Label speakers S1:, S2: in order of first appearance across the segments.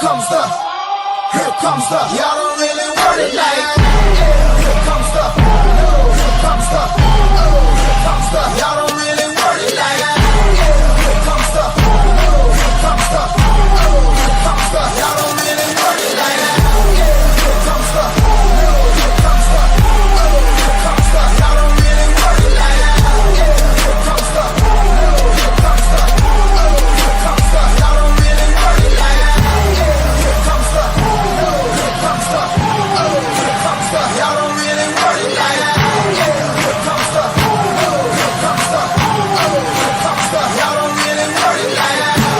S1: y'all don't really want it like here comes the, y'all don't really want it like here comes the, y'all don't really want it like here comes the, y'all don't really want it like here comes the, y'all don't really want it like here comes the, y'all don't really want it like that. Here comes the, y'all don't really want it like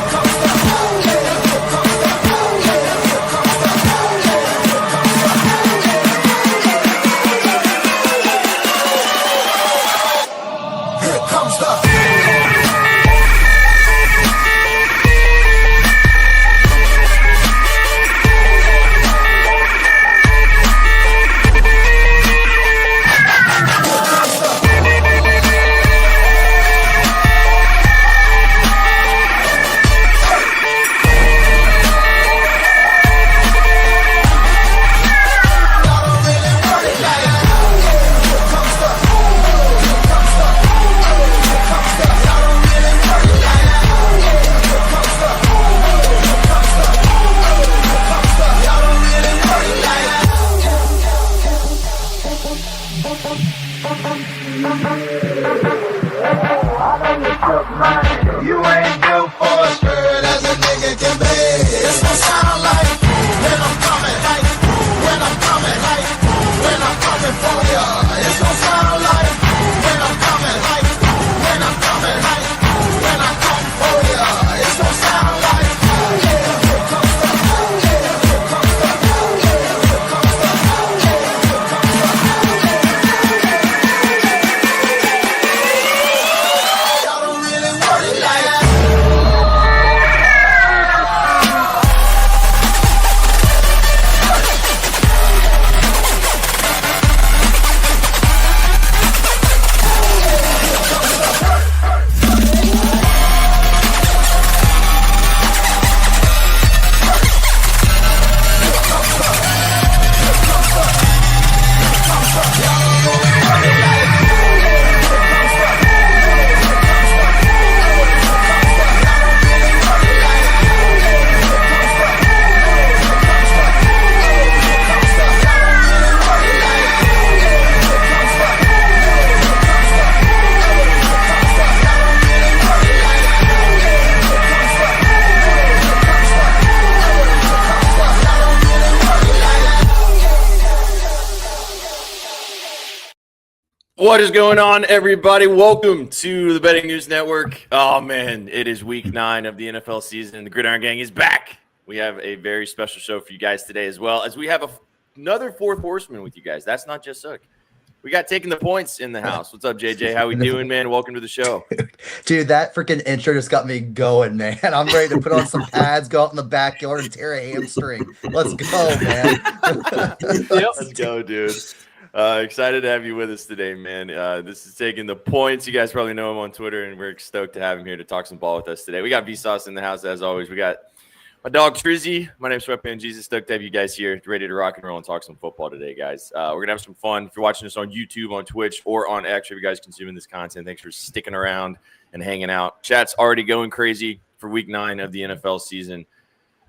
S1: that. Here comes the, here comes the. You ain't built for a spirit as a nigga can be. It's gon' sound like when I'm coming, like when I'm coming, like when I'm coming for ya. It's gon' sound like when I'm coming, like when I'm coming, like when I come for ya. It's gon' sound like here comes the, here comes the, here comes the, here comes the. Y'all don't really want it like that.
S2: What is going on, everybody? Welcome to the Betting News Network. Oh, man, it is week 9 of the NFL season, and the Gridiron Gang is back. We have a very special show for you guys today, as well as we have another fourth horseman with you guys. That's not just Sook. We got Taking the Points in the house. What's up, JJ? How we doing, man? Welcome to the show.
S3: Dude, that freaking intro just got me going, man. I'm ready to put on some pads, go out in the backyard, and tear a hamstring. Let's go, man.
S2: Let's go, dude. Excited to have you with us today, man. This is Taking the Points. You guys probably know him on Twitter, and we're stoked to have him here to talk some ball with us today. We got Vsauce in the house, as always. We got my dog, Trizzy. My name's Sweatband Jesus. Stoked to have you guys here, ready to rock and roll and talk some football today, guys. We're going to have some fun. If you're watching us on YouTube, on Twitch, or on X, if you guys consuming this content, thanks for sticking around and hanging out. Chat's already going crazy for week 9 of the NFL season.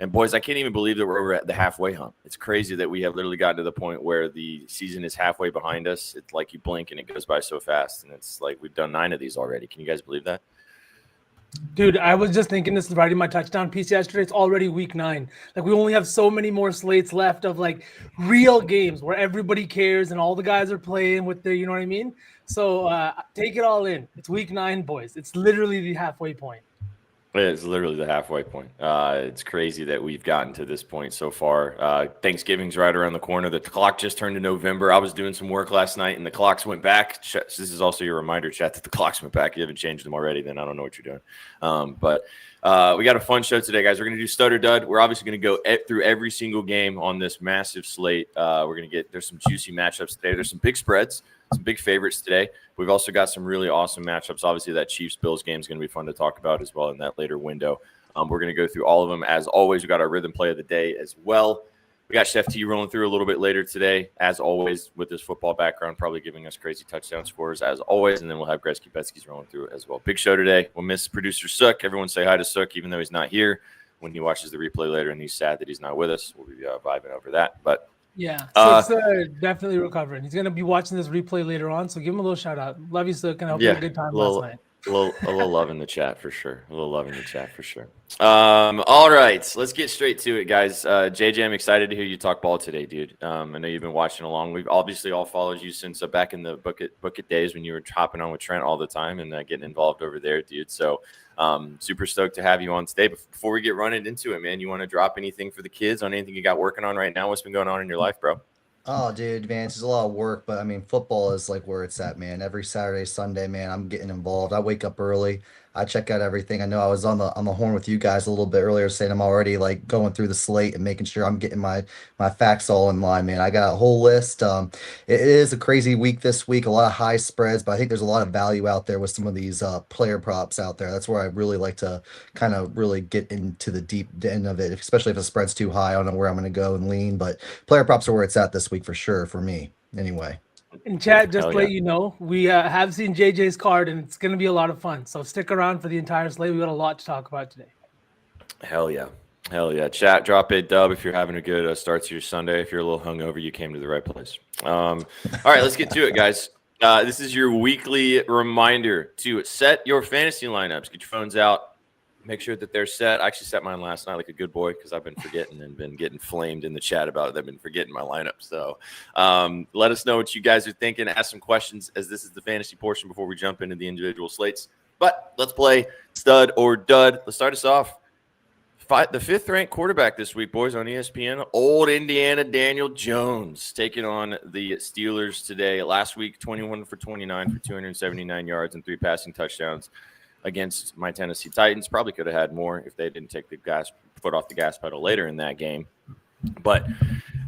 S2: And, boys, I can't even believe that we're over at the halfway hump. It's crazy that we have literally gotten to the point where the season is halfway behind us. It's like you blink and it goes by so fast. And it's like we've done 9 of these already. Can you guys believe that?
S4: Dude, I was just thinking this writing my touchdown piece yesterday. It's already week 9. Like, we only have so many more slates left of, like, real games where everybody cares and all the guys are playing with their, you know what I mean? So take it all in. It's week 9, boys. It's literally the halfway point.
S2: It's literally the halfway point. It's crazy that we've gotten to this point so far. Thanksgiving's right around the corner. The clock just turned to November. I was doing some work last night, and the clocks went back. This is also your reminder, chat, that the clocks went back. If you haven't changed them already, then I don't know what you're doing. But we got a fun show today, guys. We're going to do Stud or Dud. We're obviously going to go through every single game on this massive slate. We're going to get – there's some juicy matchups today. There's some big spreads, some big favorites today. We've also got some really awesome matchups. Obviously, that Chiefs-Bills game is going to be fun to talk about as well in that later window. We're going to go through all of them. As always, we got our rhythm play of the day as well. We got Chef T rolling through a little bit later today, as always, with his football background, probably giving us crazy touchdown scores, as always. And then we'll have Gretzky Betsky's rolling through as well. Big show today. We'll miss producer Sook. Everyone say hi to Sook, even though he's not here. When he watches the replay later and he's sad that he's not with us, we'll be vibing over that. But
S4: yeah, Sook's definitely recovering. He's going to be watching this replay later on, so give him a little shout out. Love you, Sook, and I hope you had a good time last night.
S2: A little love in the chat for sure. All right, let's get straight to it, guys. JJ, I'm excited to hear you talk ball today, dude. I know you've been watching along. We've obviously all followed you since back in the bucket days when you were hopping on with Trent all the time and getting involved over there, dude. So super stoked to have you on today. But before we get running into it, man, you want to drop anything for the kids on anything you got working on right now? What's been going on in your life, bro?
S3: Oh, dude, man, it's just a lot of work, but I mean, football is like where it's at, man. Every Saturday, Sunday, man, I'm getting involved. I wake up early. I check out everything. I know I was on the horn with you guys a little bit earlier, saying I'm already like going through the slate and making sure I'm getting my facts all in line, man. I got a whole list. It is a crazy week this week, a lot of high spreads, but I think there's a lot of value out there with some of these player props out there. That's where I really like to kind of really get into the deep end of it, especially if the spread's too high. I don't know where I'm going to go and lean, but player props are where it's at this week for sure for me. Anyway.
S4: In chat, just to let you know, we have seen JJ's card, and it's going to be a lot of fun. So stick around for the entire slate. We got a lot to talk about today.
S2: Hell yeah. Chat, drop a dub if you're having a good start to your Sunday. If you're a little hungover, you came to the right place. All right, let's get to it, guys. This is your weekly reminder to set your fantasy lineups. Get your phones out. Make sure that they're set. I actually set mine last night like a good boy because I've been forgetting and been getting flamed in the chat about it. I've been forgetting my lineup. So let us know what you guys are thinking. Ask some questions as this is the fantasy portion before we jump into the individual slates. But let's play stud or dud. Let's start us off. The fifth-ranked quarterback this week, boys, on ESPN, old Indiana Daniel Jones, taking on the Steelers today. Last week, 21 for 29 for 279 yards and 3 passing touchdowns against my Tennessee Titans. Probably could have had more if they didn't take the foot off the gas pedal later in that game. But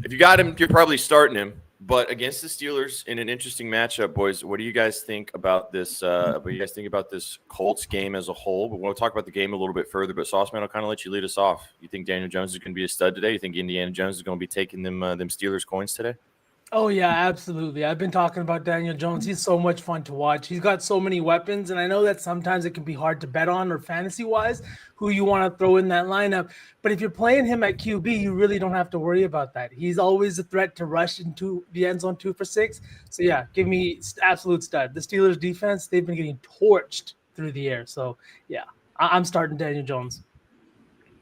S2: if you got him, you're probably starting him. But against the Steelers in an interesting matchup, boys, what do you guys think about this? What do you guys think about this Colts game as a whole? But we'll talk about the game a little bit further. But Sauceman, I'll kind of let you lead us off. You think Daniel Jones is going to be a stud today? You think Indiana Jones is going to be taking them Steelers coins today?
S4: Oh, yeah, absolutely. I've been talking about Daniel Jones. He's so much fun to watch. He's got so many weapons, and I know that sometimes it can be hard to bet on or fantasy-wise who you want to throw in that lineup. But if you're playing him at QB, you really don't have to worry about that. He's always a threat to rush into the end zone 2 for 6. So, yeah, give me absolute stud. The Steelers' defense, they've been getting torched through the air. So, yeah, I'm starting Daniel Jones.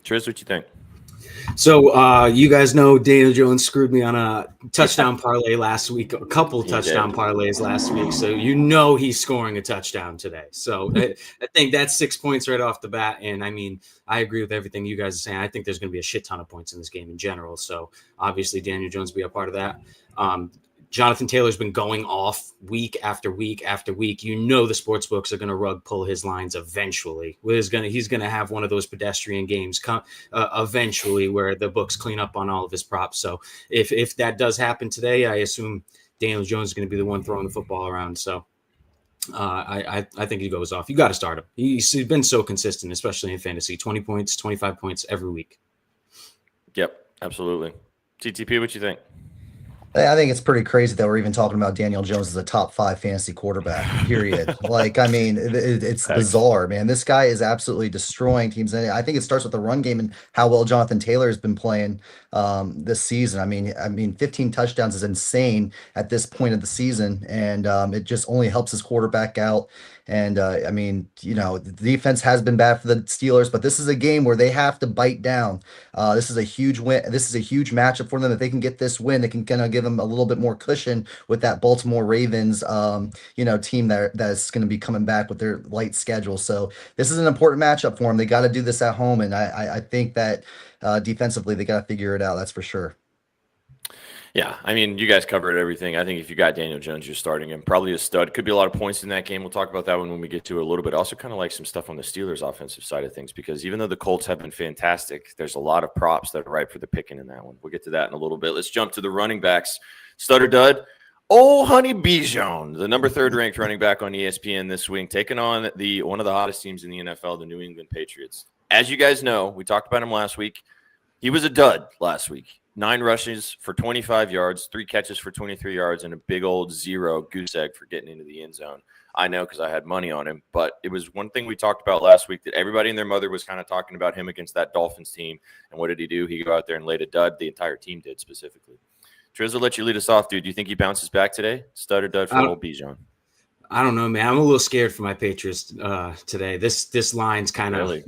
S2: Triz, what you think?
S5: So you guys know Daniel Jones screwed me on a touchdown parlay last week, a couple touchdown parlays last week. So you know he's scoring a touchdown today. So I think that's 6 points right off the bat. And I mean, I agree with everything you guys are saying. I think there's going to be a shit ton of points in this game in general. So obviously Daniel Jones will be a part of that. Jonathan Taylor's been going off week after week after week. You know the sports books are going to rug pull his lines eventually. He's going to have one of those pedestrian games eventually where the books clean up on all of his props. So if that does happen today, I assume Daniel Jones is going to be the one throwing the football around. So I think he goes off. You got to start him. He's been so consistent, especially in fantasy. 20 points, 25 points every week.
S2: Yep, absolutely. TTP, what you think?
S3: I think it's pretty crazy that we're even talking about Daniel Jones as a top 5 fantasy quarterback, period. Like, I mean, it's bizarre, man. This guy is absolutely destroying teams. And I think it starts with the run game and how well Jonathan Taylor has been playing this season. I mean, 15 touchdowns is insane at this point of the season. And it just only helps his quarterback out. And I mean, you know, the defense has been bad for the Steelers, but this is a game where they have to bite down. This is a huge win. This is a huge matchup for them. If they can get this win, they can kind of give them a little bit more cushion with that Baltimore Ravens, team that's going to be coming back with their light schedule. So this is an important matchup for them. They got to do this at home, and I think that defensively they got to figure it out. That's for sure.
S2: Yeah, I mean, you guys covered everything. I think if you got Daniel Jones, you're starting him. Probably a stud. Could be a lot of points in that game. We'll talk about that one when we get to it a little bit. I also kind of like some stuff on the Steelers' offensive side of things because even though the Colts have been fantastic, there's a lot of props that are ripe for the picking in that one. We'll get to that in a little bit. Let's jump to the running backs. Stud or dud? Oh, Honey Bijan, the number 3rd ranked running back on ESPN this week, taking on one of the hottest teams in the NFL, the New England Patriots. as you guys know, we talked about him last week. He was a dud last week. 9 rushes for 25 yards, 3 catches for 23 yards, and a big old 0 goose egg for getting into the end zone. I know because I had money on him, but it was one thing we talked about last week that everybody and their mother was kind of talking about him against that Dolphins team. And what did he do? He go out there and laid a dud. The entire team did specifically. Triz, I'll let you lead us off, dude. Do you think he bounces back today? Stud or dud for old Bijan?
S5: I don't know, man. I'm a little scared for my Patriots today. This line's kind of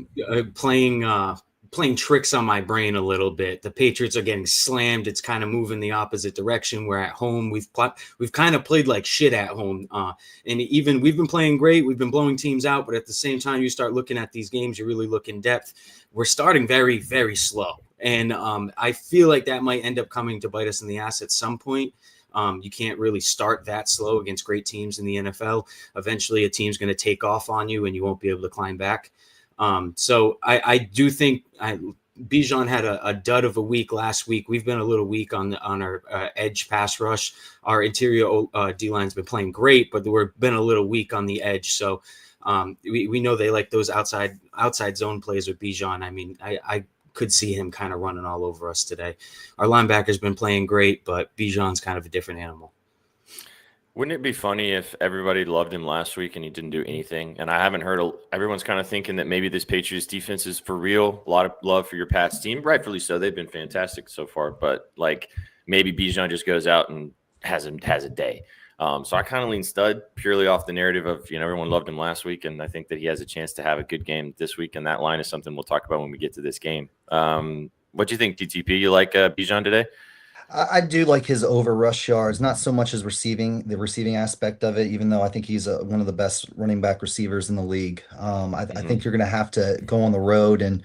S5: playing tricks on my brain a little bit. The Patriots are getting slammed. It's kind of moving the opposite direction. We're at home. We've kind of played like shit at home. And even we've been playing great. We've been blowing teams out. But at the same time, you start looking at these games, you really look in depth. We're starting very, very slow. And I feel like that might end up coming to bite us in the ass at some point. You can't really start that slow against great teams in the NFL. Eventually, a team's going to take off on you and you won't be able to climb back. So I do think Bijan had a dud of a week last week. We've been a little weak on our edge pass rush. Our interior D-line's been playing great, but we've been a little weak on the edge. So we know they like those outside zone plays with Bijan. I mean, I could see him kind of running all over us today. Our linebacker's been playing great, but Bijan's kind of a different animal.
S2: Wouldn't it be funny if everybody loved him last week and he didn't do anything? And I haven't heard everyone's kind of thinking that maybe this Patriots defense is for real. A lot of love for your Pats team, rightfully so. They've been fantastic so far, but like maybe Bijan just goes out and has a day. So I kind of lean stud purely off the narrative of, everyone loved him last week, and I think that he has a chance to have a good game this week, and that line is something we'll talk about when we get to this game. What do you think, DTP? You like Bijan today?
S3: I do like his over rush yards, not so much as the receiving aspect of it, even though I think he's one of the best running back receivers in the league. I think you're going to have to go on the road and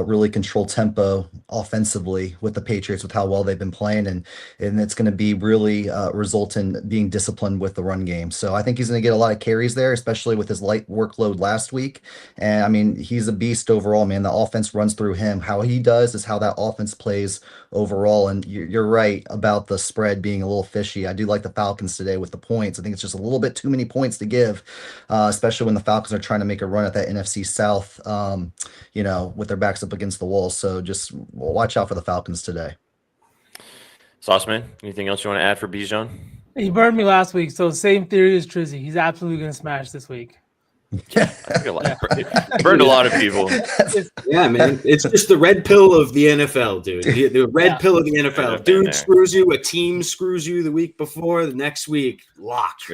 S3: really control tempo offensively with the Patriots with how well they've been playing. And it's going to be really result in being disciplined with the run game. So I think he's going to get a lot of carries there, especially with his light workload last week. And I mean, he's a beast overall, man. The offense runs through him. How he does is how that offense plays overall. And you're right about the spread being a little fishy. I do like the Falcons today with the points. I think it's just a little bit too many points to give, especially when the Falcons are trying to make a run at that NFC South, with their backs up against the wall. So just watch out for the Falcons today.
S2: Sauceman, anything else you want to add for Bijan?
S4: He burned me last week, so same theory as Trizzy. He's absolutely going to smash this week.
S2: Burned a lot of people.
S5: Yeah, man. It's just the red pill of the NFL, dude. The red pill of the NFL. Dude screws you. A team screws you the week before. The next week, locked.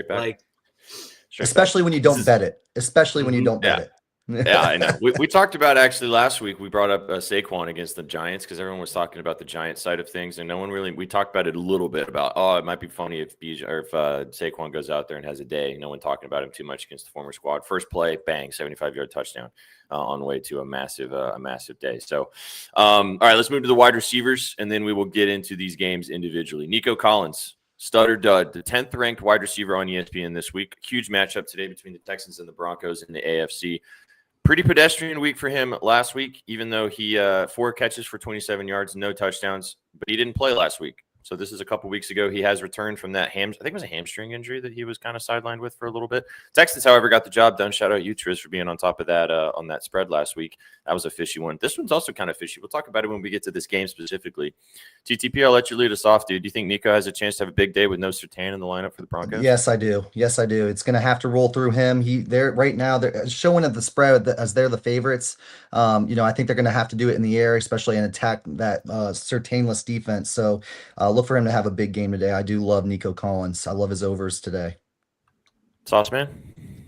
S3: Especially when you don't bet it. Especially when you don't bet it.
S2: Yeah, I know. We talked about actually last week. We brought up Saquon against the Giants because everyone was talking about the Giants side of things, and no one really. We talked about it a little bit about it might be funny if Saquon goes out there and has a day. No one talking about him too much against the former squad. First play, bang, 75-yard touchdown on the way to a massive day. So, all right, let's move to the wide receivers, and then we will get into these games individually. Nico Collins. Stud or dud, the 10th ranked wide receiver on ESPN this week. Huge matchup today between the Texans and the Broncos in the AFC. Pretty pedestrian week for him last week, even though he 4 catches for 27 yards, no touchdowns, but he didn't play last week. So this is a couple weeks ago. He has returned from that I think it was a hamstring injury that he was kind of sidelined with for a little bit. Texans, however, got the job done. Shout out you, Triz, for being on top of that on that spread last week. That was a fishy one. This one's also kind of fishy. We'll talk about it when we get to this game specifically. TTP, I'll let you lead us off, dude. Do you think Nico has a chance to have a big day with no Surtain in the lineup for the Broncos?
S3: Yes, I do. It's going to have to roll through him. They're right now. They're showing at the spread as they're the favorites. I think they're going to have to do it in the air, especially and attack that Surtainless defense. So look for him to have a big game today. I do love Nico Collins. I love his overs today.
S2: Sauceman?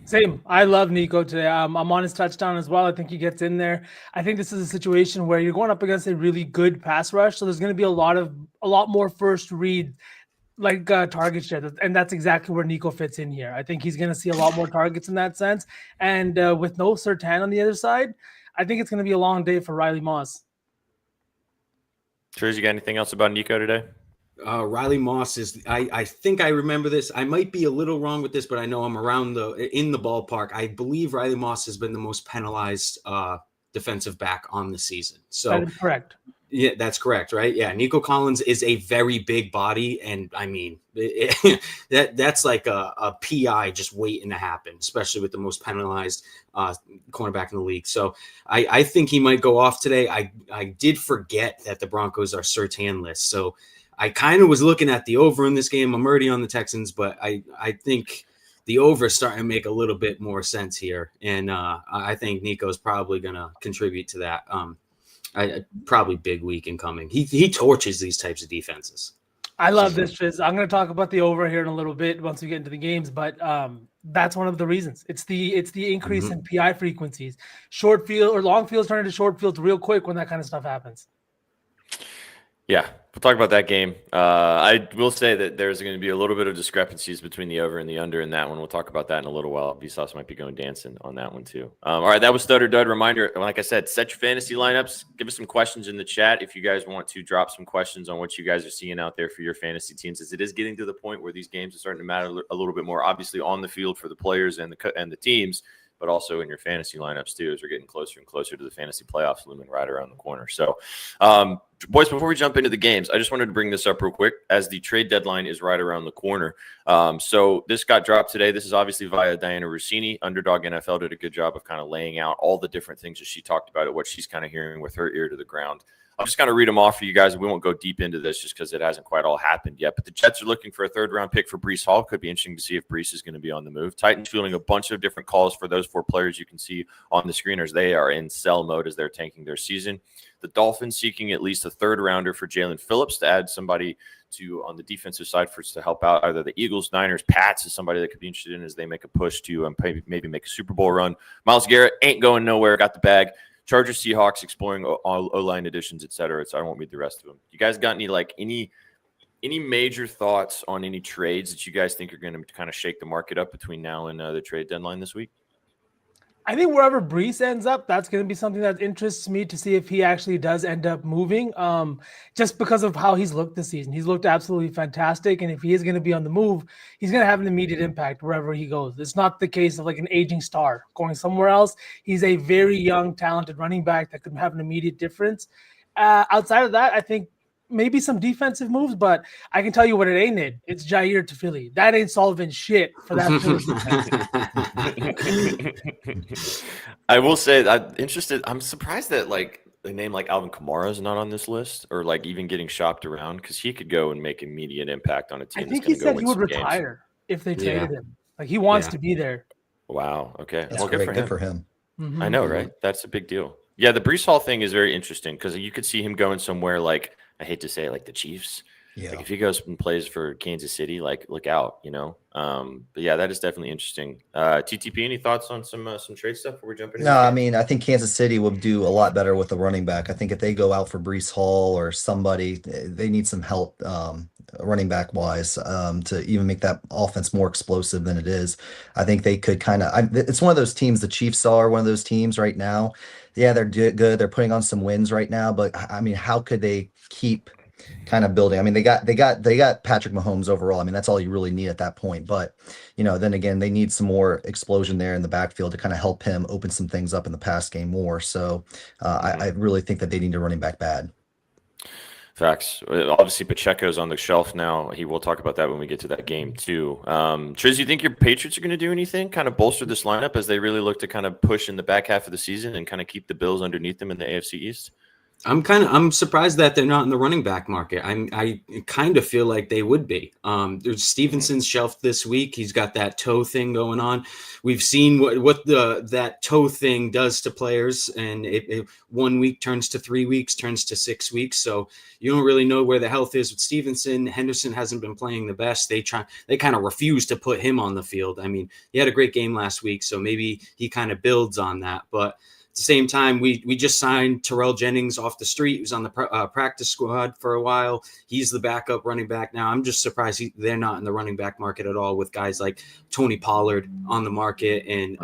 S4: Same. I love Nico today. I'm on his touchdown as well. I think he gets in there. I think this is a situation where you're going up against a really good pass rush. So there's going to be a lot more first read target share. And that's exactly where Nico fits in here. I think he's going to see a lot more targets in that sense. And with no Surtain on the other side, I think it's going to be a long day for Riley Moss.
S2: Triz, you got anything else about Nico today?
S5: Riley Moss is, I think I remember this. I might be a little wrong with this, but I know I'm in the ballpark. I believe Riley Moss has been the most penalized defensive back on the season. So
S4: that is correct.
S5: Yeah, that's correct, right? Yeah, Nico Collins is a very big body, and I mean that's like a PI just waiting to happen, especially with the most penalized cornerback in the league. So I think he might go off today. I did forget that the Broncos are Surtain-less, so I kind of was looking at the over in this game. I'm already on the Texans, but I think the over is starting to make a little bit more sense here, and I think Nico's probably going to contribute to that. Probably big week incoming. He torches these types of defenses.
S4: I love this, Fizz. I'm going to talk about the over here in a little bit once we get into the games, but that's one of the reasons. It's the increase in PI frequencies. Short field or long fields turn into short fields real quick when that kind of stuff happens.
S2: Yeah, we'll talk about that game. I will say that there's going to be a little bit of discrepancies between the over and the under in that one. We'll talk about that in a little while. Vsauce might be going dancing on that one too. All right, that was Stud or Dud. Reminder, like I said, set your fantasy lineups. Give us some questions in the chat if you guys want to drop some questions on what you guys are seeing out there for your fantasy teams, as it is getting to the point where these games are starting to matter a little bit more, obviously on the field for the players and the teams, but also in your fantasy lineups too, as we're getting closer and closer to the fantasy playoffs looming right around the corner. So, boys, before we jump into the games, I just wanted to bring this up real quick, as the trade deadline is right around the corner. So this got dropped today. This is obviously via Diana Rossini. Underdog NFL did a good job of kind of laying out all the different things that she talked about, what she's kind of hearing with her ear to the ground. I'm just going to read them off for you guys. We won't go deep into this just because it hasn't quite all happened yet. But the Jets are looking for a third-round pick for Breece Hall. Could be interesting to see if Breece is going to be on the move. Titans fielding a bunch of different calls for those 4 players you can see on the screeners. They are in sell mode as they're tanking their season. The Dolphins seeking at least a third-rounder for Jalen Phillips to add somebody to on the defensive side for us to help out either the Eagles, Niners, Pats is somebody that could be interested in as they make a push to maybe make a Super Bowl run. Myles Garrett ain't going nowhere. Got the bag. Chargers, Seahawks, exploring O-line additions, et cetera. So I won't read the rest of them. You guys got any major thoughts on any trades that you guys think are going to kind of shake the market up between now and the trade deadline this week?
S4: I think wherever Breece ends up, that's going to be something that interests me to see if he actually does end up moving, just because of how he's looked this season. He's looked absolutely fantastic, and if he is going to be on the move, he's going to have an immediate impact wherever he goes. It's not the case of like an aging star going somewhere else. He's a very young, talented running back that could have an immediate difference. Outside of that, I think maybe some defensive moves, but I can tell you what it ain't. It's Jair to Philly. That ain't solving shit for that defense.
S2: I will say I'm surprised that like a name like Alvin Kamara is not on this list, or like even getting shopped around, because he could go and make immediate impact on a team.
S4: I think he said he would retire if they traded him. Like he wants to be there.
S2: Wow. Okay.
S3: That's good for him.
S4: Mm-hmm.
S2: I know, right? That's a big deal. Yeah, the Breece Hall thing is very interesting because you could see him going somewhere like, I hate to say it, like the Chiefs.
S3: Yeah.
S2: Like if he goes and plays for Kansas City, like look out, you know. But yeah, that is definitely interesting. TTP, any thoughts on some trade stuff before we jump in?
S3: No, I mean, I think Kansas City would do a lot better with the running back. I think if they go out for Breece Hall or somebody, they need some help running back wise to even make that offense more explosive than it is. I think they could it's one of those teams. The Chiefs are one of those teams right now. Yeah, they're good. They're putting on some wins right now, but I mean, how could they keep kind of building? I mean, they got Patrick Mahomes overall. I mean, that's all you really need at that point. But then again, they need some more explosion there in the backfield to kind of help him open some things up in the pass game more. So I really think that they need a running back bad.
S2: Facts. Obviously, Pacheco's on the shelf now. We'll talk about that when we get to that game too. Triz, you think your Patriots are going to do anything, kind of bolster this lineup as they really look to kind of push in the back half of the season and kind of keep the Bills underneath them in the AFC East?
S5: I'm surprised that they're not in the running back market. I kind of feel like they would be. There's Stevenson's shelved this week. He's got that toe thing going on. We've seen what that toe thing does to players, and it 1 week turns to 3 weeks, turns to 6 weeks. So you don't really know where the health is with Stevenson. Henderson hasn't been playing the best. They kind of refuse to put him on the field. I mean, he had a great game last week, so maybe he kind of builds on that, but at the same time, we just signed Terrell Jennings off the street. He was on the practice squad for a while. He's the backup running back now. I'm just surprised they're not in the running back market at all with guys like Tony Pollard on the market. And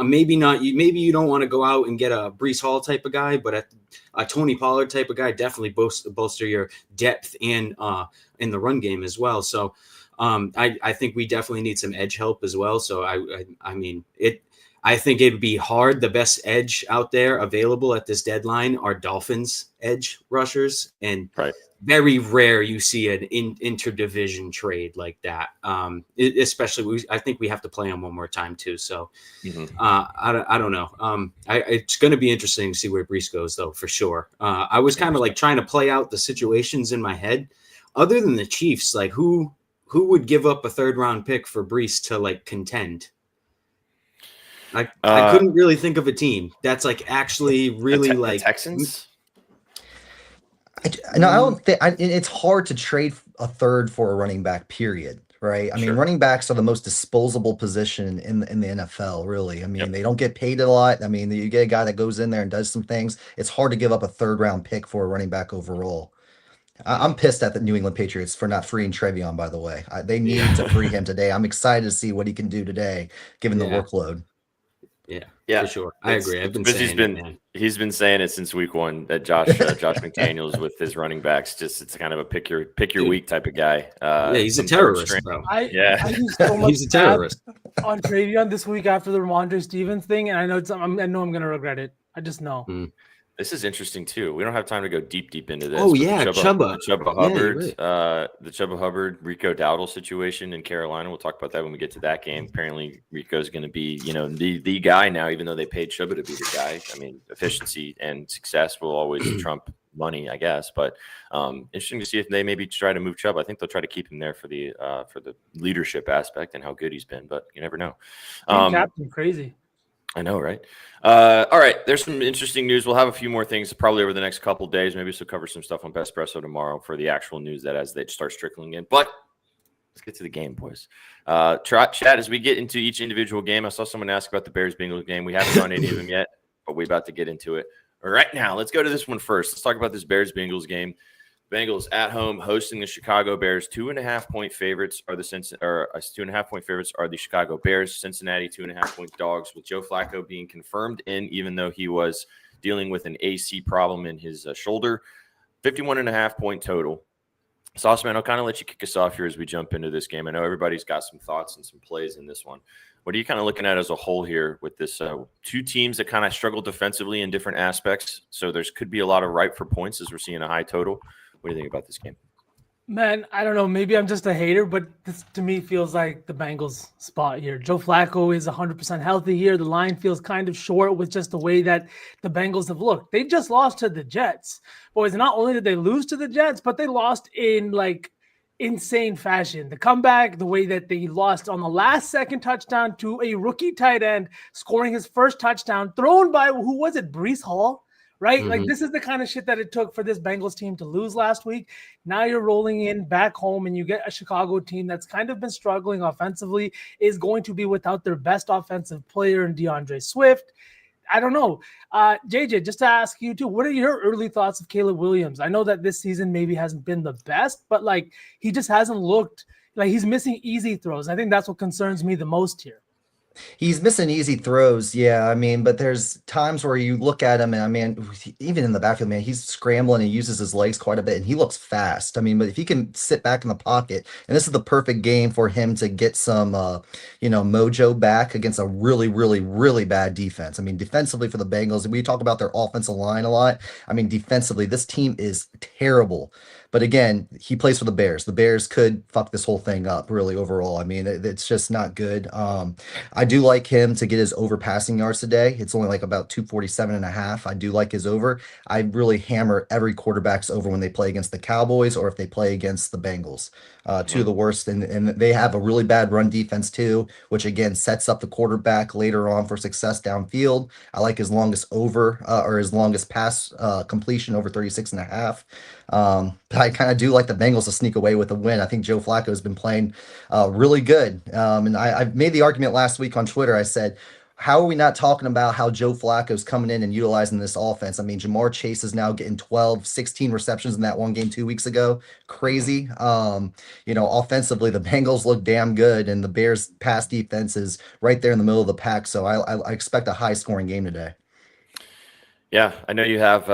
S5: maybe not. Maybe you don't want to go out and get a Breece Hall type of guy, but a Tony Pollard type of guy definitely bolster your depth in the run game as well. So I think we definitely need some edge help as well. So I mean it. I think it'd be hard. The best edge out there available at this deadline are Dolphins edge rushers, and
S2: Right.
S5: very rare you see an interdivision trade like that. Especially, I think we have to play them one more time too. So I don't know. It's going to be interesting to see where Brees goes, though, for sure. I was kind of like trying to play out the situations in my head. Other than the Chiefs, like who would give up a 3rd round pick for Brees to like contend? I couldn't really think of a team that's like actually really
S2: the Texans.
S3: No, I don't think it's hard to trade a 3rd for a running back, period. Right. I mean, running backs are the most disposable position in the NFL, really. I mean, they don't get paid a lot. I mean, you get a guy that goes in there and does some things. It's hard to give up a 3rd round pick for a running back overall. I'm pissed at the New England Patriots for not freeing Trevion, by the way. They need to free him today. I'm excited to see what he can do today, given the workload.
S5: Yeah, for sure. I agree. I've been saying
S2: he's been saying it since week 1 that Josh McDaniels with his running backs, it's kind of a pick your week type of guy.
S5: He's a terrorist, bro.
S4: I used so much
S5: He's a terrorist
S4: on Trevion this week after the Ramondre Stevens thing, and I know I'm going to regret it. I just know.
S2: This is interesting too. We don't have time to go deep into this.
S5: Oh yeah, Chuba
S2: Hubbard,
S5: right.
S2: The Chuba Hubbard, Rico Dowdle situation in Carolina. We'll talk about that when we get to that game. Apparently, Rico's going to be, the guy now, even though they paid Chuba to be the guy. I mean, efficiency and success will always trump money, I guess. But interesting to see if they maybe try to move Chuba. I think they'll try to keep him there for the leadership aspect and how good he's been. But you never know.
S4: Captain, crazy.
S2: I know, right? All right, there's some interesting news. We'll have a few more things probably over the next couple of days. Maybe we'll cover some stuff on Bestpresso tomorrow for the actual news that as they start trickling in. But let's get to the game, boys. Chat, as we get into each individual game, I saw someone ask about the Bears-Bengals game. We haven't done any of them yet, but we're about to get into it. All right, now let's go to this one first. Let's talk about this Bears-Bengals game. Bengals at home hosting the Chicago Bears. 2.5-point favorites are the 2.5-point favorites are the Chicago Bears. Cincinnati 2.5-point dogs, with Joe Flacco being confirmed in, even though he was dealing with an AC problem in his shoulder. 51.5-point total. Sauceman, I'll kind of let you kick us off here as we jump into this game. I know everybody's got some thoughts and some plays in this one. What are you kind of looking at as a whole here with this two teams that kind of struggle defensively in different aspects? So there's could be a lot of ripe for points as we're seeing a high total. What do you think about this game?
S4: Man, I don't know. Maybe I'm just a hater, but this to me feels like the Bengals spot here. Joe Flacco is 100% healthy here. The line feels kind of short with just the way that the Bengals have looked. They just lost to the Jets. Boys, not only did they lose to the Jets, but they lost in like insane fashion. The comeback, the way that they lost on the last second touchdown to a rookie tight end, scoring his first touchdown, thrown by, who was it, Brees Hall? Right? Mm-hmm. Like, this is the kind of shit that it took for this Bengals team to lose last week. Now you're rolling in back home and you get a Chicago team that's kind of been struggling offensively, is going to be without their best offensive player in DeAndre Swift. I don't know. JJ, just to ask you too, what are your early thoughts of Caleb Williams? I know that this season maybe hasn't been the best, but like he just hasn't looked like he's missing easy throws. I think that's what concerns me the most here.
S3: He's missing easy throws, yeah. I mean, but there's times where you look at him and I mean, even in the backfield, man, he's scrambling and uses his legs quite a bit and he looks fast. I mean, but if he can sit back in the pocket, and this is the perfect game for him to get some, mojo back against a really, really, really bad defense. I mean, defensively for the Bengals, we talk about their offensive line a lot. I mean, defensively, this team is terrible. But again, he plays for the Bears. The Bears could fuck this whole thing up really overall. I mean, it's just not good. I do like him to get his over passing yards today. It's only like about 247.5. I do like his over. I really hammer every quarterback's over when they play against the Cowboys or if they play against the Bengals. Two of the worst. And they have a really bad run defense too, which again sets up the quarterback later on for success downfield. I like his longest over or his longest pass completion over 36.5. But I kind of do like the Bengals to sneak away with a win. I think Joe Flacco has been playing really good. And I made the argument last week on Twitter. I said, how are we not talking about how Joe Flacco's coming in and utilizing this offense? I mean, Jamar Chase is now getting 12, 16 receptions in that one game 2 weeks ago. Crazy. Offensively, the Bengals look damn good, and the Bears' pass defense is right there in the middle of the pack. So I expect a high-scoring game today.
S2: Yeah, I know you have.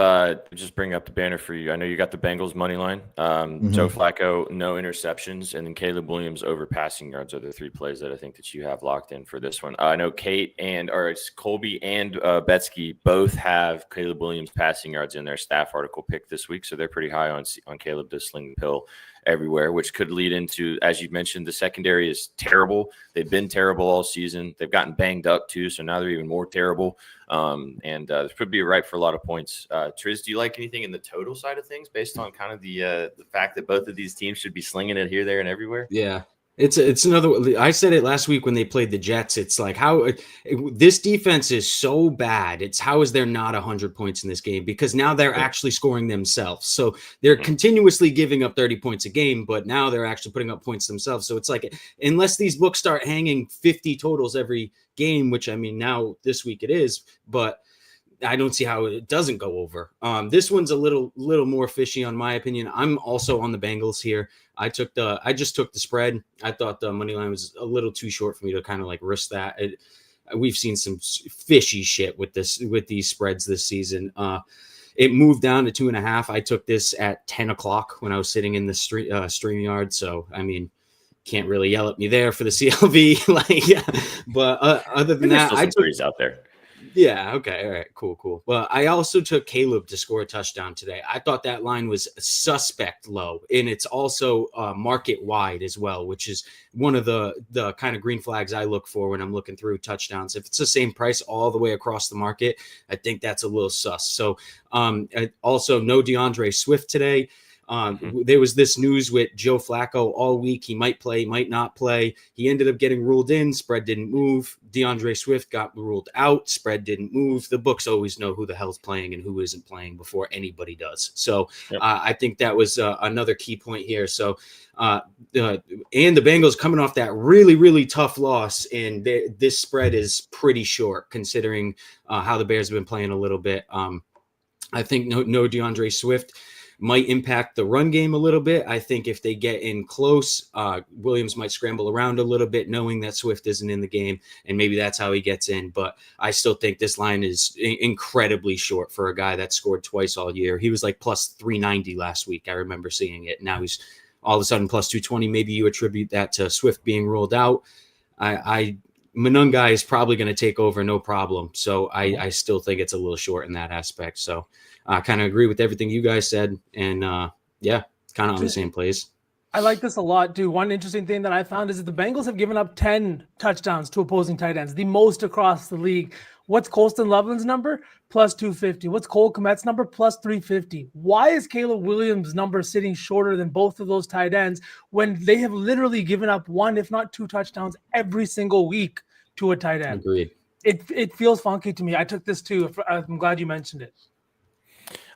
S2: Just bring up the banner for you. I know you got the Bengals money line. Joe Flacco, no interceptions, and then Caleb Williams over passing yards are the 3 plays that I think that you have locked in for this one. I know it's Colby and Betsky both have Caleb Williams passing yards in their staff article pick this week, so they're pretty high on Caleb to sling the pill everywhere, which could lead into, as you mentioned, the secondary is terrible. They've been terrible all season. They've gotten banged up too, so now they're even more terrible. This could be ripe for a lot of points. Triz, do you like anything in the total side of things based on kind of the fact that both of these teams should be slinging it here, there, and everywhere?
S5: Yeah. It's another. I said it last week when they played the Jets. It's like this defense is so bad. It's how is there not 100 points in this game? Because now they're actually scoring themselves. So they're continuously giving up 30 points a game, but now they're actually putting up points themselves. So it's like unless these books start hanging 50 totals every game, which I mean now this week it is, but I don't see how it doesn't go over. This one's a little more fishy on my opinion. I'm also on the Bengals here. I just took the spread. I thought the money line was a little too short for me to kind of like risk that. We've seen some fishy shit with these spreads this season. It moved down to 2.5. I took this at 10 o'clock when I was sitting in the StreamYard. So, I mean, can't really yell at me there for the CLV. But other than that,
S2: I took out there.
S5: Yeah. Okay. All right. Cool. Well, I also took Caleb to score a touchdown today. I thought that line was suspect low, and it's also market wide as well, which is one of the kind of green flags I look for when I'm looking through touchdowns. If it's the same price all the way across the market, I think that's a little sus. So also no DeAndre Swift today. There was this news with Joe Flacco all week. He might play, might not play. He ended up getting ruled in. Spread didn't move. DeAndre Swift got ruled out. Spread didn't move. The books always know who the hell's playing and who isn't playing before anybody does. So I think that was another key point here. So and the Bengals coming off that really, really tough loss, and this spread is pretty short considering how the Bears have been playing a little bit. I think no DeAndre Swift might impact the run game a little bit. I think if they get in close, Williams might scramble around a little bit, knowing that Swift isn't in the game, and maybe that's how he gets in. But I still think this line is incredibly short for a guy that scored twice all year. He was like plus 390 last week. I remember seeing it. Now he's all of a sudden plus 220. Maybe you attribute that to Swift being ruled out. Monungai is probably going to take over, no problem. So I still think it's a little short in that aspect. So I kind of agree with everything you guys said. And kind of on the same place.
S4: I like this a lot, too. One interesting thing that I found is that the Bengals have given up 10 touchdowns to opposing tight ends, the most across the league. What's Colston Loveland's number? Plus 250. What's Cole Kmet's number? Plus 350. Why is Caleb Williams' number sitting shorter than both of those tight ends when they have literally given up 1, if not 2 touchdowns every single week to a tight end?
S5: Agreed.
S4: It feels funky to me. I took this too. I'm glad you mentioned it.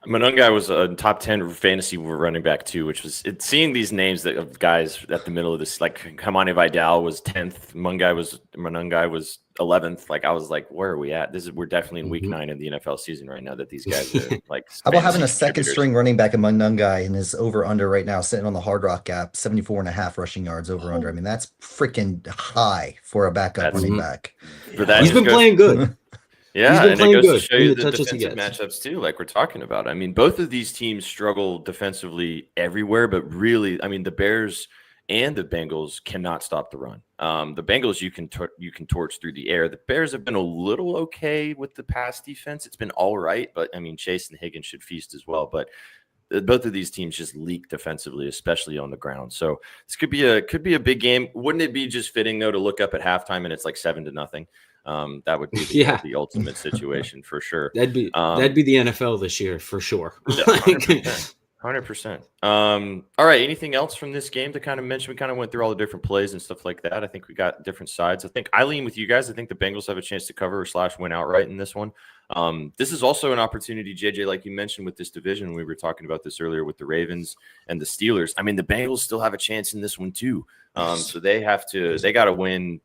S2: Monungai was a top 10 fantasy running back too, which was seeing these names of guys at the middle of this, like Kamani Vidal was 10th, Monungai was 11th. Like I was like, where are we at? We're definitely in week 9 of the NFL season right now that these guys are like.
S3: How about having a second string running back in Monungai and his over under right now sitting on the Hard Rock gap, 74.5 rushing yards over under. I mean, that's freaking high for a backup running back.
S5: He's been playing good.
S2: Yeah, and it goes to show you the defensive matchups too, like we're talking about. I mean, both of these teams struggle defensively everywhere, but really, I mean, the Bears and the Bengals cannot stop the run. The Bengals you can torch through the air. The Bears have been a little okay with the pass defense. It's been all right, but I mean, Chase and Higgins should feast as well. But both of these teams just leak defensively, especially on the ground. So this could be a big game. Wouldn't it be just fitting though to look up at halftime and it's like 7-0? That would be the ultimate situation for sure.
S5: That'd be the NFL this year for sure.
S2: 100%. All right. Anything else from this game to kind of mention? We kind of went through all the different plays and stuff like that. I think we got different sides. I think I lean with you guys. I think the Bengals have a chance to cover / win outright in this one. This is also an opportunity, JJ, like you mentioned with this division. We were talking about this earlier with the Ravens and the Steelers. I mean, the Bengals still have a chance in this one too. So they got to win,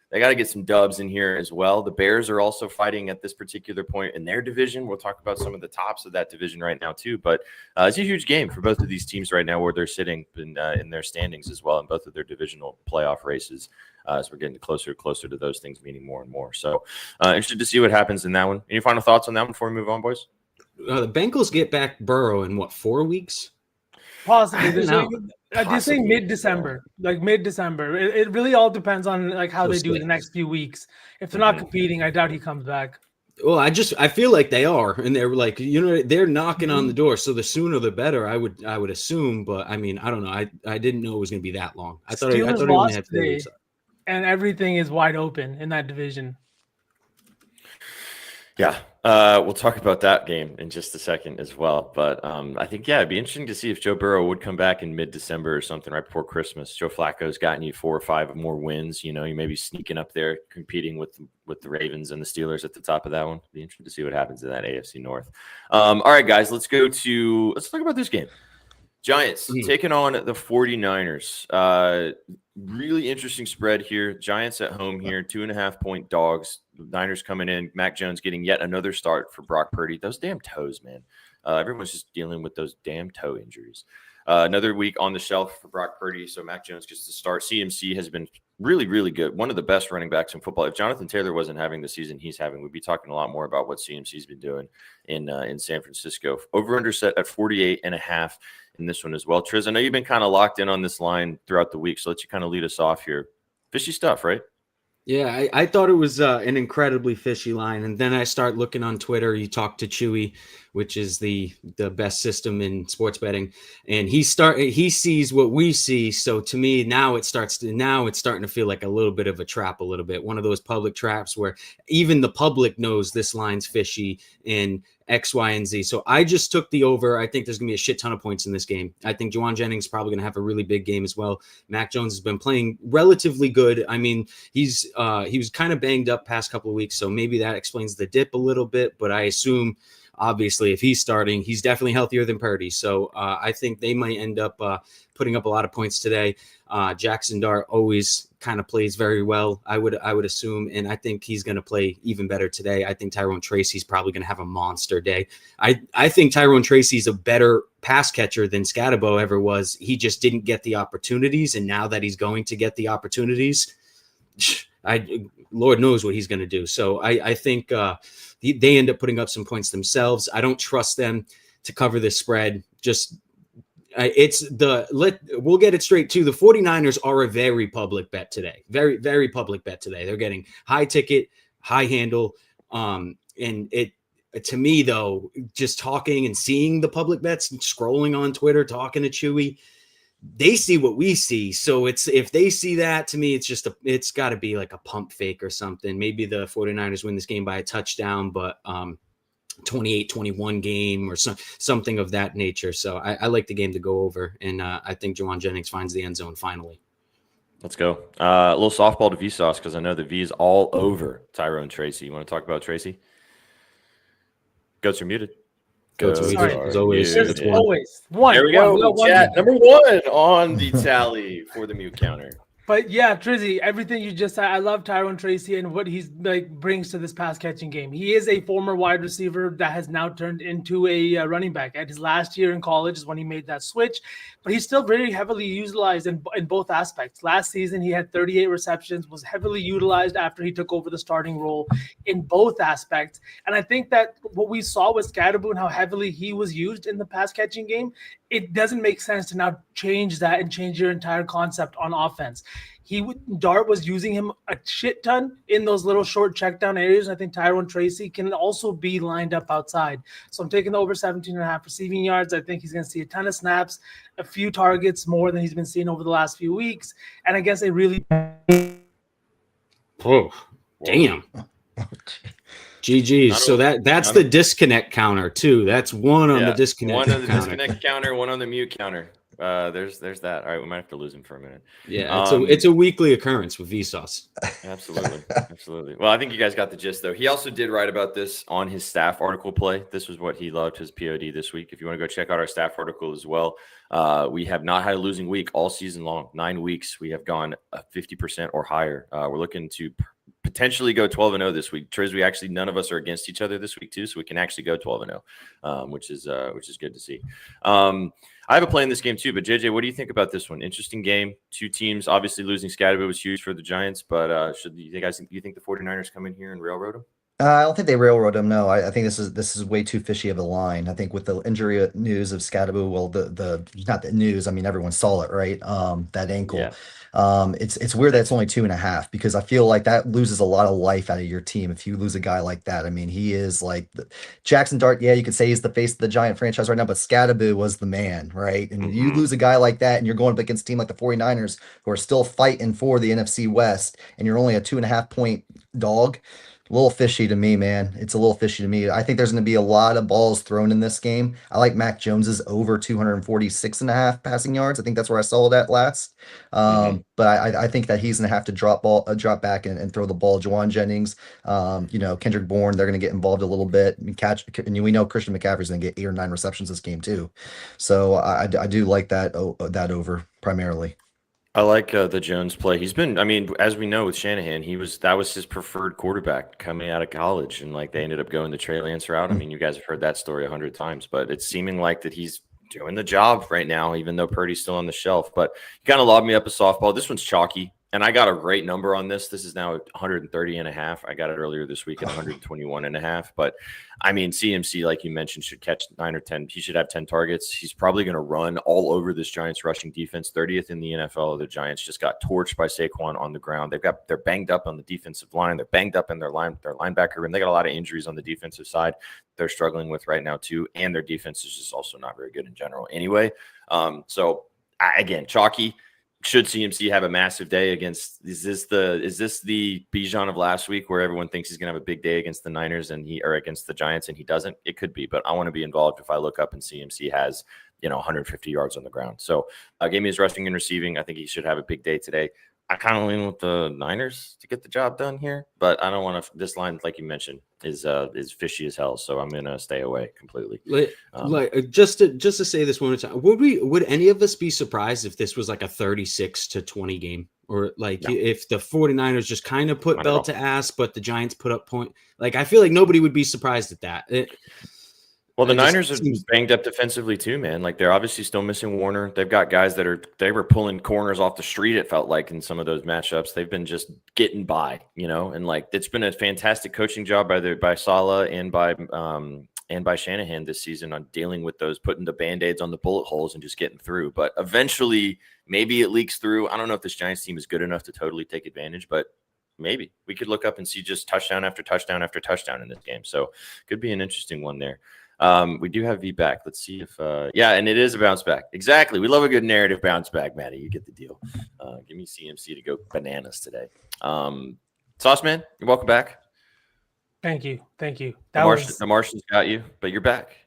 S2: they got to get some dubs in here as well. The Bears are also fighting at this particular point in their division. We'll talk about some of the tops of that division right now too. But it's a huge game for both of these teams right now where they're sitting in their standings as well in both of their divisional playoff races. as we're getting closer to those things meaning more and more. So interested to see what happens in that one. Any final thoughts on that one before we move on, boys?
S5: The Bengals get back Burrow in what, 4 weeks?
S4: Possibly. They're saying mid-December, like mid-December. It really all depends on like how they do the next few weeks. If they're not competing, I doubt he comes back.
S5: Well, I feel like they are, and they're like, they're knocking on the door. So the sooner the better, I would assume. But I mean, I don't know. I didn't know it was going to be that long. I thought
S4: Steelers
S5: it only
S4: lost
S5: had 4
S4: today,
S5: weeks.
S4: and everything is wide open in that division.
S2: Yeah, we'll talk about that game in just a second as well. But I think, it'd be interesting to see if Joe Burrow would come back in mid-December or something right before Christmas. Joe Flacco's gotten you 4 or 5 more wins. You may be sneaking up there, competing with the Ravens and the Steelers at the top of that one. Be interesting to see what happens in that AFC North. All right, guys, let's talk about this game. Giants taking on the 49ers. Really interesting spread here. Giants at home here, 2.5-point dogs. Niners coming in. Mac Jones getting yet another start for Brock Purdy. Those damn toes, man. Everyone's just dealing with those damn toe injuries. Another week on the shelf for Brock Purdy, so Mac Jones gets to start. CMC has been really, really good. One of the best running backs in football. If Jonathan Taylor wasn't having the season he's having, we'd be talking a lot more about what CMC's been doing in San Francisco. Over-under set at 48.5 in this one as well. Triz, I know you've been kind of locked in on this line throughout the week, so let you kind of lead us off here. Fishy stuff, right?
S5: Yeah, I thought it was an incredibly fishy line, and then I start looking on Twitter. You talk to Chewy, which is the best system in sports betting, and he sees what we see. So to me, now it's starting to feel like a little bit of a trap, a little bit one of those public traps where even the public knows this line's fishy and X, Y, and Z. So I just took the over. I think there's going to be a shit ton of points in this game. I think Juwan Jennings is probably going to have a really big game as well. Mac Jones has been playing relatively good. I mean, he was kind of banged up past couple of weeks, so maybe that explains the dip a little bit. But I assume, obviously, if he's starting, he's definitely healthier than Purdy. So I think they might end up putting up a lot of points today. Jackson Dart always kind of plays very well, I would assume, and I think he's going to play even better today. I think Tyrone Tracy's probably going to have a monster day. I think Tyrone Tracy's a better pass catcher than Scatterbo ever was. He just didn't get the opportunities, and now that he's going to get the opportunities, Lord knows what he's going to do. So I think they end up putting up some points themselves. I don't trust them to cover this spread. We'll get it straight too. The 49ers are a very public bet today. Very, very public bet today. They're getting high ticket, high handle. And it, to me though, just talking and seeing the public bets and scrolling on Twitter, talking to Chewy, they see what we see. So if they see that, to me, it's got to be like a pump fake or something. Maybe the 49ers win this game by a touchdown, but 28-21 game or something of that nature. So I like the game to go over, and I think Juwan Jennings finds the end zone finally.
S2: Let's go. A little softball to Vsauce, because I know the V is all over Tyrone Tracy. You want to talk about Tracy? Goats are muted.
S5: Goats are muted. As always.
S4: It's always one.
S2: There we go. Chat number 1 on the tally for the mute counter.
S4: But yeah, Trizzy, everything you just said, I love Tyrone Tracy and what he's brings to this pass catching game. He is a former wide receiver that has now turned into a running back. At his last year in college is when he made that switch, but he's still very heavily utilized in both aspects. Last season, he had 38 receptions, was heavily utilized after he took over the starting role in both aspects. And I think that what we saw with Scatterbo and how heavily he was used in the pass catching game, it doesn't make sense to now change that and change your entire concept on offense. Dart was using him a shit ton in those little short check down areas. I think Tyrone Tracy can also be lined up outside. So I'm taking the over 17.5 receiving yards. I think he's going to see a ton of snaps, a few targets more than he's been seeing over the last few weeks. And I guess
S5: Oh, damn. GG's. So that's the disconnect counter too. That's one on the disconnect.
S2: One on the disconnect counter, one on the mute counter. There's that. All right, we might have to lose him for a minute.
S5: Yeah, it's a weekly occurrence with Vsauce.
S2: Absolutely. Well, I think you guys got the gist though. He also did write about this on his staff article play. This was what he loved, his POD this week. If you want to go check out our staff article as well. We have not had a losing week all season long. 9 weeks we have gone 50% or higher. We're looking to potentially go 12-0 this week. Triz, we actually none of us are against each other this week too, so we can actually go 12-0, which is good to see. I have a play in this game too, but JJ, what do you think about this one? Interesting game. Two teams. Obviously, losing Scadaboo was huge for the Giants, but do you think the 49ers come in here and railroad them?
S3: I don't think they railroad him. No, I think this is way too fishy of a line. I think with the injury news of Scadaboo, well, the not the news. I mean, everyone saw it, right? That ankle.
S2: Yeah.
S3: It's weird that it's only 2.5 because I feel like that loses a lot of life out of your team if you lose a guy like that. I mean, he is like Jackson Dart. Yeah, you could say he's the face of the Giant franchise right now, but Scadaboo was the man, right? And you lose a guy like that, and you're going up against a team like the 49ers who are still fighting for the NFC West, and you're only a 2.5 point dog. A little fishy to me, man. It's a little fishy to me. I think there's going to be a lot of balls thrown in this game. I like Mac Jones's over 246.5 passing yards. I think that's where I saw that last. But I think that he's going to have to drop back and throw the ball. Juwan Jennings, Kendrick Bourne, they're going to get involved a little bit and catch. And we know Christian McCaffrey's going to get 8 or 9 receptions this game too. So I do like that over primarily.
S2: I like the Jones play. He's been, I mean, as we know with Shanahan, that was his preferred quarterback coming out of college, and like they ended up going the Trey Lance route. I mean, you guys have heard that story 100 times, but it's seeming like that he's doing the job right now, even though Purdy's still on the shelf. But you kind of lobbed me up a softball. This one's chalky, and I got a great number on this. This is now 130.5. I got it earlier this week at 121.5. But I mean, CMC, like you mentioned, should catch 9 or 10. He should have 10 targets. He's probably going to run all over this Giants rushing defense. 30th in the NFL. The Giants just got torched by Saquon on the ground. They're banged up on the defensive line. They're banged up in their linebacker room. They got a lot of injuries on the defensive side they're struggling with right now too, and their defense is just also not very good in general anyway. Again, chalky. Should CMC have a massive day against? Is this the Bijan of last week where everyone thinks he's going to have a big day against the Niners or against the Giants and he doesn't? It could be, but I want to be involved if I look up and CMC has 150 yards on the ground. So gave me his rushing and receiving. I think he should have a big day today. I kind of lean with the Niners to get the job done here, but I don't want to. This line, like you mentioned, is fishy as hell. So I'm gonna stay away completely.
S5: Just to say this one more time, would any of us be surprised if this was like a 36-20 game, or if the 49ers just kind of put belt to ass, but the Giants put up point? Like I feel like nobody would be surprised at that.
S2: Well, the Niners are banged up defensively too, man. Like they're obviously still missing Warner. They've got guys they were pulling corners off the street. It felt like in some of those matchups, they've been just getting by, and like it's been a fantastic coaching job by Saleh and by Shanahan this season on dealing with those, putting the Band-Aids on the bullet holes and just getting through. But eventually, maybe it leaks through. I don't know if this Giants team is good enough to totally take advantage, but maybe we could look up and see just touchdown after touchdown after touchdown in this game. So could be an interesting one there. We do have V back. Let's see if and it is a bounce back. Exactly. We love a good narrative bounce back, Maddie. You get the deal. Give me CMC to go bananas today. Sauce Man, you're welcome back.
S4: Thank you.
S2: The Martians got you, but you're back.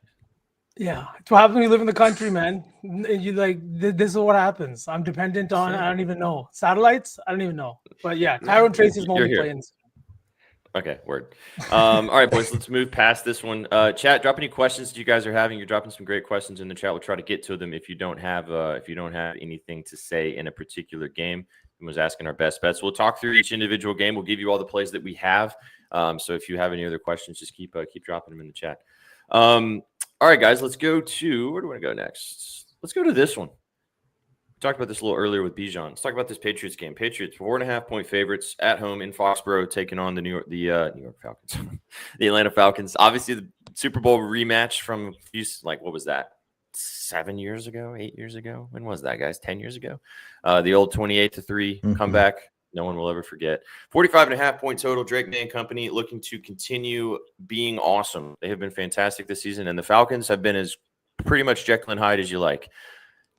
S4: Yeah, it's what happens when you live in the country, man. You this is what happens. I'm dependent on I don't even know satellites. I don't even know, but yeah, Tyrone Tracy's only playing.
S2: Okay, word. All right, boys, let's move past this one. Chat, drop any questions that you guys are having. You're dropping some great questions in the chat. We'll try to get to them if you don't have anything to say in a particular game. I was asking our best bets. We'll talk through each individual game. We'll give you all the plays that we have. So if you have any other questions, just keep dropping them in the chat. All right, guys, let's go to where do we want to go next? Let's go to this one. Talked about this a little earlier with Bijan. Let's talk about this Patriots game. Patriots 4.5-point favorites at home in Foxborough, taking on the New York Falcons, the Atlanta Falcons. Obviously, the Super Bowl rematch from what was that? 7 years ago, 8 years ago. When was that, guys? 10 years ago. The old 28-3 comeback. No one will ever forget. 45.5-point total. Drake May and company looking to continue being awesome. They have been fantastic this season, and the Falcons have been as pretty much Jekyll and Hyde as you like.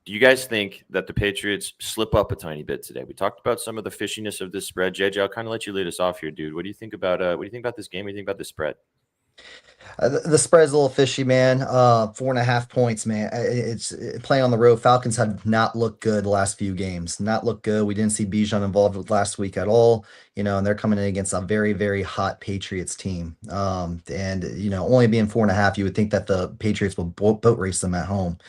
S2: Do you guys think that the Patriots slip up a tiny bit today? We talked about some of the fishiness of this spread. JJ, I'll kind of let you lead us off here, dude. What do you think about this game? What do you think about this spread?
S3: The spread's a little fishy, man. 4.5 points, man. It's playing on the road. Falcons have not looked good the last few games. Not looked good. We didn't see Bijan involved with last week at all. And they're coming in against a very, very hot Patriots team. And only being 4.5, you would think that the Patriots will boat race them at home.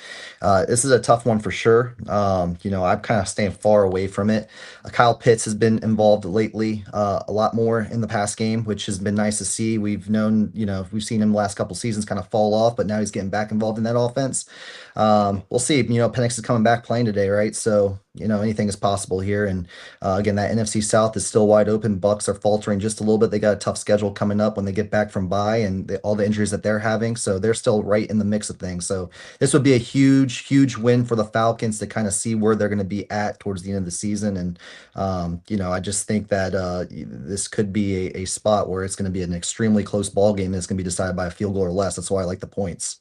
S3: This is a tough one for sure. I'm kind of staying far away from it. Kyle Pitts has been involved lately, a lot more in the past game, which has been nice to see. We've seen him the last couple seasons kind of fall off, but now he's getting back involved in that offense. We'll see. Penix is coming back playing today, right? So, anything is possible here. And again, that NFC South is still wide open. Bucks are faltering just a little bit. They got a tough schedule coming up when they get back from bye and all the injuries that they're having. So they're still right in the mix of things. So this would be a huge, huge win for the Falcons to kind of see where they're going to be at towards the end of the season. And, I just think that this could be a spot where it's going to be an extremely close ball game that's going to be decided by a field goal or less. That's why I like the points.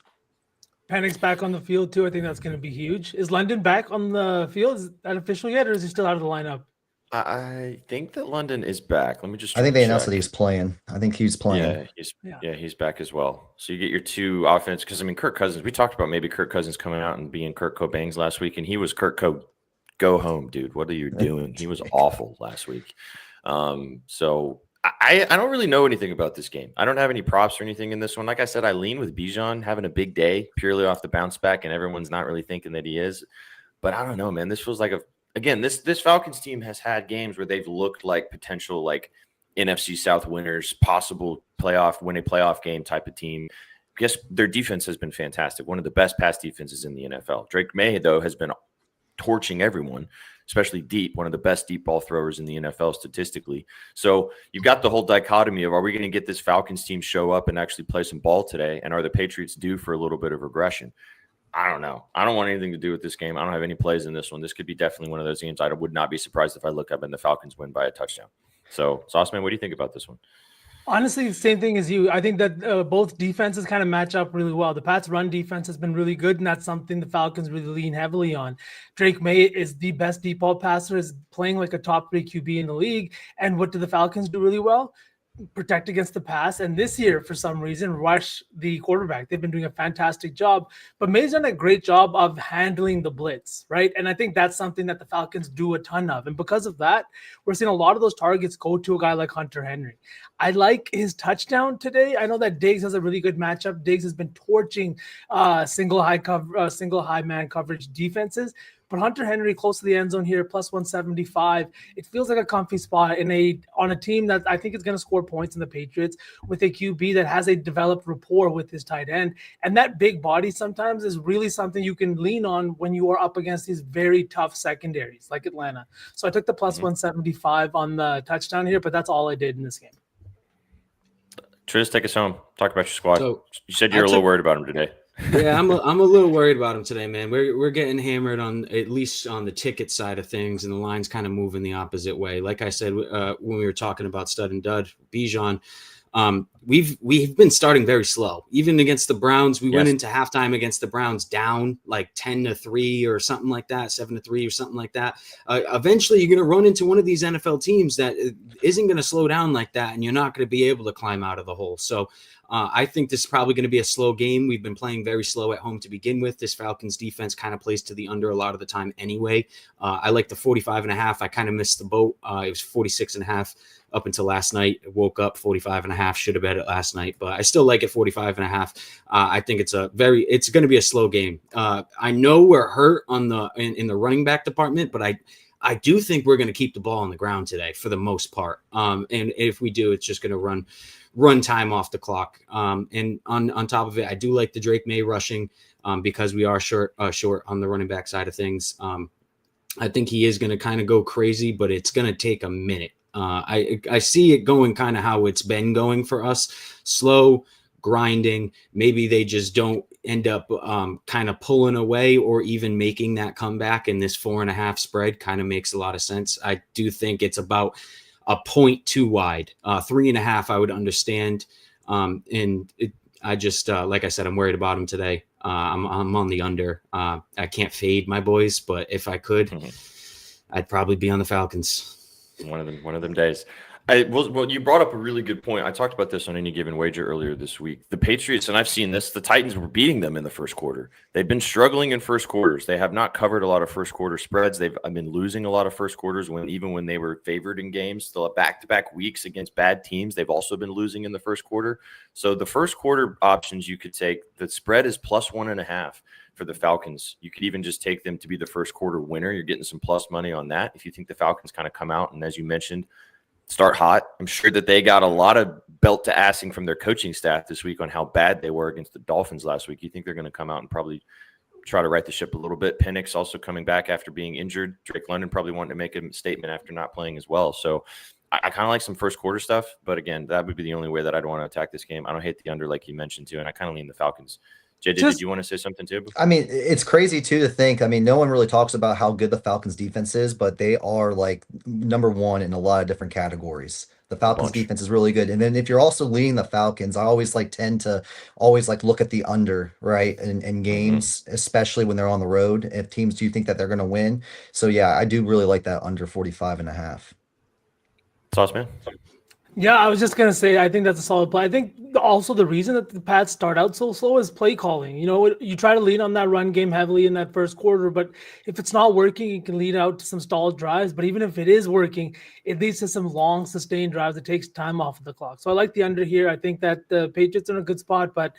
S4: Penix back on the field too. I think that's going to be huge. Is London back on the field? Is that official yet, or is he still out of the lineup?
S2: I think that London is back. Let me just.
S3: I think they announced
S2: check.
S3: that he's playing. I think he's playing.
S2: Yeah, he's back as well. So you get your two offense because Kirk Cousins. We talked about maybe Kirk Cousins coming out and being Kurt Cobain's last week, and he was go home, dude. What are you doing? He was awful last week. So I don't really know anything about this game. I don't have any props or anything in this one. Like I said, I lean with Bijan having a big day purely off the bounce back, and everyone's not really thinking that he is. But I don't know, man. This feels like this Falcons team has had games where they've looked like potential like NFC South winners, possible win a playoff game type of team. I guess their defense has been fantastic. One of the best pass defenses in the NFL. Drake May, though, has been torching everyone, especially deep, one of the best deep ball throwers in the NFL statistically. So you've got the whole dichotomy of, are we going to get this Falcons team show up and actually play some ball today? And are the Patriots due for a little bit of regression? I don't know. I don't want anything to do with this game. I don't have any plays in this one. This could be definitely one of those games I would not be surprised if I look up and the Falcons win by a touchdown. So, Sauceman, what do you think about this one?
S4: Honestly, the same thing as you. I think that both defenses kind of match up really well. The Pats' run defense has been really good, and that's something the Falcons really lean heavily on. Drake May is the best deep ball passer, is playing like a top 3 QB in the league. And what do the Falcons do really well? Protect against the pass, and this year for some reason rush the quarterback. They've been doing a fantastic job, but May's done a great job of handling the blitz, right? And I think that's something that the Falcons do a ton of, and because of that, we're seeing a lot of those targets go to a guy like Hunter Henry. I like his touchdown today. I know that Diggs has a really good matchup. Diggs has been torching single high man coverage defenses. But Hunter Henry close to the end zone here, plus 175. It feels like a comfy spot on a team that I think is going to score points in the Patriots with a QB that has a developed rapport with his tight end. And that big body sometimes is really something you can lean on when you are up against these very tough secondaries like Atlanta. So I took the plus 175 on the touchdown here, but that's all I did in this game.
S2: Triz, take us home. Talk about your squad.
S5: So,
S2: you said you're a little worried about him today.
S5: Yeah, I'm a little worried about him today, man. We're getting hammered on, at least on the ticket side of things, and the line's kind of moving the opposite way. Like I said, when we were talking about stud and dud, Bijan, we've been starting very slow. Even against the Browns, we went into halftime against the Browns down like 10-3 or something like that, 7-3 or something like that. Eventually, you're going to run into one of these NFL teams that isn't going to slow down like that, and you're not going to be able to climb out of the hole. So I think this is probably going to be a slow game. We've been playing very slow at home to begin with. This Falcons defense kind of plays to the under a lot of the time anyway. I like the 45.5. I kind of missed the boat. It was 46.5 up until last night. I woke up 45.5. Should have bet it last night, but I still like it 45.5. I think it's going to be a slow game. I know we're hurt in the running back department, but I do think we're going to keep the ball on the ground today for the most part. And if we do, it's just going to run time off the clock. And on top of it, I do like the Drake May rushing because we are short on the running back side of things. I think he is going to kind of go crazy, but it's going to take a minute. I see it going kind of how it's been going for us, slow, grinding. Maybe they just don't end up kind of pulling away or even making that comeback, and this 4.5 spread kind of makes a lot of sense. I do think it's about a point too wide. 3.5 I would understand. I just like I said, I'm worried about him today. I'm on the under. I can't fade my boys, but if I could, I'd probably be on the Falcons.
S2: One of them days. Well, you brought up a really good point. I talked about this on Any Given Wager earlier this week. The Patriots, and I've seen this, the Titans were beating them in the first quarter. They've been struggling in first quarters. They have not covered a lot of first quarter spreads. They've been losing a lot of first quarters even when they were favored in games. The back-to-back weeks against bad teams, they've also been losing in the first quarter. So the first quarter options you could take, the spread is +1.5 for the Falcons. You could even just take them to be the first quarter winner. You're getting some plus money on that if you think the Falcons kind of come out and, as you mentioned, start hot. I'm sure that they got a lot of belt to assing from their coaching staff this week on how bad they were against the Dolphins last week. You think they're going to come out and probably try to right the ship a little bit. Penix also coming back after being injured. Drake London probably wanting to make a statement after not playing as well. So I kind of like some first quarter stuff. But again, that would be the only way that I'd want to attack this game. I don't hate the under like you mentioned too. And I kind of lean the Falcons. JJ, did you want to say something too?
S3: I mean, it's crazy too to think. I mean, no one really talks about how good the Falcons defense is, but they are like number one in a lot of different categories. The Falcons defense is really good. And then if you're also leading the Falcons, I always tend to always look at the under, right? In games, especially when they're on the road. If teams do think that they're going to win. So yeah, I do really like that under 45.5.
S2: Sauce man.
S4: Yeah, I was just gonna say I think that's a solid play. I think also the reason that the Pats start out so slow is play calling. You know, you try to lean on that run game heavily in that first quarter, but if it's not working, you can lead out to some stalled drives. But even if it is working, it leads to some long sustained drives that takes time off of the clock. So I like the under here. I think that the Patriots are in a good spot, but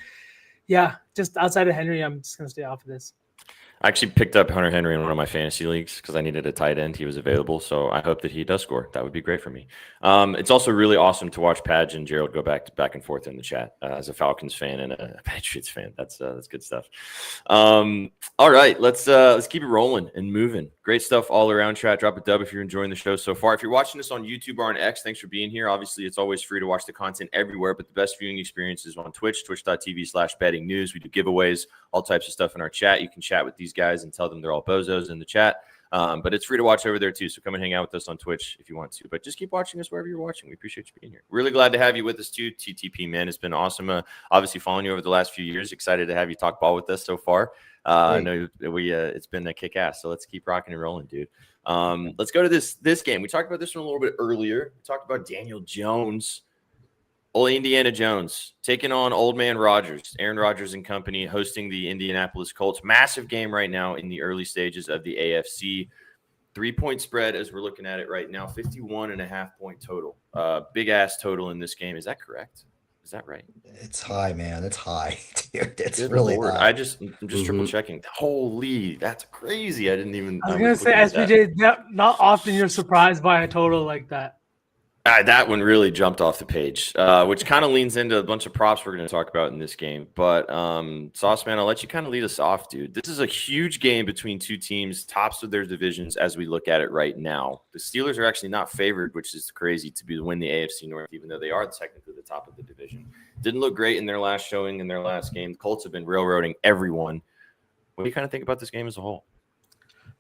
S4: yeah, just outside of Henry, I'm just gonna stay off of this.
S2: I actually picked up Hunter Henry in one of my fantasy leagues because I needed a tight end. He was available, so I hope that he does score. That would be great for me. It's also really awesome to watch Padge and Gerald go back and forth in the chat as a Falcons fan and a Patriots fan. That's good stuff. All right, let's keep it rolling and moving. Great stuff all around, chat. Drop a dub if you're enjoying the show so far. If you're watching this on YouTube or on X, thanks for being here. Obviously, it's always free to watch the content everywhere, but the best viewing experience is on Twitch, twitch.tv/betting news. We do giveaways, all types of stuff in our chat. You can chat with these guys and tell them they're all bozos in the chat. But it's free to watch over there too. So come and hang out with us on Twitch if you want to. But just keep watching us wherever you're watching. We appreciate you being here. Really glad to have you with us too, TTP, man. It's been awesome. Obviously following you over the last few years. Excited to have you talk ball with us so far. I know it's been a kick ass. So let's keep rocking and rolling, dude. Let's go to this game. We talked about this one a little bit earlier. We talked about Daniel Jones. Old Indiana Jones taking on Old Man Rodgers, Aaron Rodgers and company, hosting the Indianapolis Colts. Massive game right now in the early stages of the AFC. 3-point spread as we're looking at it right now, 51.5 point total. Big ass total in this game. Is that correct? Is that right?
S3: It's high, man. It's high, dude. It's
S2: Good
S3: really
S2: Lord.
S3: high.
S2: I'm just triple checking. Holy, that's crazy. I didn't even.
S4: I was gonna say, SPJ, not often you're surprised by a total like that.
S2: That one really jumped off the page, which kind of leans into a bunch of props we're going to talk about in this game. But Sauce Man, I'll let you kind of lead us off, dude. This is a huge game between two teams, tops of their divisions as we look at it right now. The Steelers are actually not favored, which is crazy to win the AFC North, even though they are technically the top of the division. Didn't look great in their last showing in their last game. The Colts have been railroading everyone. What do you kind of think about this game as a whole?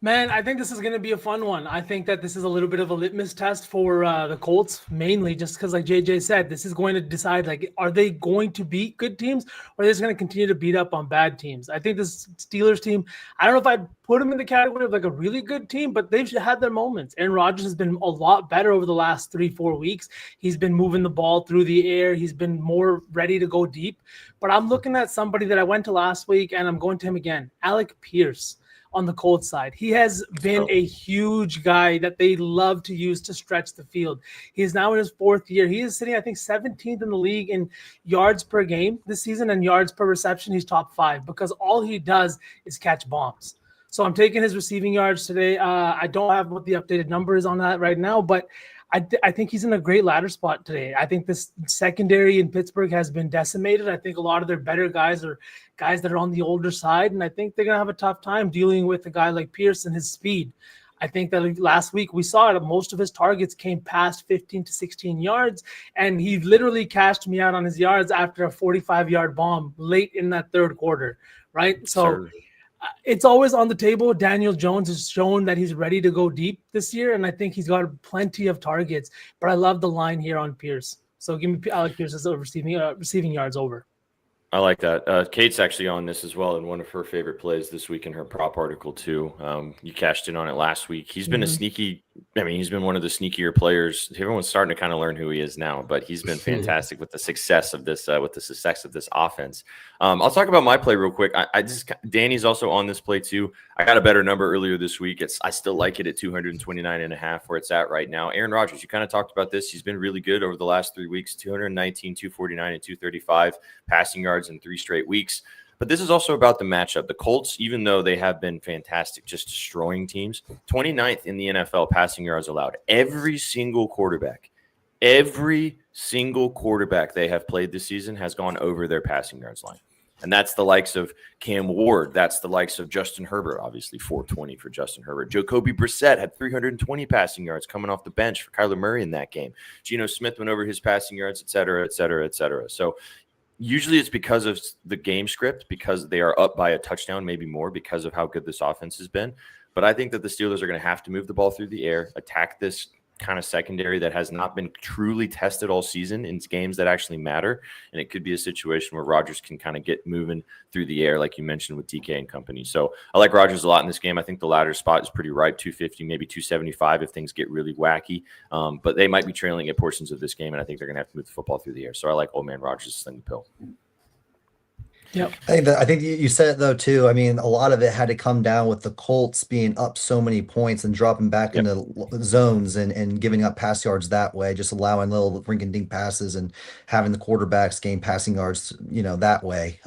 S4: Man, I think this is going to be a fun one. I think that this is a little bit of a litmus test for the Colts, mainly just because, like JJ said, this is going to decide, are they going to beat good teams or are they just going to continue to beat up on bad teams? I think this Steelers team, I don't know if I'd put them in the category of a really good team, but they've had their moments. Aaron Rodgers has been a lot better over the last 3-4 weeks. He's been moving the ball through the air. He's been more ready to go deep. But I'm looking at somebody that I went to last week, and I'm going to him again, Alec Pierce. On the Colts side, he has been a huge guy that they love to use to stretch the field. He is now in his 4th year. He is sitting, I think, 17th in the league in yards per game this season, and yards per reception. He's top 5 because all he does is catch bombs. So I'm taking his receiving yards today. I don't have what the updated number is on that right now, but I think he's in a great ladder spot today. I think this secondary in Pittsburgh has been decimated. I think a lot of their better guys are guys that are on the older side, and I think they're going to have a tough time dealing with a guy like Pierce and his speed. I think that last week we saw it. Most of his targets came past 15 to 16 yards, and he literally cashed me out on his yards after a 45-yard bomb late in that 3rd quarter, right? So it's always on the table. Daniel Jones has shown that he's ready to go deep this year, and I think he's got plenty of targets. But I love the line here on Pierce. So give me Alec Pierce as a receiving yards over.
S2: I like that. Kate's actually on this as well in one of her favorite plays this week in her prop article too. You cashed in on it last week. He's been a sneaky I mean, he's been one of the sneakier players. Everyone's starting to kind of learn who he is now, but he's been fantastic with the success of this offense. I'll talk about my play real quick. Danny's also on this play too. I got a better number earlier this week. I still like it at 229.5 where it's at right now. Aaron Rodgers, you kind of talked about this. He's been really good over the last 3 weeks, 219, 249, and 235 passing yards in 3 straight weeks. But this is also about the matchup. The Colts, even though they have been fantastic, just destroying teams, 29th in the NFL passing yards allowed. Every single quarterback they have played this season has gone over their passing yards line. And that's the likes of Cam Ward. That's the likes of Justin Herbert, obviously 420 for Justin Herbert. Jacoby Brissett had 320 passing yards coming off the bench for Kyler Murray in that game. Geno Smith went over his passing yards, et cetera, et cetera, et cetera. So usually it's because of the game script, because they are up by a touchdown, maybe more, because of how good this offense has been. But I think that the Steelers are going to have to move the ball through the air, attack this kind of secondary that has not been truly tested all season in games that actually matter. And it could be a situation where Rodgers can kind of get moving through the air, like you mentioned with DK and company. So I like Rodgers a lot in this game. I think the ladder spot is pretty ripe, 250, maybe 275 if things get really wacky. But they might be trailing at portions of this game, and I think they're going to have to move the football through the air. So I like old man Rodgers to sling the pill.
S4: Yep.
S3: I think you said it though too. I mean, a lot of it had to come down with the Colts being up so many points and dropping back into zones and giving up pass yards that way, just allowing little rinky-dink passes and having the quarterbacks gain passing yards, that way.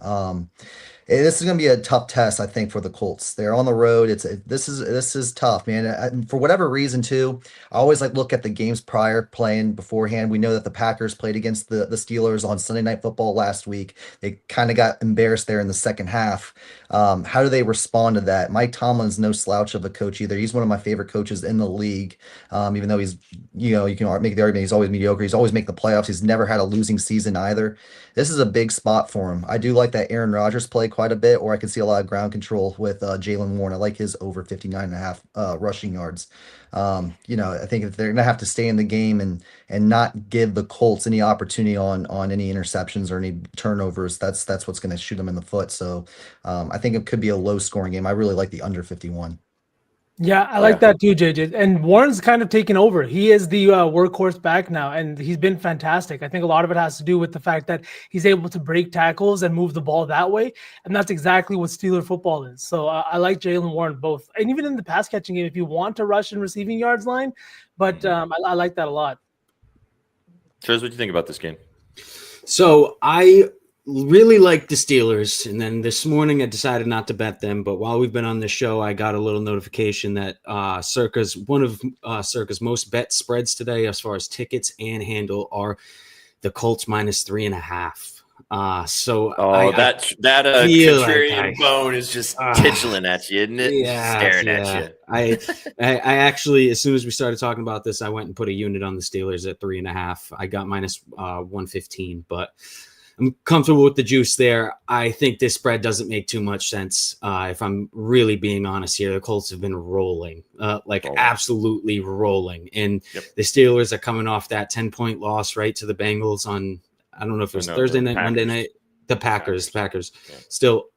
S3: This is going to be a tough test, I think, for the Colts. They're on the road. This is tough, man. For whatever reason, too, I always look at the games prior, playing beforehand. We know that the Packers played against the Steelers on Sunday Night Football last week. They kind of got embarrassed there in the second half. How do they respond to that? Mike Tomlin's no slouch of a coach either. He's one of my favorite coaches in the league. Even though he's, you can make the argument he's always mediocre. He's always make the playoffs. He's never had a losing season either. This is a big spot for him. I do like that Aaron Rodgers play quite a bit, or I can see a lot of ground control with Jalen Warren. I like his over 59.5 rushing yards. I think if they're going to have to stay in the game and not give the Colts any opportunity on any interceptions or any turnovers, that's what's going to shoot them in the foot. So I think it could be a low scoring game. I really like the under 51.
S4: Yeah, I like that too, JJ. And Warren's kind of taken over. He is the workhorse back now, and he's been fantastic. I think a lot of it has to do with the fact that he's able to break tackles and move the ball that way, and that's exactly what Steeler football is. So I like Jalen Warren both, and even in the pass catching game, if you want to rush and receiving yards line, but I like that a lot.
S2: Trez, what do you think about this game?
S5: So I really like the Steelers, and then this morning I decided not to bet them. But while we've been on the show, I got a little notification that one of Circa's most bet spreads today, as far as tickets and handle, are the Colts -3.5.
S2: That contrarian bone is just tickling at you, isn't it? Staring at you.
S5: I actually, as soon as we started talking about this, I went and put a unit on the Steelers at 3.5. I got -115, but I'm comfortable with the juice there. I think this spread doesn't make too much sense. If I'm really being honest here, the Colts have been rolling, absolutely rolling. And the Steelers are coming off that 10-point loss, right, to the Bengals on, I don't know if it was Thursday night, Monday night, the Packers. Yeah. Still,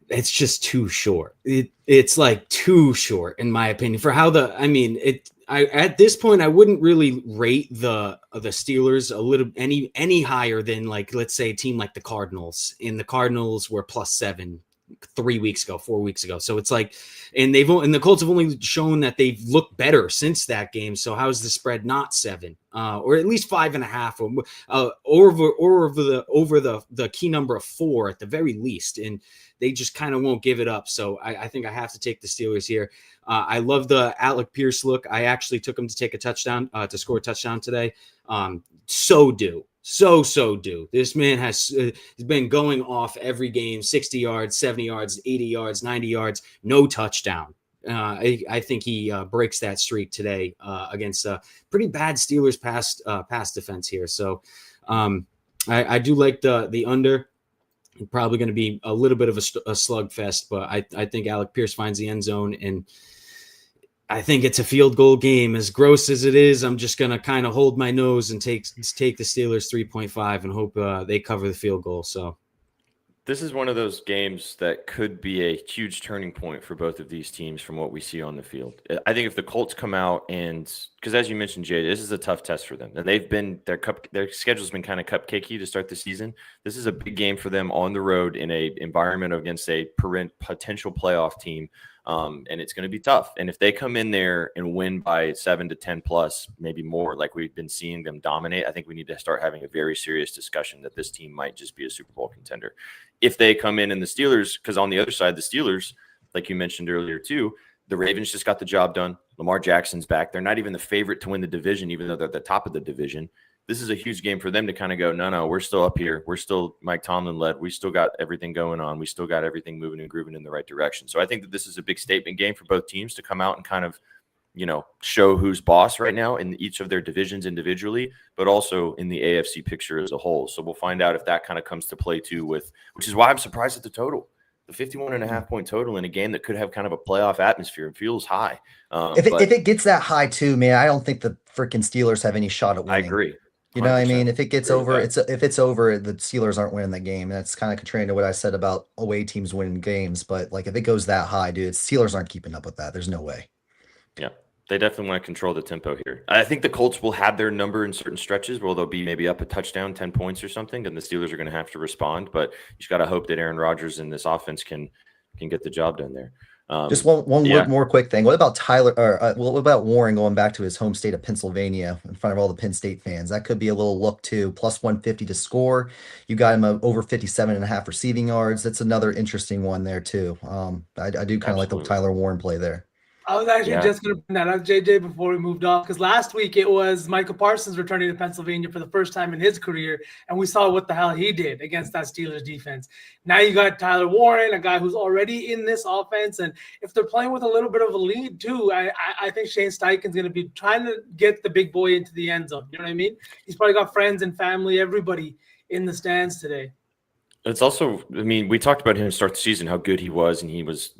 S5: it's just too short. It's too short, in my opinion, for how at this point, I wouldn't really rate the Steelers a little any higher than, let's say, a team like the Cardinals. And the Cardinals were +7 4 weeks ago. So it's and the Colts have only shown that they've looked better since that game. So how is the spread not 7 or at least 5.5 over the key number of 4 at the very least? And they just kind of won't give it up. So I think I have to take the Steelers here. I love the Alec Pierce look. I actually took him to take a touchdown, to score a touchdown today. So do. This man has been going off every game, 60 yards, 70 yards, 80 yards, 90 yards, no touchdown. I think he breaks that streak today against a pretty bad Steelers pass defense here. So I do like the under. Probably going to be a little bit of a slugfest, but I think Alec Pierce finds the end zone, and I think it's a field goal game. As gross as it is, I'm just going to kind of hold my nose and take the Steelers 3.5 and hope they cover the field goal. So
S2: This is one of those games that could be a huge turning point for both of these teams from what we see on the field. I think if the Colts come out and because as you mentioned, Jay, this is a tough test for them. And they've been their schedule's been kind of cupcakey to start the season. This is a big game for them on the road in a environment against a potential playoff team. And it's going to be tough. And if they come in there and win by 7 to 10 plus, maybe more, like we've been seeing them dominate, I think we need to start having a very serious discussion that this team might just be a Super Bowl contender. If they come in and the Steelers, because on the other side, the Steelers, like you mentioned earlier too, the Ravens just got the job done. Lamar Jackson's back. They're not even the favorite to win the division, even though they're at the top of the division. This is a huge game for them to kind of go, no, we're still up here. We're still Mike Tomlin led. We still got everything going on. We still got everything moving and grooving in the right direction. So I think that this is a big statement game for both teams to come out and kind of, show who's boss right now in each of their divisions individually, but also in the AFC picture as a whole. So we'll find out if that kind of comes to play too which is why I'm surprised at the total. The 51.5 point total in a game that could have kind of a playoff atmosphere. It feels high.
S3: If it gets that high too, man, I don't think the freaking Steelers have any shot at winning.
S2: I agree.
S3: You know what I mean? If it gets over, if it's over, the Steelers aren't winning the game. That's kind of contrary to what I said about away teams winning games. But like, if it goes that high, dude, Steelers aren't keeping up with that. There's no way.
S2: Yeah, they definitely want to control the tempo here. I think the Colts will have their number in certain stretches where they'll be maybe up a touchdown, 10 points or something, and the Steelers are going to have to respond. But you just got to hope that Aaron Rodgers and this offense can get the job done there.
S3: Just one more quick thing. What about what about Warren going back to his home state of Pennsylvania in front of all the Penn State fans? That could be a little look too. Plus 150 to score. You got him over 57.5 receiving yards. That's another interesting one there too. I do kind of like the Tyler Warren play there.
S4: I was actually just going to bring that up, JJ, before we moved off, because last week it was Michael Parsons returning to Pennsylvania for the first time in his career, and we saw what the hell he did against that Steelers defense. Now you got Tyler Warren, a guy who's already in this offense, and if they're playing with a little bit of a lead too, I think Shane Steichen's going to be trying to get the big boy into the end zone. You know what I mean? He's probably got friends and family, everybody in the stands today.
S2: It's also, we talked about him to start the season, how good he was, and he was,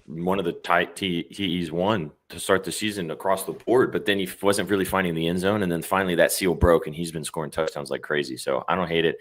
S2: one of the tight TEs one to start the season across the board, but then he wasn't really finding the end zone, and then finally that seal broke, and he's been scoring touchdowns like crazy, so I don't hate it.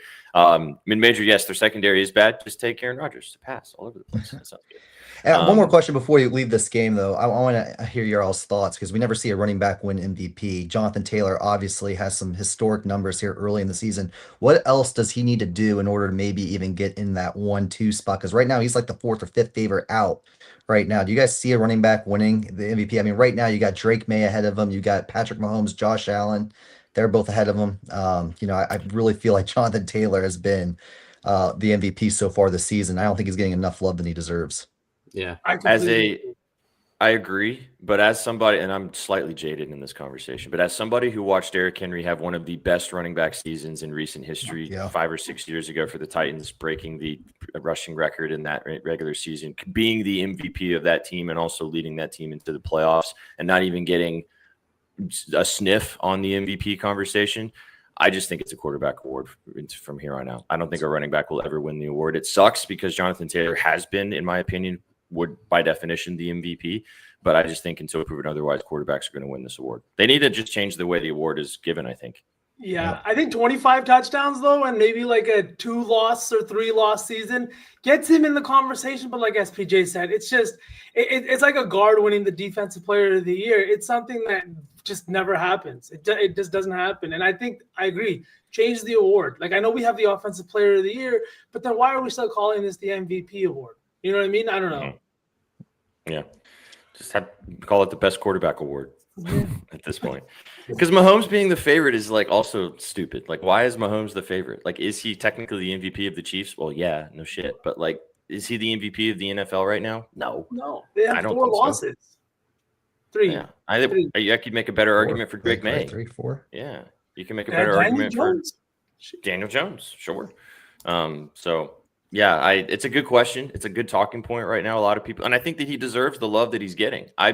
S2: Mid-major, yes, their secondary is bad. Just take Aaron Rodgers to pass all over the place. That sounds good.
S3: One more question before you leave this game, though. I want to hear your all's thoughts because we never see a running back win MVP. Jonathan Taylor obviously has some historic numbers here early in the season. What else does he need to do in order to maybe even get in that 1-2 spot? Because right now he's like the 4th or 5th favorite out right now. Do you guys see a running back winning the MVP? Right now you got Drake May ahead of him. You got Patrick Mahomes, Josh Allen. They're both ahead of him. I really feel like Jonathan Taylor has been the MVP so far this season. I don't think he's getting enough love than he deserves.
S5: Yeah.
S2: I agree, but as somebody, and I'm slightly jaded in this conversation, but as somebody who watched Derrick Henry have one of the best running back seasons in recent history 5 or 6 years ago for the Titans, breaking the rushing record in that regular season, being the MVP of that team and also leading that team into the playoffs and not even getting a sniff on the MVP conversation, I just think it's a quarterback award from here on out. I don't think a running back will ever win the award. It sucks because Jonathan Taylor has been, in my opinion, would by definition the MVP, but I just think until proven otherwise, quarterbacks are going to win this award. They need to just change the way the award is given, I think.
S4: Yeah, I think 25 touchdowns though, and maybe like a 2-loss or 3-loss season gets him in the conversation. But like SPJ said, it's just it's like a guard winning the defensive player of the year. It's something that just never happens. It just doesn't happen. And I think I agree. Change the award. Like I know we have the offensive player of the year, but then why are we still calling this the MVP award? You know what I mean? I don't know.
S2: Yeah, just call it the best quarterback award at this point. Because Mahomes being the favorite is like also stupid. Like, why is Mahomes the favorite? Like, is he technically the MVP of the Chiefs? Well, yeah, no shit. But like, is he the MVP of the NFL right now? No.
S4: They have 4 losses. So. 3.
S2: Yeah, I could make a better argument for Drake May.
S3: 3, 4.
S2: Yeah, you can make a better argument for Daniel Jones. Sure. So. Yeah, it's a good question. It's a good talking point right now. A lot of people, and I think that he deserves the love that he's getting. I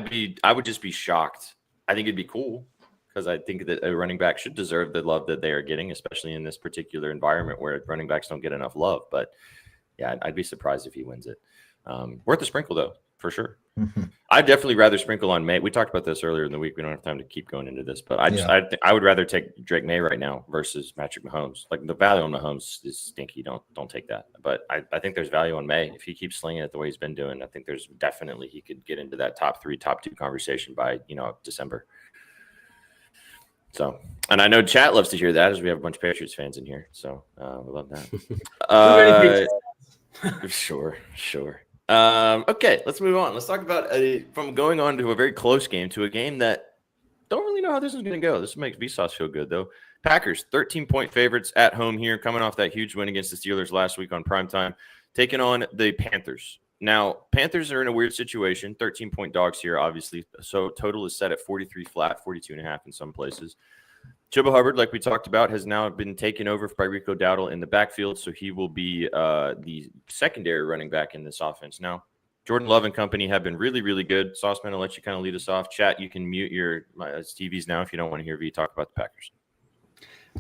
S2: would just be shocked. I think it'd be cool because I think that a running back should deserve the love that they are getting, especially in this particular environment where running backs don't get enough love. But yeah, I'd be surprised if he wins it. Worth a sprinkle though. for sure.
S3: Mhm.
S2: I'd definitely rather sprinkle on May. We talked about this earlier in the week. We don't have time to keep going into this, but I would rather take Drake May right now versus Patrick Mahomes. Like the value on Mahomes is stinky. Don't take that. But I think there's value on May if he keeps slinging it the way he's been doing. I think there's definitely he could get into that top 3, top 2 conversation by December. So, and I know chat loves to hear that as we have a bunch of Patriots fans in here. So we love that. Sure. Okay, let's move on. Let's talk about from going on to a very close game to a game that don't really know how this is going to go. This makes Vsauce feel good, though. Packers, 13-point favorites at home here, coming off that huge win against the Steelers last week on primetime, taking on the Panthers. Now, Panthers are in a weird situation, 13-point dogs here, obviously. So total is set at 43 flat, 42.5 in some places. Chuba Hubbard, like we talked about, has now been taken over by Rico Dowdle in the backfield, so he will be the secondary running back in this offense. Now, Jordan Love and company have been really, really good. Sauceman, I'll let you kind of lead us off. Chat, you can mute your TVs now if you don't want to hear V talk about the Packers.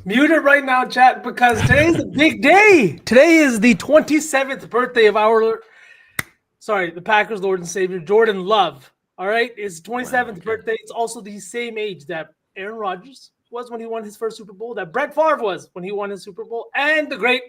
S4: Mute it right now, chat, because today's a big day. Today is the 27th birthday of the Packers Lord and Savior, Jordan Love. All right, his 27th birthday. It's also the same age that Aaron Rodgers was when he won his first Super Bowl, that Brett Favre was when he won his Super Bowl, and the great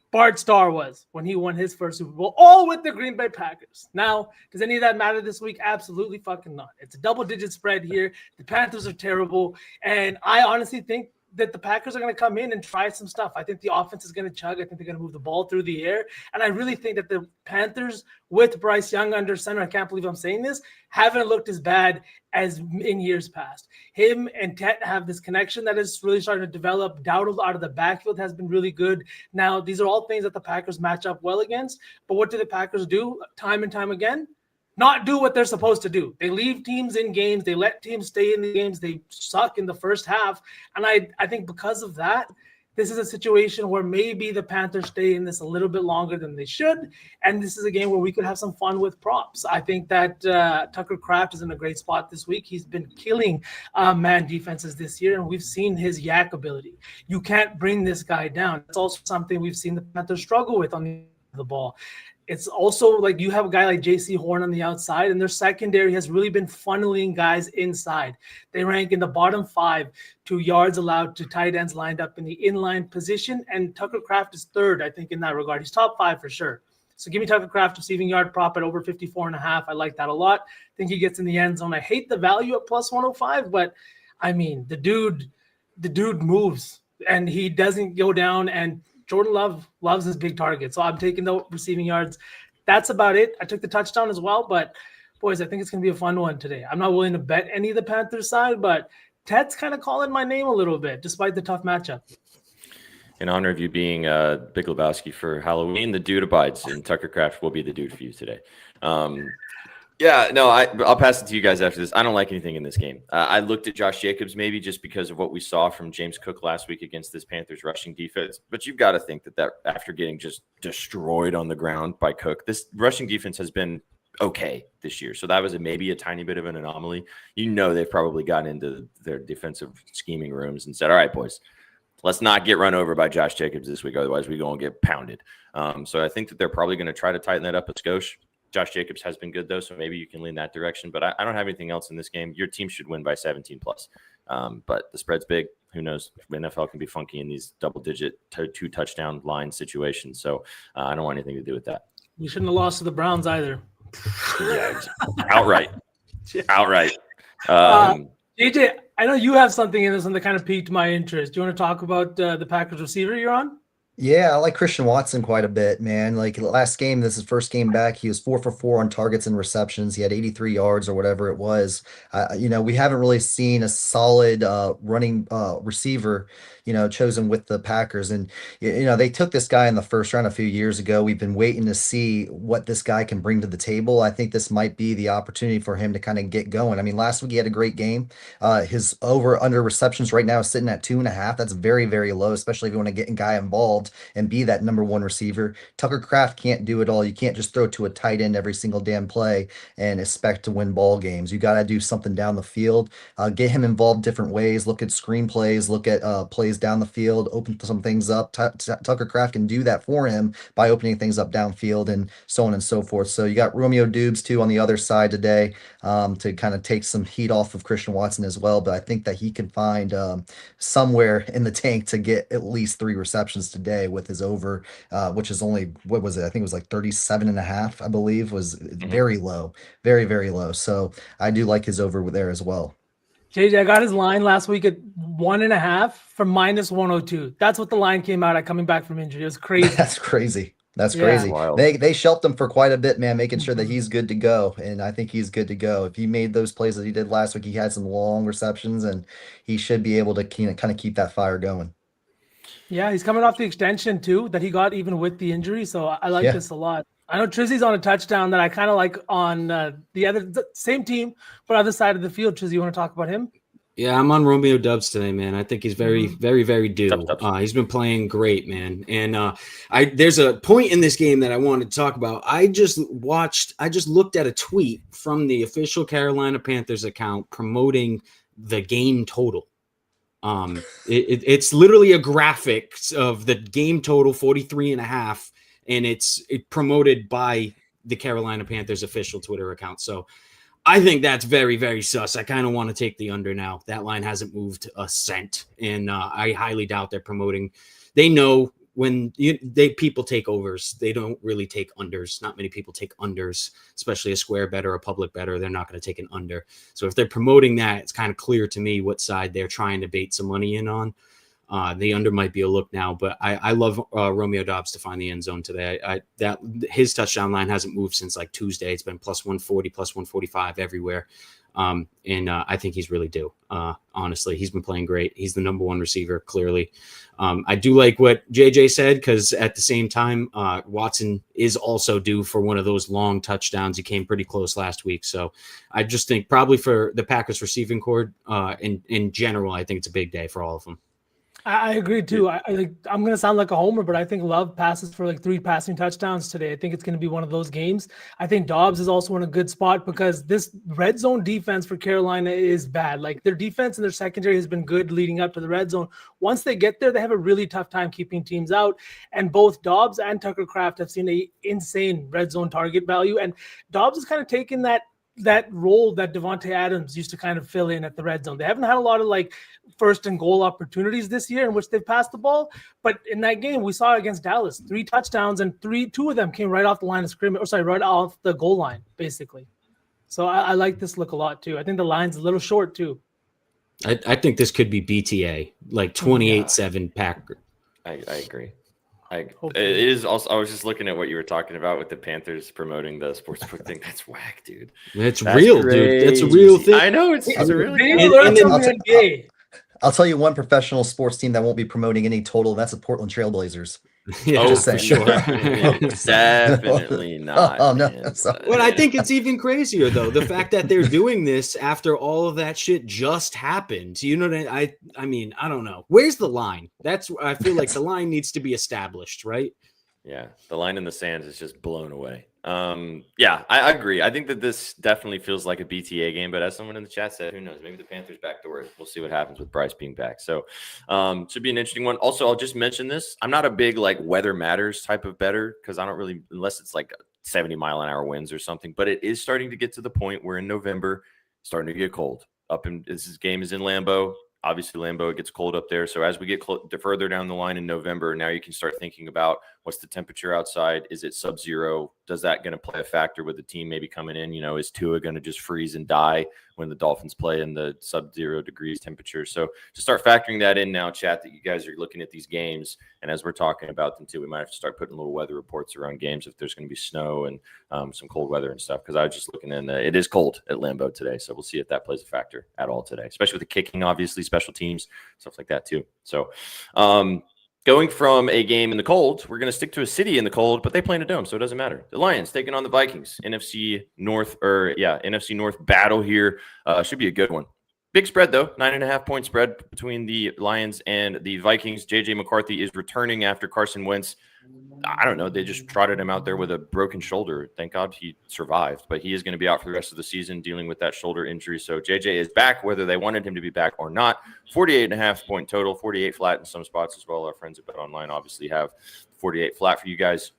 S4: Bart Starr was when he won his first Super Bowl, all with the Green Bay Packers. Now, does any of that matter this week? Absolutely fucking not. It's a double-digit spread here. The Panthers are terrible, and I honestly think that the Packers are going to come in and try some stuff. I think the offense is going to chug. I think they're going to move the ball through the air. And I really think that the Panthers with Bryce Young under center, I can't believe I'm saying this, haven't looked as bad as in years past. Him and Tet have this connection that is really starting to develop. Dowdle out of the backfield has been really good. Now, these are all things that the Packers match up well against. But what do the Packers do time and time again? Not do what they're supposed to do. They leave teams in games. They let teams stay in the games. They suck in the first half. And I think because of that, this is a situation where maybe the Panthers stay in this a little bit longer than they should. And this is a game where we could have some fun with props. I think that Tucker Kraft is in a great spot this week. He's been killing man defenses this year, and we've seen his yak ability. You can't bring this guy down. It's also something we've seen the Panthers struggle with on the ball. It's also like you have a guy like J.C. Horn on the outside, and their secondary has really been funneling guys inside. They rank in the bottom 5 to yards allowed to tight ends lined up in the inline position, and Tucker Kraft is third, I think, in that regard. He's top 5 for sure. So give me Tucker Kraft receiving yard prop at over 54.5. I like that a lot. I think he gets in the end zone. I hate the value at plus 105, but I mean, the dude moves, and he doesn't go down, and Jordan Love loves his big target. So I'm taking the receiving yards. That's about it. I took the touchdown as well, but boys, I think it's going to be a fun one today. I'm not willing to bet any of the Panthers side, but Ted's kind of calling my name a little bit, despite the tough matchup.
S2: In honor of you being Big Lebowski for Halloween, the dude abides, and Tucker Kraft will be the dude for you today. I'll pass it to you guys after this. I don't like anything in this game. I looked at Josh Jacobs maybe just because of what we saw from James Cook last week against this Panthers rushing defense. But you've got to think that after getting just destroyed on the ground by Cook, this rushing defense has been okay this year. So that was maybe a tiny bit of an anomaly. They've probably gotten into their defensive scheming rooms and said, all right, boys, let's not get run over by Josh Jacobs this week. Otherwise, we're going to get pounded. So I think that they're probably going to try to tighten that up a skosh. Josh Jacobs has been good, though, so maybe you can lean that direction. But I don't have anything else in this game. Your team should win by 17+. But the spread's big. Who knows? NFL can be funky in these double-digit 2-touchdown line situations. So I don't want anything to do with that.
S4: You shouldn't have lost to the Browns either.
S2: Yeah, outright.
S4: JJ, I know you have something in this one that kind of piqued my interest. Do you want to talk about the Packers receiver you're on?
S3: Yeah, I like Christian Watson quite a bit, man. Like last game, this is his first game back. He was 4 for 4 on targets and receptions. He had 83 yards or whatever it was. We haven't really seen a solid running receiver, chosen with the Packers. And, they took this guy in the first round a few years ago. We've been waiting to see what this guy can bring to the table. I think this might be the opportunity for him to kind of get going. I mean, last week he had a great game. His over under receptions right now is sitting at 2.5. That's very, very low, especially if you want to get a guy involved. involved and be that number one receiver. Tucker Kraft can't do it all. You can't just throw to a tight end every single damn play and expect to win ball games. You got to do something down the field. Get him involved different ways. Look at screenplays. Look at plays down the field. Open some things up. Tucker Kraft can do that for him by opening things up downfield and so on and so forth. So you got Romeo Dubes too on the other side today to kind of take some heat off of Christian Watson as well. But I think that he can find somewhere in the tank to get at least 3 receptions today with his over, which is only, what was it? I think it was like 37.5, I believe, was very low, very, very low. So I do like his over there as well.
S4: JJ, I got his line last week at 1.5 for -102. That's what the line came out at coming back from injury. It was crazy.
S3: That's crazy. That's
S4: Yeah.
S3: crazy.
S2: Wild.
S3: They shelved him for quite a bit, man, making sure that he's good to go. And I think he's good to go. If he made those plays that he did last week, he had some long receptions, and he should be able to kind of keep that fire going.
S4: Yeah, he's coming off the extension too that he got even with the injury. So I like
S3: Yeah.
S4: this a lot. I know Trizzy's on a touchdown that I kind of like on the same team, but other side of the field. Trizzy, you want to talk about him?
S5: Yeah, I'm on Romeo Dubs today, man. I think he's very, very, very due.
S2: Dubs.
S5: He's been playing great, man. And there's a point in this game that I wanted to talk about. I just looked at a tweet from the official Carolina Panthers account promoting the game total. It's literally a graphic of the game total 43.5, and it's promoted by the Carolina Panthers official Twitter account. So I think that's very, very sus. I kind of want to take the under now. That line hasn't moved a cent, and I highly doubt they're promoting. They know when people take overs, they don't really take unders. Not many people take unders, especially a square bet or a public bet, or they're not going to take an under. So if they're promoting that, it's kind of clear to me what side they're trying to bait some money in on. The under might be a look now, but I love Romeo Doubs to find the end zone today. That his touchdown line hasn't moved since like Tuesday. It's been +140, +145 everywhere. And I think he's really due. Honestly, he's been playing great. He's the number one receiver, clearly. I do like what JJ said, because at the same time, Watson is also due for one of those long touchdowns. He came pretty close last week. So I just think probably for the Packers receiving corps in general, I think it's a big day for all of them.
S4: I agree too. I'm going to sound like a homer, but I think Love passes for like 3 passing touchdowns today. I think it's going to be one of those games. I think Dobbs is also in a good spot because this red zone defense for Carolina is bad. Like their defense and their secondary has been good leading up to the red zone. Once they get there, they have a really tough time keeping teams out. And both Dobbs and Tucker Kraft have seen an insane red zone target value. And Dobbs is kind of taking that role that Devontae Adams used to kind of fill in at the red zone. They haven't had a lot of like first and goal opportunities this year in which they've passed the ball. But in that game, we saw against Dallas, 3 touchdowns and 2 of them came right off the line of scrimmage, right off the goal line, basically. So I like this look a lot too. I think the line's a little short too.
S5: I think this could be BTA, like 28-7 Packer.
S2: I agree. It is also. I was just looking at what you were talking about with the Panthers promoting the sportsbook thing. That's whack, dude.
S5: That's real, dude. That's a real thing.
S2: I know it's a real
S4: thing.
S3: I'll tell you one professional sports team that won't be promoting any total. That's the Portland Trailblazers.
S5: Yeah,
S3: for
S5: sure.
S2: Definitely not.
S3: Oh, no.
S5: But I think it's even crazier, though, the fact that they're doing this after all of that shit just happened. You know what I mean? I don't know. Where's the line? I feel like the line needs to be established, right?
S2: Yeah, the line in the sands is just blown away. Yeah, I agree. I think that this definitely feels like a BTA game, but as someone in the chat said, who knows? Maybe the Panthers backdoor it. We'll see what happens with Bryce being back. So, should be an interesting one. Also, I'll just mention this. I'm not a big like weather matters type of bettor because I don't really, unless it's like 70-mile-an-hour winds or something. But it is starting to get to the point where in November, starting to get cold. This game is in Lambeau. Obviously, Lambeau, it gets cold up there. So as we get further down the line in November, now you can start thinking about what's the temperature outside? Is it sub-zero? Does that going to play a factor with the team maybe coming in? You know, is Tua going to just freeze and die when the Dolphins play in the sub-zero degrees temperature? So to start factoring that in now, chat, that you guys are looking at these games, and as we're talking about them too, we might have to start putting little weather reports around games if there's going to be snow and some cold weather and stuff. Because I was just looking in, it is cold at Lambeau today, so we'll see if that plays a factor at all today, especially with the kicking, obviously, special teams, stuff like that too. So going from a game in the cold, we're going to stick to a city in the cold, but they play in a dome, so it doesn't matter. The Lions taking on the Vikings. NFC North battle here. Should be a good one. Big spread, though. 9.5-point spread between the Lions and the Vikings. J.J. McCarthy is returning after Carson Wentz. I don't know. They just trotted him out there with a broken shoulder. Thank God he survived. But he is going to be out for the rest of the season dealing with that shoulder injury. So J.J. is back, whether they wanted him to be back or not. 48.5-point total, 48 flat in some spots as well. Our friends at BetOnline obviously have 48 flat for you guys.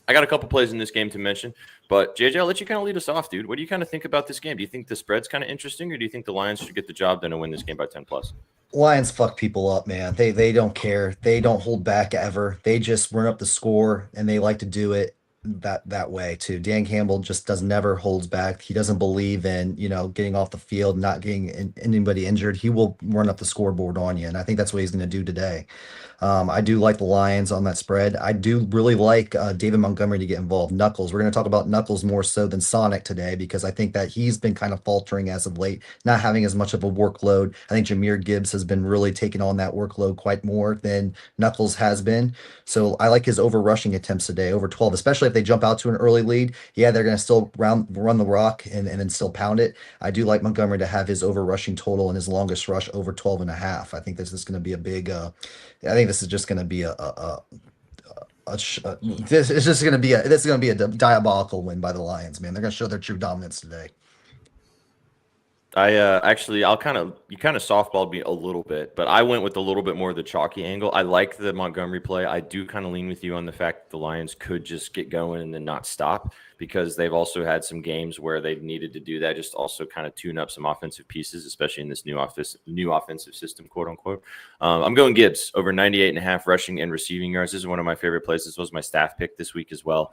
S2: I got a couple plays in this game to mention, but JJ, I'll let you kind of lead us off, dude. What do you kind of think about this game? Do you think the spread's kind of interesting, or do you think the Lions should get the job done and win this game by 10 plus?
S3: Lions fuck people up, man. They don't care. They don't hold back ever. They just run up the score, and they like to do it that way too. Dan Campbell just never holds back. He doesn't believe in, getting off the field, not getting anybody injured. He will run up the scoreboard on you, and I think that's what he's going to do today. I do like the Lions on that spread. I do really like David Montgomery to get involved. Knuckles. We're going to talk about Knuckles more so than Sonic today because I think that he's been kind of faltering as of late, not having as much of a workload. I think Jahmyr Gibbs has been really taking on that workload quite more than Knuckles has been. So I like his over rushing attempts today, over 12, especially if they jump out to an early lead. Yeah, they're going to still run the rock and then still pound it. I do like Montgomery to have his over rushing total and his longest rush over 12.5. I think this is going to be a big, I think this is just going to be this is going to be a diabolical win by the Lions, man. They're going to show their true dominance today.
S2: You kind of softballed me a little bit, but I went with a little bit more of the chalky angle. I like the Montgomery play. I do kind of lean with you on the fact that the Lions could just get going and then not stop, because they've also had some games where they've needed to do that, just also kind of tune up some offensive pieces, especially in this new offensive system, quote unquote. I'm going Gibbs over 98.5 rushing and receiving yards. This is one of my favorite plays. This was my staff pick this week as well.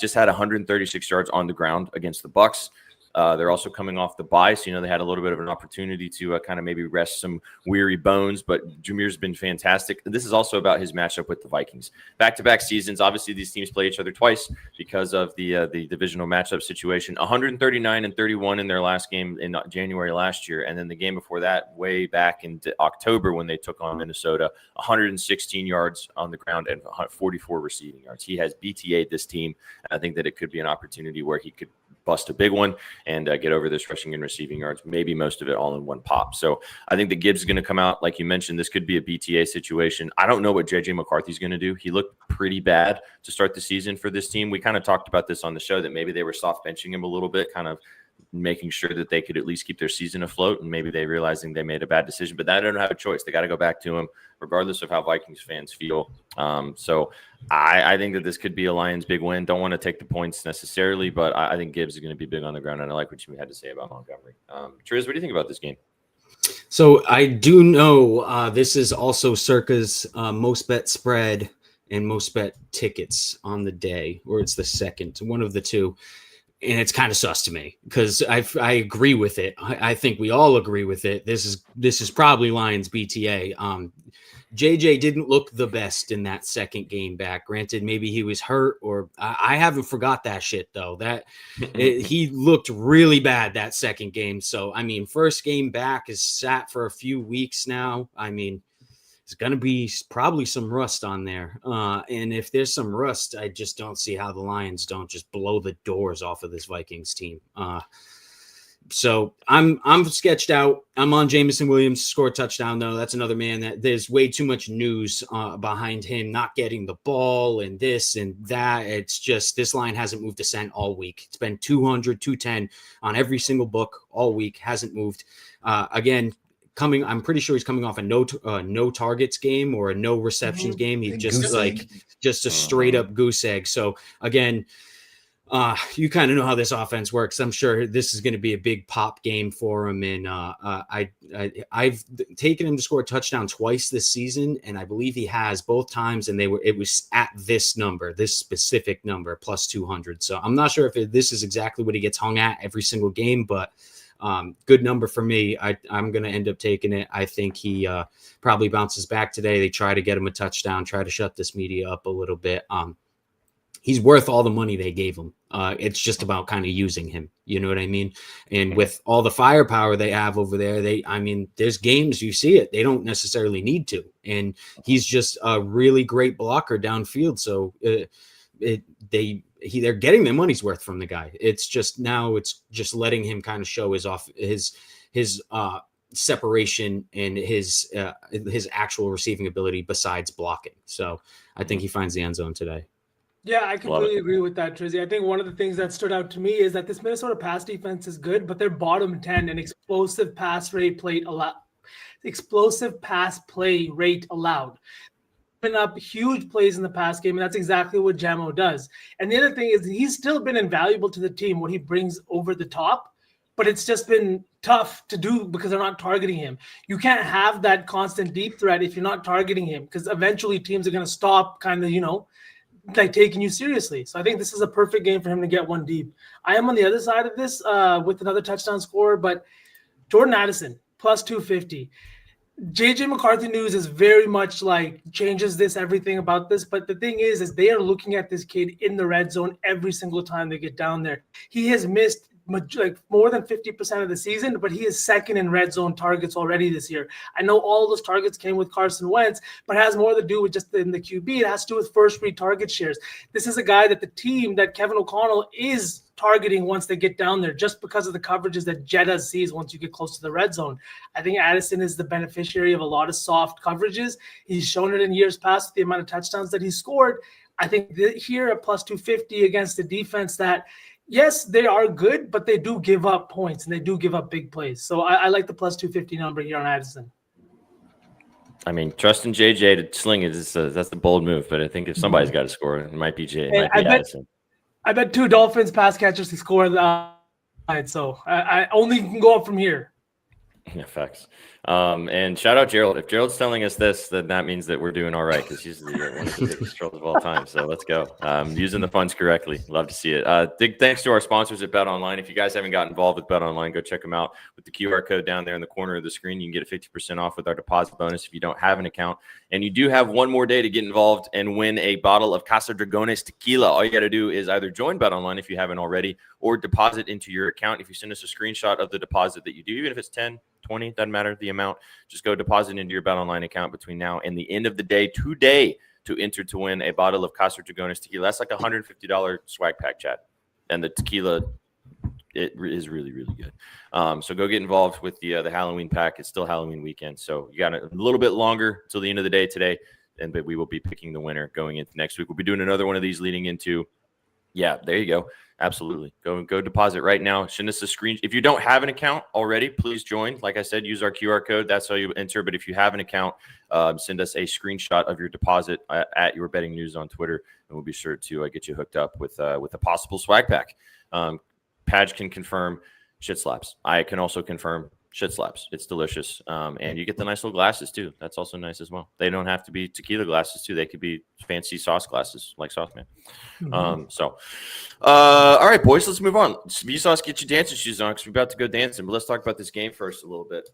S2: Just had 136 yards on the ground against the Bucs. They're also coming off the bye, so they had a little bit of an opportunity to kind of maybe rest some weary bones. But Jahmyr's been fantastic. This is also about his matchup with the Vikings. Back-to-back seasons. Obviously, these teams play each other twice because of the divisional matchup situation. 139-31 in their last game in January last year, and then the game before that, way back in October when they took on Minnesota, 116 yards on the ground and 44 receiving yards. He has BTA'd this team, and I think that it could be an opportunity where he could bust a big one and get over this rushing and receiving yards, maybe most of it all in one pop. So I think that Gibbs is going to come out. Like you mentioned, this could be a BTA situation. I don't know what J.J. McCarthy's going to do. He looked pretty bad to start the season for this team. We kind of talked about this on the show, that maybe they were soft benching him a little bit, kind of making sure that they could at least keep their season afloat, and maybe they realizing they made a bad decision, but they don't have a choice. They got to go back to him regardless of how Vikings fans feel. So I think that this could be a Lions big win. Don't want to take the points necessarily, but I think Gibbs is going to be big on the ground, and I like what you had to say about Montgomery. Triz, what do you think about this game?
S5: So I do know this is also Circa's most bet spread and most bet tickets on the day, or it's the second, one of the two. And it's kind of sus to me because I agree with it. I think we all agree with it. This is probably Lions BTA. JJ didn't look the best in that second game back. Granted, maybe he was hurt, or I haven't forgot that shit though. He looked really bad that second game. So I mean, first game back is sat for a few weeks now. I mean, there's going to be probably some rust on there. And if there's some rust, I just don't see how the Lions don't just blow the doors off of this Vikings team. So I'm sketched out. I'm on Jameson Williams to score a touchdown, though. That's another man that there's way too much news behind him not getting the ball and this and that. It's just this line hasn't moved a cent all week. It's been 200, 210 on every single book all week. Hasn't moved. Again, I'm pretty sure he's coming off a no targets game or a no receptions game. He just a straight up goose egg. So again, you kind of know how this offense works. I'm sure this is going to be a big pop game for him. And I've taken him to score a touchdown twice this season, and I believe he has both times. And it was at this number, this specific number, plus 200. So I'm not sure if this is exactly what he gets hung at every single game, but good number for me. I'm going to end up taking it. I think he probably bounces back today. They try to get him a touchdown, try to shut this media up a little bit. He's worth all the money they gave him. It's just about kind of using him. You know what I mean? And with all the firepower they have over there, there's games you see it. They don't necessarily need to. And he's just a really great blocker downfield. So they're getting their money's worth from the guy. It's just letting him kind of show his separation in his actual receiving ability besides blocking. So I think he finds the end zone today.
S4: Yeah, I completely agree with that, Trizzy. I think one of the things that stood out to me is that this Minnesota pass defense is good, but they're bottom 10 in explosive pass play rate allowed. Been up huge plays in the pass game, and that's exactly what Jamo does. And the other thing is he's still been invaluable to the team, what he brings over the top, but it's just been tough to do because they're not targeting him. You can't have that constant deep threat if you're not targeting him, because eventually teams are going to stop kind of, like taking you seriously. So I think this is a perfect game for him to get one deep. I am on the other side of this with another touchdown scorer, but Jordan Addison, plus 250. JJ McCarthy news is very much like changes everything about this. But the thing is they are looking at this kid in the red zone every single time they get down there. He has missed more than 50% of the season, but he is second in red zone targets already this year. I know all those targets came with Carson Wentz, but it has more to do with just in the QB. It has to do with first read target shares. This is a guy that the team that Kevin O'Connell is targeting once they get down there, just because of the coverages that Jeddah sees once you get close to the red zone. I think Addison is the beneficiary of a lot of soft coverages. He's shown it in years past with the amount of touchdowns that he scored. I think here at plus 250 against the defense that, yes, they are good, but they do give up points and they do give up big plays. So I like the plus 250 number here on Addison.
S2: I mean, trusting JJ to sling it that's the bold move. But I think if somebody's got to score, it might be Addison. I bet 2 Dolphins pass catchers to score the so I only can go up from here. Yeah, facts. And shout out Gerald. If Gerald's telling us this, then that means that we're doing all right, because he's one of the biggest trolls of all time. So let's go. Using the funds correctly. Love to see it. Big thanks to our sponsors at BetOnline. If you guys haven't gotten involved with BetOnline, go check them out with the QR code down there in the corner of the screen. You can get a 50% off with our deposit bonus if you don't have an account. And you do have one more day to get involved and win a bottle of Casa Dragones tequila. All you got to do is either join BetOnline if you haven't already, or deposit into your account. If you send us a screenshot of the deposit that you do, even if it's 10, 20, doesn't matter the amount, just go deposit into your BetOnline account between now and the end of the day today to enter to win a bottle of Casa Dragones tequila. That's like $150 swag pack, chat. And the tequila, it is really, really good. So go get involved with the Halloween pack. It's still Halloween weekend, so you got a little bit longer till the end of the day today, but we will be picking the winner going into next week. We'll be doing another one of these leading into, yeah, there you go. Absolutely. Go deposit right now. Send us a screen. If you don't have an account already, please join. Like I said, use our QR code. That's how you enter. But if you have an account, send us a screenshot of your deposit at Your Betting News on Twitter, and we'll be sure to get you hooked up with a possible swag pack. Padge can confirm shit slaps. I can also confirm shit slaps. It's delicious. And you get the nice little glasses too. That's also nice as well. They don't have to be tequila glasses too. They could be fancy sauce glasses like Sauce Man. All right, boys, let's move on. Vsauce, get your dancing shoes on because we're about to go dancing. But let's talk about this game first a little bit.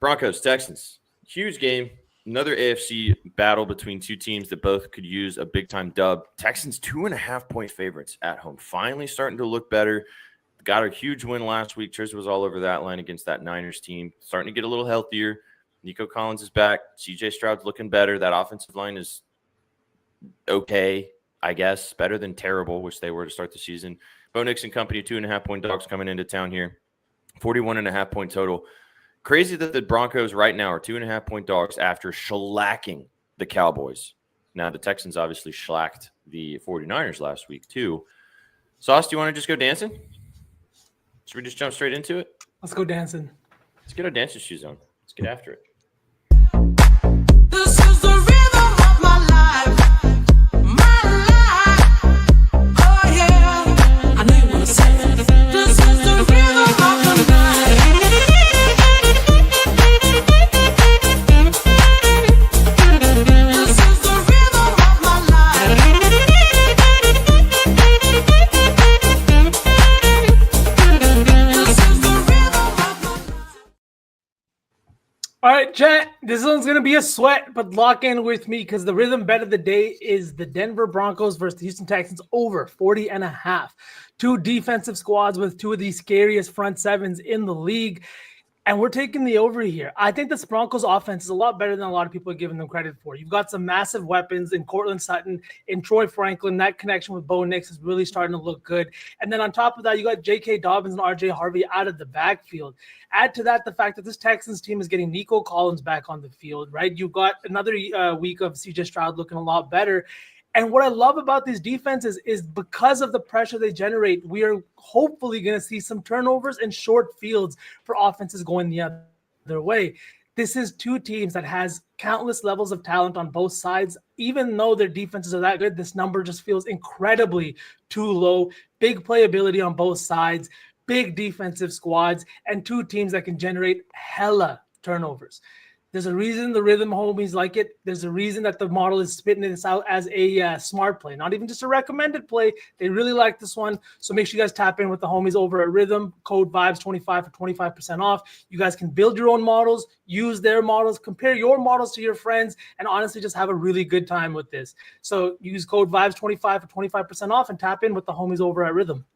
S2: Broncos, Texans, huge game. Another AFC battle between two teams that both could use a big-time dub. Texans 2.5-point favorites at home. Finally starting to look better. Got a huge win last week. Trish was all over that line against that Niners team. Starting to get a little healthier. Nico Collins is back. CJ Stroud's looking better. That offensive line is okay, I guess. Better than terrible, which they were to start the season. Bo Nix and company, 2.5-point dogs coming into town here. 41.5-point total. Crazy that the Broncos right now are 2.5-point dogs after shellacking the Cowboys. Now, the Texans obviously shellacked the 49ers last week, too. Sauce, do you want to just go dancing? Should we just jump straight into it?
S4: Let's go dancing.
S2: Let's get our dancing shoes on. Let's get after it.
S1: This is the rhythm of my life. My life. Oh, yeah. I know you want to say it. This is the rhythm of my life. This is the rhythm of my life.
S4: All right, chat. This one's going to be a sweat, but lock in with me because the rhythm bet of the day is the Denver Broncos versus the Houston Texans over 40.5. Two defensive squads with two of the scariest front sevens in the league. And we're taking the over here. I think this Broncos offense is a lot better than a lot of people are giving them credit for. You've got some massive weapons in Cortland Sutton, in Troy Franklin. That connection with Bo Nix is really starting to look good. And then on top of that, you got J.K. Dobbins and R.J. Harvey out of the backfield. Add to that the fact that this Texans team is getting Nico Collins back on the field, right? You've got another week of C.J. Stroud looking a lot better. And what I love about these defenses is because of the pressure they generate, we are hopefully going to see some turnovers and short fields for offenses going the other way. This is two teams that has countless levels of talent on both sides. Even though their defenses are that good, this number just feels incredibly too low. Big playability on both sides, big defensive squads, and two teams that can generate hella turnovers. There's a reason the Rhythm homies like it. There's a reason that the model is spitting this out as a smart play, not even just a recommended play. They really like this one. So make sure you guys tap in with the homies over at Rhythm. Code VIBES25 for 25% off. You guys can build your own models, use their models, compare your models to your friends, and honestly just have a really good time with this. So use code VIBES25 for 25% off and tap in with the homies over at Rhythm.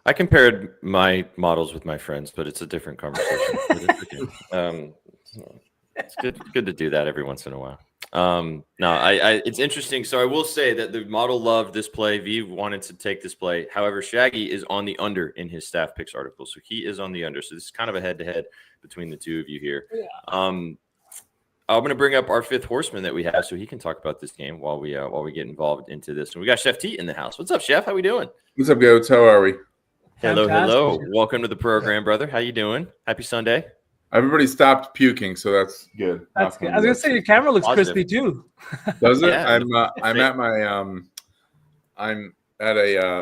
S2: I compared my models with my friends, but it's a different conversation. It's good to do that every once in a while. It's interesting. So I will say that the model loved this play. V wanted to take this play. However, Shaggy is on the under in his staff picks article, so he is on the under. So this is kind of a head-to-head between the two of you here. Yeah. I'm going to bring up our fifth horseman that we have, so he can talk about this game while we get involved into this. And we got Chef T in the house. What's up, Chef? How we doing?
S6: What's up, goats? How are we?
S2: Hello. Welcome to the program, brother. How you doing? Happy Sunday.
S6: Everybody stopped puking, so that's good.
S4: That's good. I was gonna say your camera looks crispy too.
S6: Does it?
S2: Yeah.
S6: I'm at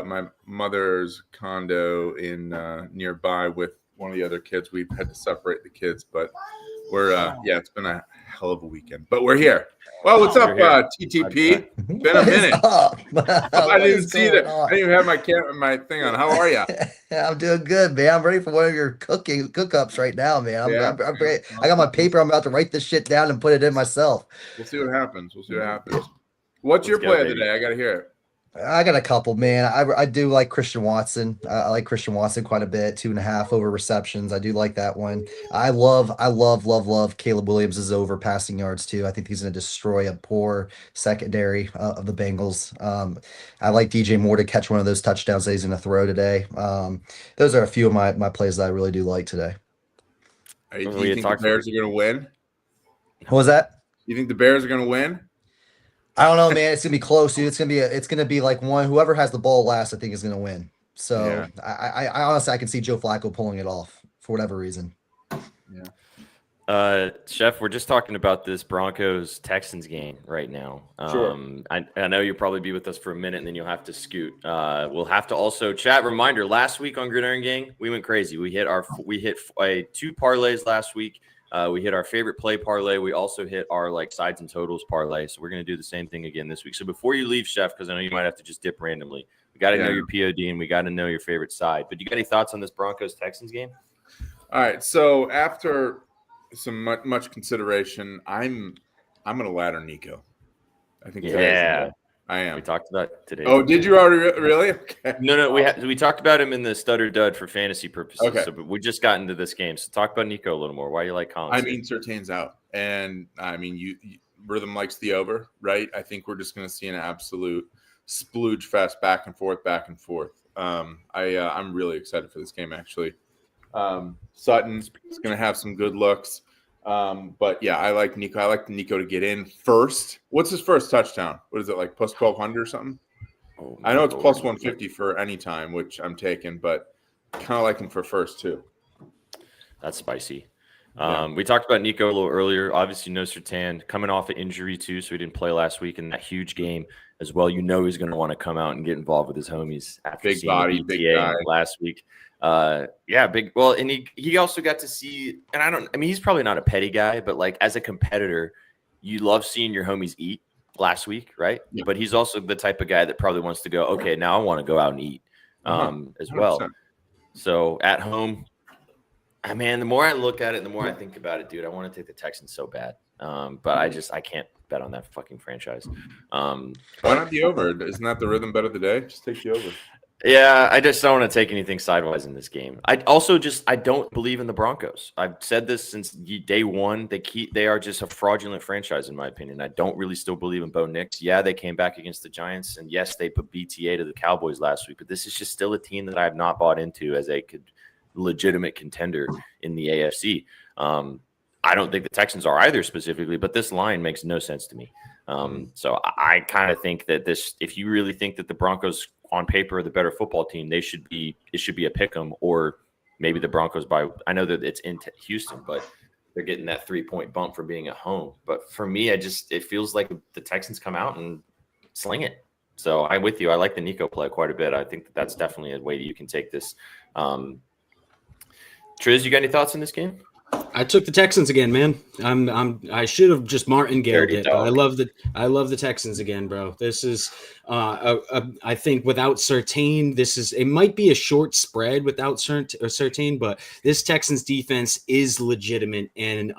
S6: my mother's condo in nearby with one of the other kids. We've had to separate the kids, but we're it's been a hell of a weekend. But we're here. Well, what's up, TTP? Been a minute. I didn't see that. I didn't even have my thing on. How are you?
S3: I'm doing good, man. I'm ready for one of your cook-ups right now, man. I'm ready. I got my paper. I'm about to write this shit down and put it in myself.
S6: We'll see what happens. What's your play of the day? I got to hear it.
S3: I got a couple, man. I do like Christian Watson. I like Christian Watson quite a bit. 2.5 over receptions. I do like that one. I love Caleb Williams' over passing yards too. I think he's going to destroy a poor secondary of the Bengals. I like DJ Moore to catch one of those touchdowns that he's going to throw today. Those are a few of my plays that I really do like today.
S6: Do you think the Bears are going to win?
S3: What was that?
S6: You think the Bears are going to win?
S3: I don't know, man. It's gonna be close, dude. It's gonna be like whoever has the ball last, I think is gonna win. So yeah. I honestly I can see Joe Flacco pulling it off for whatever reason.
S6: Yeah.
S2: Chef, we're just talking about this Broncos Texans game right now.
S6: Sure.
S2: I know you'll probably be with us for a minute and then you'll have to scoot. We'll have to also chat. Reminder: last week on Gridiron Gang, we went crazy. We hit 2 parlays last week. We hit our favorite play parlay. We also hit our sides and totals parlay. So we're going to do the same thing again this week. So before you leave, Chef, because I know you might have to just dip randomly, we got to know your POD and we got to know your favorite side. But you got any thoughts on this Broncos Texans game?
S6: All right. So after some much consideration, I'm going to ladder Nico. I think.
S2: Yeah.
S6: I am.
S2: We talked about it today.
S6: Oh, did you already? Really? Okay.
S2: No. We talked about him in the stutter dud for fantasy purposes.
S6: Okay.
S2: So, but we just got into this game. So talk about Nico a little more. Why you like Collins?
S6: I mean, Surtain's out, and I mean, you Rhythm likes the over, right? I think we're just going to see an absolute splooge fest back and forth. I'm really excited for this game. Actually, Sutton's going to have some good looks. But yeah, I like Nico. I like Nico to get in first. What's his first touchdown? What is it, like plus 1,200 or something? I know it's plus 150 for any time, which I'm taking, but kind of like him for first too.
S2: That's spicy. We talked about Nico a little earlier. Obviously, no Surtain coming off an injury too, so he didn't play last week in that huge game as well. You know he's going to want to come out and get involved with his homies after
S6: big body, big guy
S2: last week. Big. Well, and he also got to see, and he's probably not a petty guy, but as a competitor, you love seeing your homies eat last week, right? Yeah. But he's also the type of guy that probably wants to go, okay, now I want to go out and eat as well. 100%. So at home, man, the more I look at it, the more I think about it, dude, I want to take the Texans so bad. But I can't bet on that fucking franchise.
S6: Why not the over? Isn't that the rhythm bet of the day? Just take the over.
S2: Yeah, I just don't want to take anything sideways in this game. I also I don't believe in the Broncos. I've said this since day one. They are just a fraudulent franchise in my opinion. I don't really still believe in Bo Nix. Yeah, they came back against the Giants, and yes, they put BTA to the Cowboys last week. But this is just still a team that I have not bought into as a legitimate contender in the AFC. I don't think the Texans are either specifically, but this line makes no sense to me. So I kind of think that if you really think that the Broncos on paper are the better football team, it should be a pick 'em, or maybe the Broncos I know that it's in Houston, but they're getting that 3-point bump for being at home. But for me, it feels like the Texans come out and sling it. So I'm with you. I like the Nico play quite a bit. I think that's definitely a way that you can take this. Triz, you got any thoughts on this game?
S5: I took the Texans again, man. I should have just martingaled it, but I love the Texans again, bro. This is I think without Surtain, it might be a short spread without Surtain, but this Texans defense is legitimate, and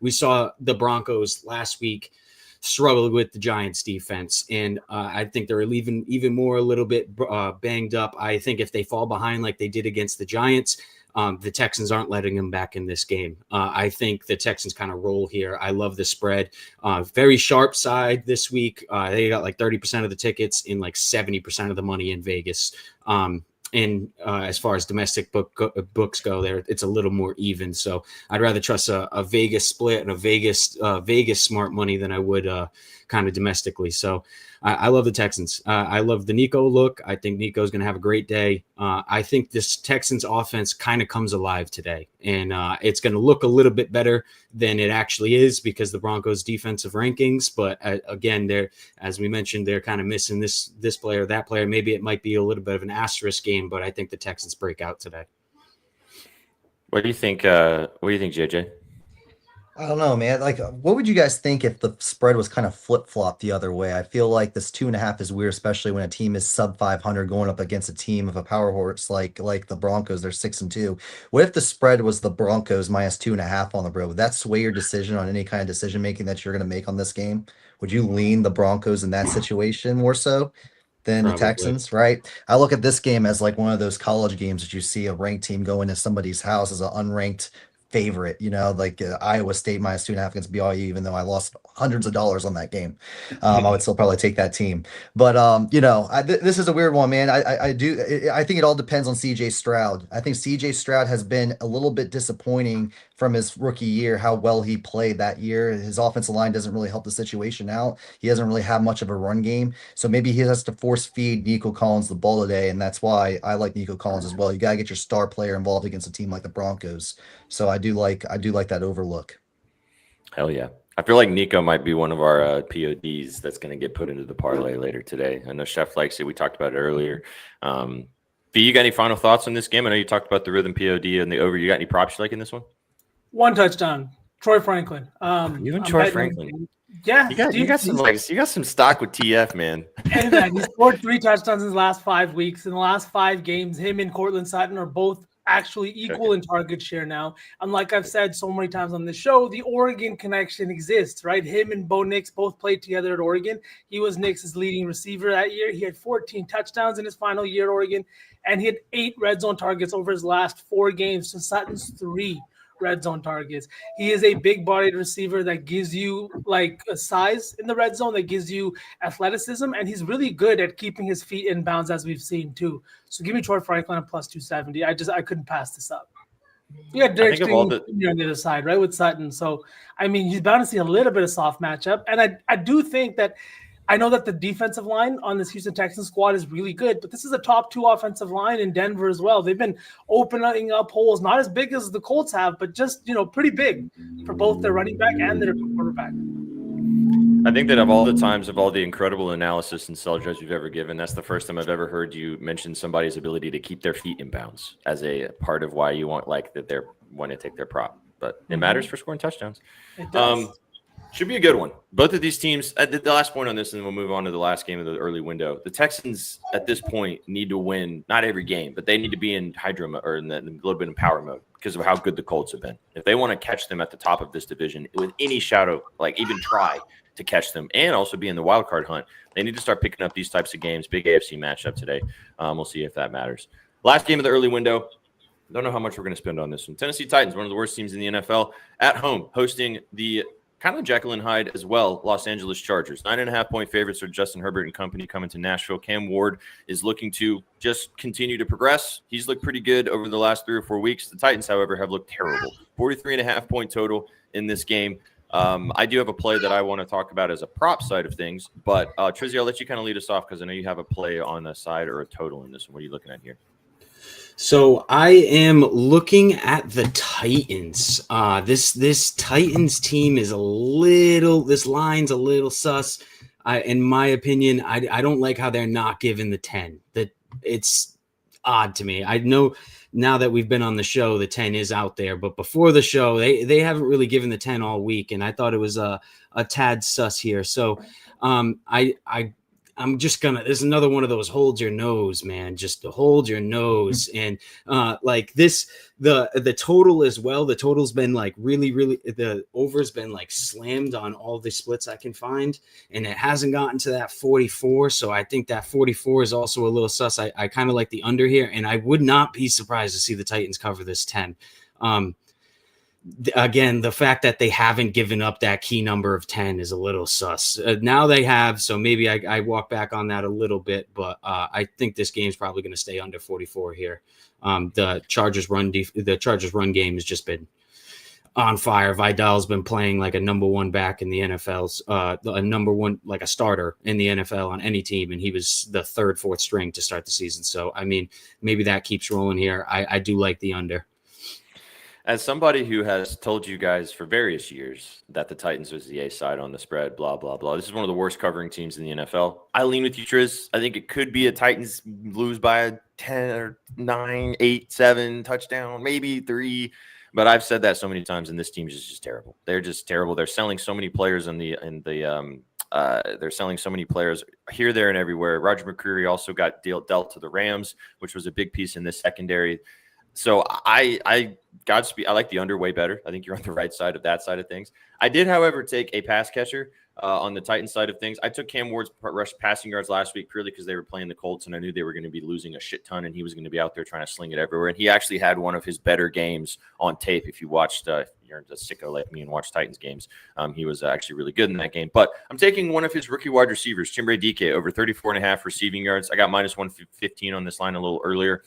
S5: we saw the Broncos last week struggled with the Giants defense, and I think they're even more a little bit banged up. I think if they fall behind like they did against the Giants, the Texans aren't letting them back in this game. I think the Texans kind of roll here. I love the spread. Very sharp side this week. They got like 30% of the tickets and like 70% of the money in Vegas. And as far as domestic books go, there it's a little more even. So I'd rather trust a Vegas split and a Vegas smart money than I would kind of domestically. So I love the Texans. I love the Nico look. I think Nico's going to have a great day. I think this Texans offense kind of comes alive today, and it's going to look a little bit better than it actually is because the Broncos defensive rankings. But again, as we mentioned, they're kind of missing this player, that player. Maybe it might be a little bit of an asterisk game, but I think the Texans break out today.
S2: What do you think? JJ?
S3: I don't know, man. Like, what would you guys think if the spread was kind of flip-flopped the other way? I feel like this 2.5 is weird, especially when a team is sub 500 going up against a team of a power horse like the Broncos. They're 6-2. What if the spread was the Broncos minus 2.5 on the road? Would that sway your decision on any kind of decision making that you're going to make on this game? Would you lean the Broncos in that situation more so than the Texans, right? I look at this game as like one of those college games that you see a ranked team go into somebody's house as an unranked favorite, like Iowa State minus 2.5 against BYU, even though I lost hundreds of dollars on that game. I would still probably take that team. But, this is a weird one, man. I think it all depends on CJ Stroud. I think CJ Stroud has been a little bit disappointing from his rookie year, how well he played that year. His offensive line doesn't really help the situation out. He doesn't really have much of a run game. So maybe he has to force feed Nico Collins the ball today. And that's why I like Nico Collins as well. You got to get your star player involved against a team like the Broncos. So I do like that overlook.
S2: Hell yeah. I feel like Nico might be one of our PODs that's going to get put into the parlay later today. I know Chef likes it. We talked about it earlier. V, you got any final thoughts on this game? I know you talked about the RITHMM POD and the over. You got any props you like in this one?
S4: 1 touchdown. Troy Franklin.
S2: You and Troy Franklin.
S4: Yeah.
S2: You got some stock with TF, man.
S4: And man, he scored 3 touchdowns in the last 5 weeks. In the last 5 games, him and Cortland Sutton are both actually equal in target share now. And like I've said so many times on the show, the Oregon connection exists, right? Him and Bo Nix both played together at Oregon. He was Nix's leading receiver that year. He had 14 touchdowns in his final year at Oregon, and he had 8 red zone targets over his last 4 games to Sutton's 3 red zone targets. He is a big-bodied receiver that gives you like a size in the red zone, that gives you athleticism, and he's really good at keeping his feet in bounds, as we've seen too. So give me Troy Franklin at plus 270. I couldn't pass this up. You got Derek Stingley on the other side, right, with Sutton. So I mean, he's bound to see a little bit of soft matchup, and I do think that. I know that the defensive line on this Houston Texans squad is really good, but this is a top 2 offensive line in Denver as well. They've been opening up holes, not as big as the Colts have, but just, pretty big for both their running back and their quarterback.
S2: I think that of all the incredible analysis and sell judge you've ever given, that's the first time I've ever heard you mention somebody's ability to keep their feet in bounds as a part of why you want that they want to take their prop. But it matters for scoring touchdowns.
S4: It does.
S2: Should be a good one. Both of these teams, the last point on this, and then we'll move on to the last game of the early window. The Texans at this point need to win, not every game, but they need to be in hydro mode, or in a little bit in power mode, because of how good the Colts have been. If they want to catch them at the top of this division with any shadow, like even try, to catch them and also be in the wild card hunt. They need to start picking up these types of games. Big AFC matchup today. We'll see if that matters. Last game of the early window. Don't know how much we're going to spend on this one. Tennessee Titans, one of the worst teams in the NFL, at home, hosting the kind of Jekyll and Hyde as well, Los Angeles Chargers. 9.5-point favorites for Justin Herbert and company coming to Nashville. Cam Ward is looking to just continue to progress. He's looked pretty good over the last 3 or 4 weeks. The Titans, however, have looked terrible. 43.5-point total in this game. I do have a play that I want to talk about as a prop side of things, but Trizzy, I'll let you kind of lead us off because I know you have a play on the side or a total in this one. What are you looking at here?
S5: So I am looking at the Titans. This Titans team is this line's a little sus. In my opinion, I don't like how they're not given the 10. That it's odd to me. I know now that we've been on the show, the 10 is out there, but before the show, they haven't really given the 10 all week, and I thought it was a tad sus here. So I'm just gonna. There's another one of those hold your nose, man. Just to hold your nose, and like this, the total as well. The total's been like really. The over's been like slammed on all the splits I can find, and it hasn't gotten to that 44. So I think that 44 is also a little sus. I kind of like the under here, and I would not be surprised to see the Titans cover this 10. Again, the fact that they haven't given up that key number of 10 is a little sus. Now they have, so maybe I walk back on that a little bit, but I think this game's probably going to stay under 44 here. The Chargers run game has just been on fire. Vidal's been playing like a number one back in the NFL's, a number one, like a starter in the NFL on any team, and he was the third, fourth string to start the season. So, I mean, maybe that keeps rolling here. I do like the under.
S2: As somebody who has told you guys for various years that the Titans was the A side on the spread, blah, blah, blah. This is one of the worst covering teams in the NFL. I lean with you, Triz. I think it could be a Titans lose by a 10 or 9, 8, 7 touchdown, maybe 3. But I've said that so many times, and this team is just terrible. They're just terrible. They're selling so many players they're selling so many players here, there, and everywhere. Roger McCreary also got dealt to the Rams, which was a big piece in this secondary. So I Godspeed. I like the under way better. I think you're on the right side of that side of things. I did, however, take a pass catcher on the Titans side of things. I took Cam Ward's rush passing yards last week purely because they were playing the Colts, and I knew they were going to be losing a shit ton, and he was going to be out there trying to sling it everywhere. And he actually had one of his better games on tape. If you watched, you're a sicko like me and watch Titans games, he was actually really good in that game. But I'm taking one of his rookie wide receivers, Chimere Dike, over 34.5 receiving yards. I got minus 115 on this line a little earlier.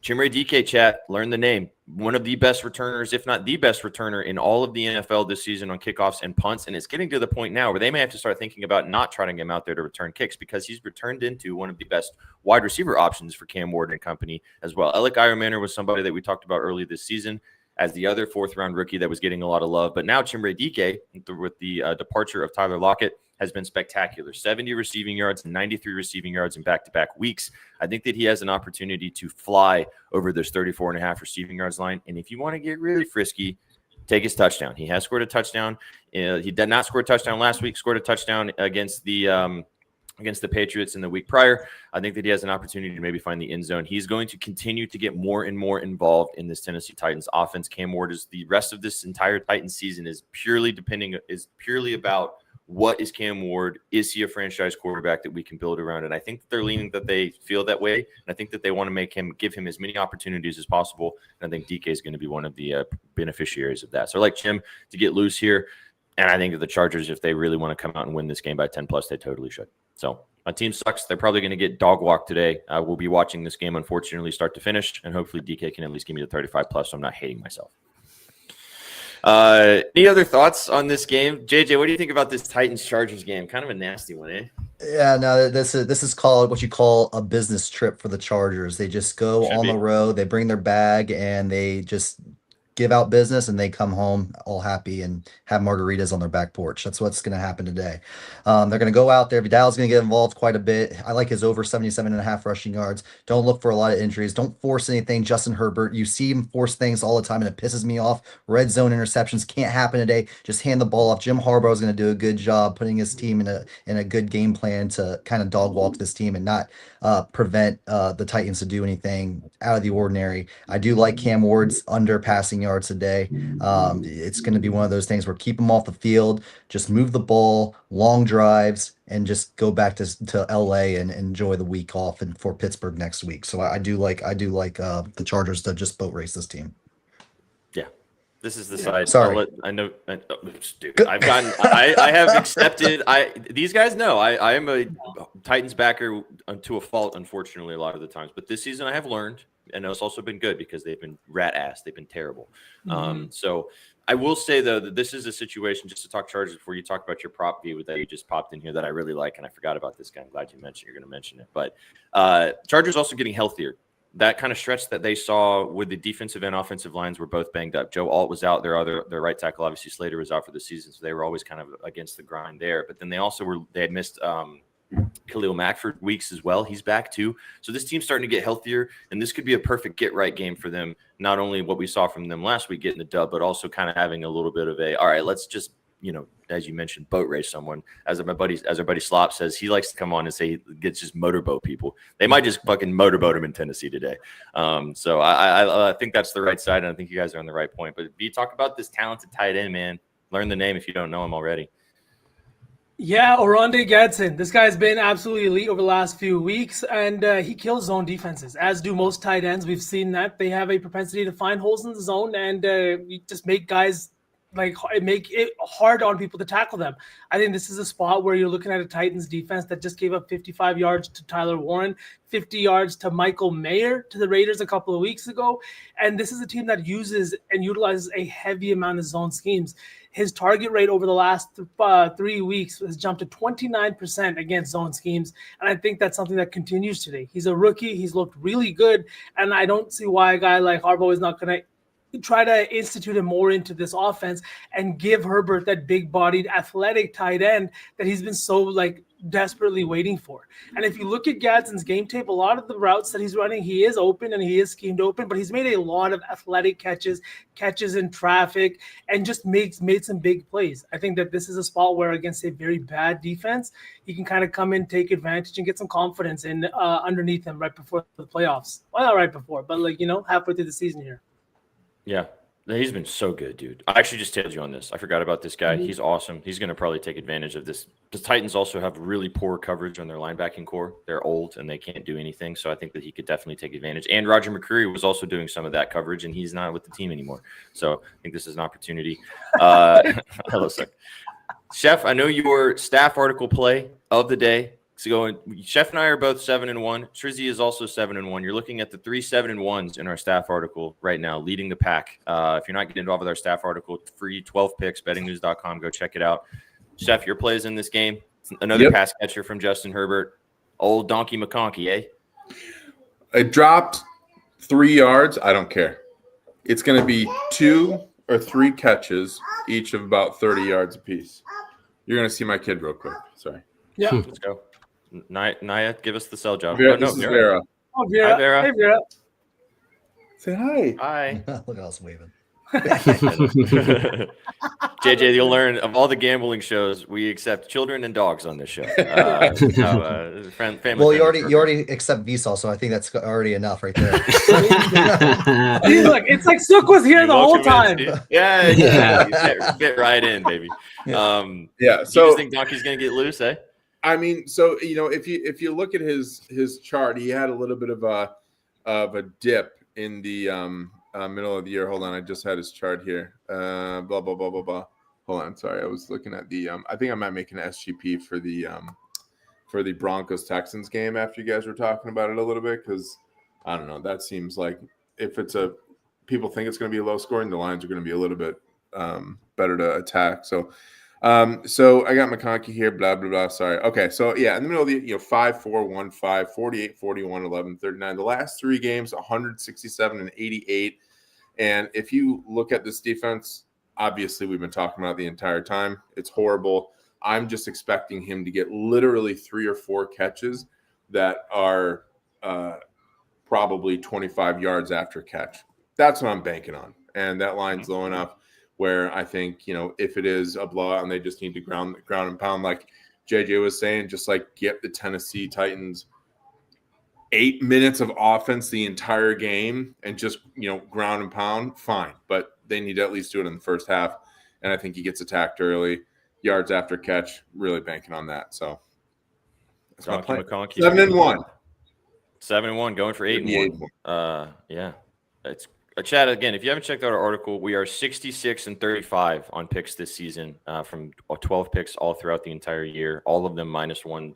S2: Chimere Dike, chat, learn the name. One of the best returners, if not the best returner in all of the NFL this season on kickoffs and punts. And it's getting to the point now where they may have to start thinking about not trotting him out there to return kicks because he's returned into one of the best wide receiver options for Cam Ward and company as well. Alec Ironmanner was somebody that we talked about early this season as the other fourth-round rookie that was getting a lot of love. But now Chimere Dike, with the departure of Tyler Lockett, has been spectacular. 70 receiving yards and 93 receiving yards in back-to-back weeks. I think that he has an opportunity to fly over this 34.5 receiving yards line. And if you want to get really frisky, take his touchdown. He has scored a touchdown. He did not score a touchdown last week, scored a touchdown against the Patriots in the week prior. I think that he has an opportunity to maybe find the end zone. He's going to continue to get more and more involved in this Tennessee Titans offense. Cam Ward is the rest of this entire Titans season is purely about what is Cam Ward? Is he a franchise quarterback that we can build around? And I think that they're leaning that they feel that way. And I think that they want to give him as many opportunities as possible. And I think DK is going to be one of the beneficiaries of that. So I like Jim to get loose here. And I think that the Chargers, if they really want to come out and win this game by 10 plus, they totally should. So my team sucks. They're probably going to get dog walk today. I will be watching this game, unfortunately, start to finish. And hopefully DK can at least give me the 35 plus so I'm not hating myself. Any other thoughts on this game? JJ, what do you think about this Titans-Chargers game? Kind of a nasty one, eh?
S3: Yeah, no, this is called what you call a business trip for the Chargers. They just go on the road, they bring their bag, and they just give out business, and they come home all happy and have margaritas on their back porch. That's what's going to happen today. They're going to go out there. Vidal's going to get involved quite a bit. I like his over 77.5 rushing yards. Don't look for a lot of injuries. Don't force anything. Justin Herbert, you see him force things all the time, and it pisses me off. Red zone interceptions can't happen today. Just hand the ball off. Jim Harbaugh is going to do a good job putting his team in a good game plan to kind of dog walk this team and not prevent the Titans to do anything out of the ordinary. I do like Cam Ward's under passing yards. yards a day. It's going to be one of those things where keep them off the field, just move the ball, long drives, and just go back to LA and enjoy the week off and for Pittsburgh next week. So I do like the Chargers to just boat race this team.
S2: Yeah. This is the side.
S3: Sorry.
S2: Dude, I have accepted. These guys know I am a Titans backer to a fault, unfortunately, a lot of the times. But this season I have learned, and it's also been good because they've been rat ass. They've been terrible. So I will say though that this is a situation, just to talk Chargers before you talk about your prop view that you just popped in here, that I really like, and I forgot about this guy. I'm glad you're going to mention it. But Chargers also getting healthier. That kind of stretch that they saw with the defensive and offensive lines were both banged up. Joe Alt was out. Their right tackle, obviously Slater, was out for the season, so they were always kind of against the grind there. But then they had missed Khalil Mack for weeks as well. He's back too. So this team's starting to get healthier, and this could be a perfect get-right game for them. Not only what we saw from them last week getting the dub, but also kind of having a little bit of all right, let's just, as you mentioned, boat race someone. As our buddy Slop says, he likes to come on and say he gets just motorboat people. They might just fucking motorboat him in Tennessee today. So I think that's the right side, and I think you guys are on the right point. But you talk about this talented tight end, man. Learn the name if you don't know him already.
S4: Yeah, Oronde Gadsden. This guy's been absolutely elite over the last few weeks, and he kills zone defenses, as do most tight ends. We've seen that. They have a propensity to find holes in the zone and just make guys make it hard on people to tackle them. I think this is a spot where you're looking at a Titans defense that just gave up 55 yards to Tyler Warren, 50 yards to Michael Mayer to the Raiders a couple of weeks ago. And this is a team that uses and utilizes a heavy amount of zone schemes. His target rate over the last 3 weeks has jumped to 29% against zone schemes. And I think that's something that continues today. He's a rookie. He's looked really good. And I don't see why a guy like Harbaugh is not going to try to institute him more into this offense and give Herbert that big-bodied, athletic tight end that he's been so desperately waiting for. And if you look at Gadsden's game tape, a lot of the routes that he's running, he is open and he is schemed open, but he's made a lot of athletic catches in traffic, and just made some big plays. I think that this is a spot where against a very bad defense, he can kind of come in, take advantage, and get some confidence in underneath him right before the playoffs. Well, not right before, but halfway through the season here.
S2: Yeah, he's been so good, dude. I actually just tailed you on this. I forgot about this guy. He's awesome. He's going to probably take advantage of this. The Titans also have really poor coverage on their linebacking core. They're old and they can't do anything. So I think that he could definitely take advantage. And Roger McCreary was also doing some of that coverage, and he's not with the team anymore. So I think this is an opportunity. Hello, sir. Chef, I know your staff article play of the day. So Chef and I are both 7-1. Trizzy is also 7-1. You're looking at the 3 7-1s in our staff article right now, leading the pack. If you're not getting involved with our staff article, free 12 picks, bettingnews.com. Go check it out. Chef, your plays in this game. Another pass catcher from Justin Herbert. Old Donkey McConkey, eh?
S6: It dropped 3 yards. I don't care. It's going to be 2 or 3 catches, each of about 30 yards apiece. You're going to see my kid real quick. Sorry.
S4: Yeah.
S2: Let's go. Naya, give us the sell job.
S6: Vera, this is Vera.
S4: Oh, Vera.
S2: Hi, Vera.
S4: Hey, Vera.
S6: Say hi.
S2: Hi.
S3: Look at us waving.
S2: JJ, you'll learn of all the gambling shows, we accept children and dogs on this show. Family
S3: Well, you already accept Vsauce, so I think that's already enough right there.
S4: Look, it's like Sook was here the whole time.
S2: Yeah. Get right in, baby.
S6: So
S2: you just think Donkey's gonna get loose, eh?
S6: I mean, so if you look at his chart, he had a little bit of a dip in the middle of the year. Hold on, I just had his chart here. Blah blah blah blah blah. Hold on, sorry, I was looking at the. I think I might make an SGP for the Broncos Texans game after you guys were talking about it a little bit, because I don't know. That seems like if people think it's going to be low scoring, the lines are going to be a little bit better to attack. So I got McConkey here, blah, blah, blah. Sorry. Okay. So yeah, in the middle of the, 5, 4, 1, 5, 48, 41, 11, 39, the last 3 games, 167 and 88. And if you look at this defense, obviously we've been talking about it the entire time. It's horrible. I'm just expecting him to get literally 3 or 4 catches that are probably 25 yards after catch. That's what I'm banking on. And that line's low enough where I think, if it is a blowout and they just need to ground and pound, like JJ was saying, just like get the Tennessee Titans 8 minutes of offense the entire game and just, ground and pound, fine. But they need to at least do it in the first half. And I think he gets attacked early, yards after catch, really banking on that. So that's my plan. 7-1.
S2: 7-1, going for 8-1. Yeah. It's a chat again. If you haven't checked out our article, we are 66-35 on picks this season, from 12 picks all throughout the entire year. All of them -115,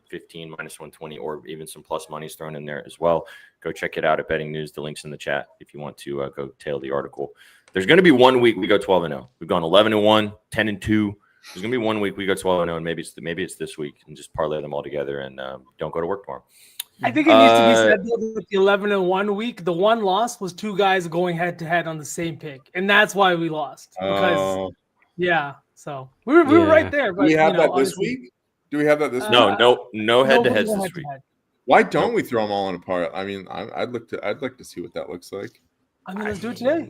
S2: -120, or even some plus monies thrown in there as well. Go check it out at Betting News. The link's in the chat if you want to go tail the article. There's going to be 1 week we go 12-0. We've gone 11-1, 10-2. There's going to be 1 week we go 12-0, and maybe it's this week, and just parlay them all together and don't go to work tomorrow.
S4: I think it needs to be said though, that the 11-1 week, the one loss was 2 guys going head to head on the same pick, and that's why we lost. Because so we were right there. But
S6: do we have that this week? Do we have that this week?
S2: No head to heads this week.
S6: Why don't we throw them all in a part? I mean, I'd like to see what that looks like.
S4: I mean, let's do it today.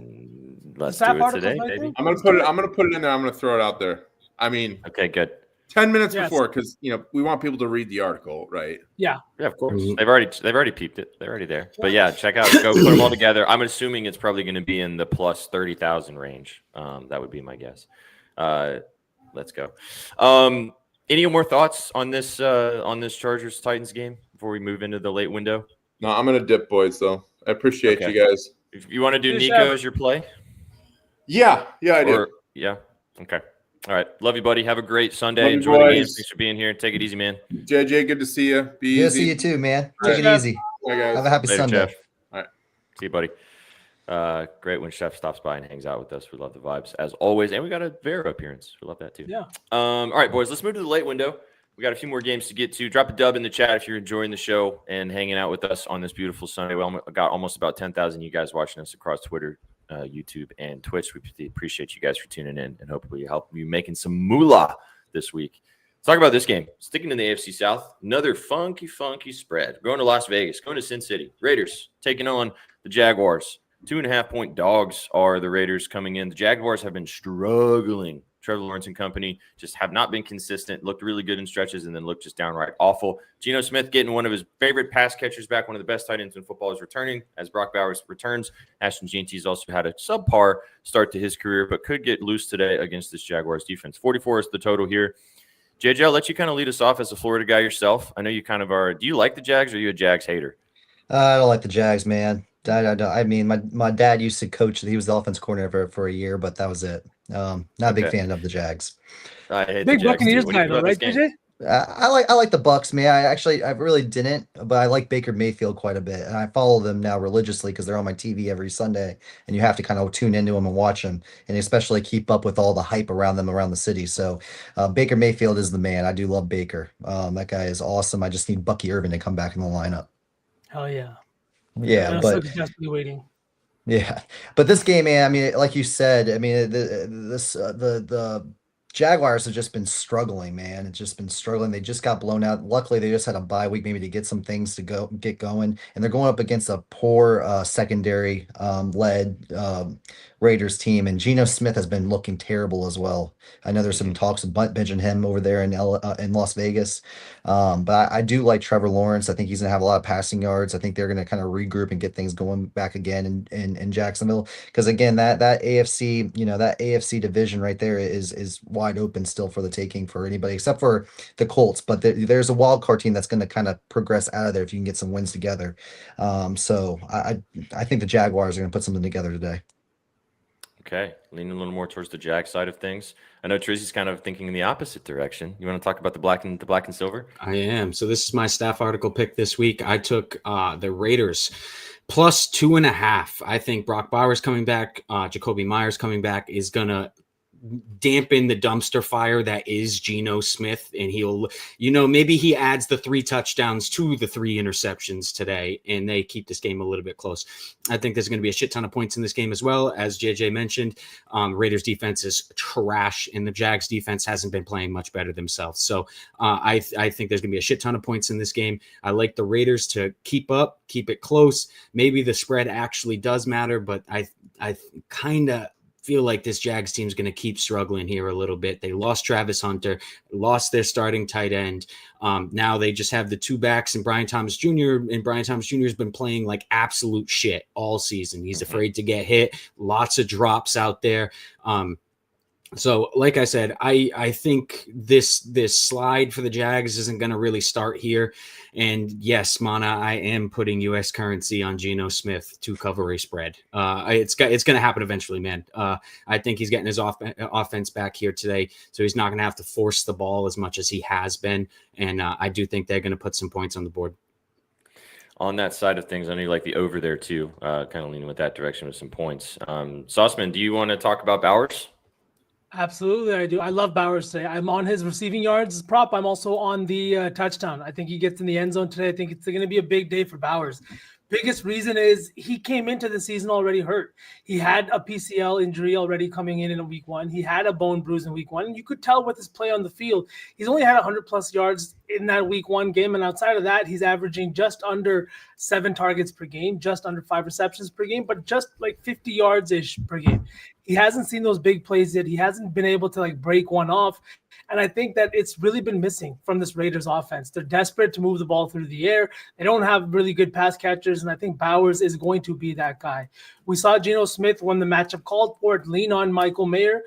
S2: Let's do it today, baby.
S6: I'm gonna put it in there. I'm gonna throw it out there. I mean,
S2: okay, good.
S6: 10 minutes before, because we want people to read the article, right?
S4: Yeah,
S2: of course. They've already peeped it. They're already there. But yeah, check out. Go put them all together. I'm assuming it's probably going to be in the plus 30,000 range. That would be my guess. Let's go. Any more thoughts on this Chargers Titans game before we move into the late window?
S6: No, I'm gonna dip, boys. Though I appreciate you guys.
S2: If you want to do Nico as your play,
S6: yeah, I do.
S2: Yeah, okay. All right. Love you, buddy. Have a great Sunday. Enjoy the game. Thanks for being here. Take it easy, man.
S6: JJ, good to see you. Be
S3: Good to
S6: easy.
S3: see you too, man. Take it easy.
S6: Bye, guys.
S3: Have a happy
S2: Later,
S3: Sunday.
S2: Jeff. All right. See you, buddy. Great when Chef stops by and hangs out with us. We love the vibes as always. And we got a Vera appearance. We love that too.
S4: Yeah.
S2: All right, boys. Let's move to the late window. We got a few more games to get to. Drop a dub in the chat if you're enjoying the show and hanging out with us on this beautiful Sunday. We got almost about 10,000 you guys watching us across Twitter, YouTube, and Twitch. We appreciate you guys for tuning in and hopefully help you making some moolah this week. Let's talk about this game. Sticking in the AFC South, another funky spread. Going to Las Vegas, going to Sin City. Raiders taking on the Jaguars. 2.5-point dogs are the Raiders coming in. The Jaguars have been struggling. Trevor Lawrence and company just have not been consistent, looked really good in stretches, and then looked just downright awful. Geno Smith getting one of his favorite pass catchers back, one of the best tight ends in football, is returning as Brock Bowers returns. Ashton Jeanty's also had a subpar start to his career, but could get loose today against this Jaguars defense. 44 is the total here. JJ, I'll let you kind of lead us off as a Florida guy yourself. I know you kind of are. Do you like the Jags, or are you a Jags hater?
S3: I don't like the Jags, man. I mean, my dad used to coach. He was the offense coordinator for a year, but that was it. Not a big fan of the Jags.
S2: I hate
S4: big
S2: the Jags
S4: Buccaneers
S2: too.
S4: guy, though, right, JJ?
S3: I like the Bucks, man. I really didn't, but I like Baker Mayfield quite a bit, and I follow them now religiously because they're on my TV every Sunday, and you have to kind of tune into them and watch them, and especially keep up with all the hype around them around the city. So Baker Mayfield is the man. I do love Baker. That guy is awesome. I just need Bucky Irvin to come back in the lineup.
S4: Hell yeah.
S3: Yeah,
S4: I'm
S3: but
S4: so desperately waiting.
S3: yeah, but this game, man. I mean, like you said, I mean, the Jaguars have just been struggling, man. It's just been struggling. They just got blown out. Luckily, they just had a bye week, maybe to get some things to get going, and they're going up against a poor secondary led Raiders team, and Geno Smith has been looking terrible as well. I know there's some talks of benching him over there in Las Vegas, but I do like Trevor Lawrence. I think he's gonna have a lot of passing yards. I think they're gonna kind of regroup and get things going back again in Jacksonville, because again that AFC that AFC division right there is wide open still for the taking for anybody except for the Colts. But there's a wild card team that's gonna kind of progress out of there if you can get some wins together. So I think the Jaguars are gonna put something together today.
S2: Okay, leaning a little more towards the Jag side of things. I know Trizzy's kind of thinking in the opposite direction. You want to talk about the black and silver?
S5: I am. So this is my staff article pick this week. I took the Raiders plus 2.5. I think Brock Bowers coming back, Jacoby Myers coming back is gonna dampen the dumpster fire that is Geno Smith, and he'll, maybe he adds the 3 touchdowns to the 3 interceptions today, and they keep this game a little bit close. I think there's going to be a shit ton of points in this game as well. As JJ mentioned, Raiders defense is trash, and the Jags defense hasn't been playing much better themselves. So I think there's going to be a shit ton of points in this game. I like the Raiders to keep it close. Maybe the spread actually does matter, but I kind of feel like this Jags team is going to keep struggling here a little bit. They lost Travis Hunter, lost their starting tight end. Now they just have the two backs and Brian Thomas Jr. And Brian Thomas Jr. has been playing like absolute shit all season. He's afraid to get hit. Lots of drops out there. So, like I said, I think this slide for the Jags isn't going to really start here. And yes, Mana, I am putting U.S. currency on Geno Smith to cover a spread. It's going to happen eventually, man. I think he's getting his offense back here today, so he's not going to have to force the ball as much as he has been. And I do think they're going to put some points on the board.
S2: On that side of things, I know you like the over there too, kind of leaning with that direction with some points. Sauceman, do you want to talk about Bowers?
S4: Absolutely, I do. I love Bowers today. I'm on his receiving yards prop. I'm also on the touchdown. I think he gets in the end zone today. I think it's going to be a big day for Bowers. Biggest reason is he came into the season already hurt. He had a PCL injury already coming in week 1. He had a bone bruise in week 1. And you could tell with his play on the field. He's only had 100+ yards in that week 1 game. And outside of that, he's averaging just under 7 targets per game, just under 5 receptions per game, but just like 50 yards-ish per game. He hasn't seen those big plays yet. He hasn't been able to like break one off. And I think that it's really been missing from this Raiders offense. They're desperate to move the ball through the air. They don't have really good pass catchers, and I think Bowers is going to be that guy. We saw Geno Smith, when the matchup called for it, lean on Michael Mayer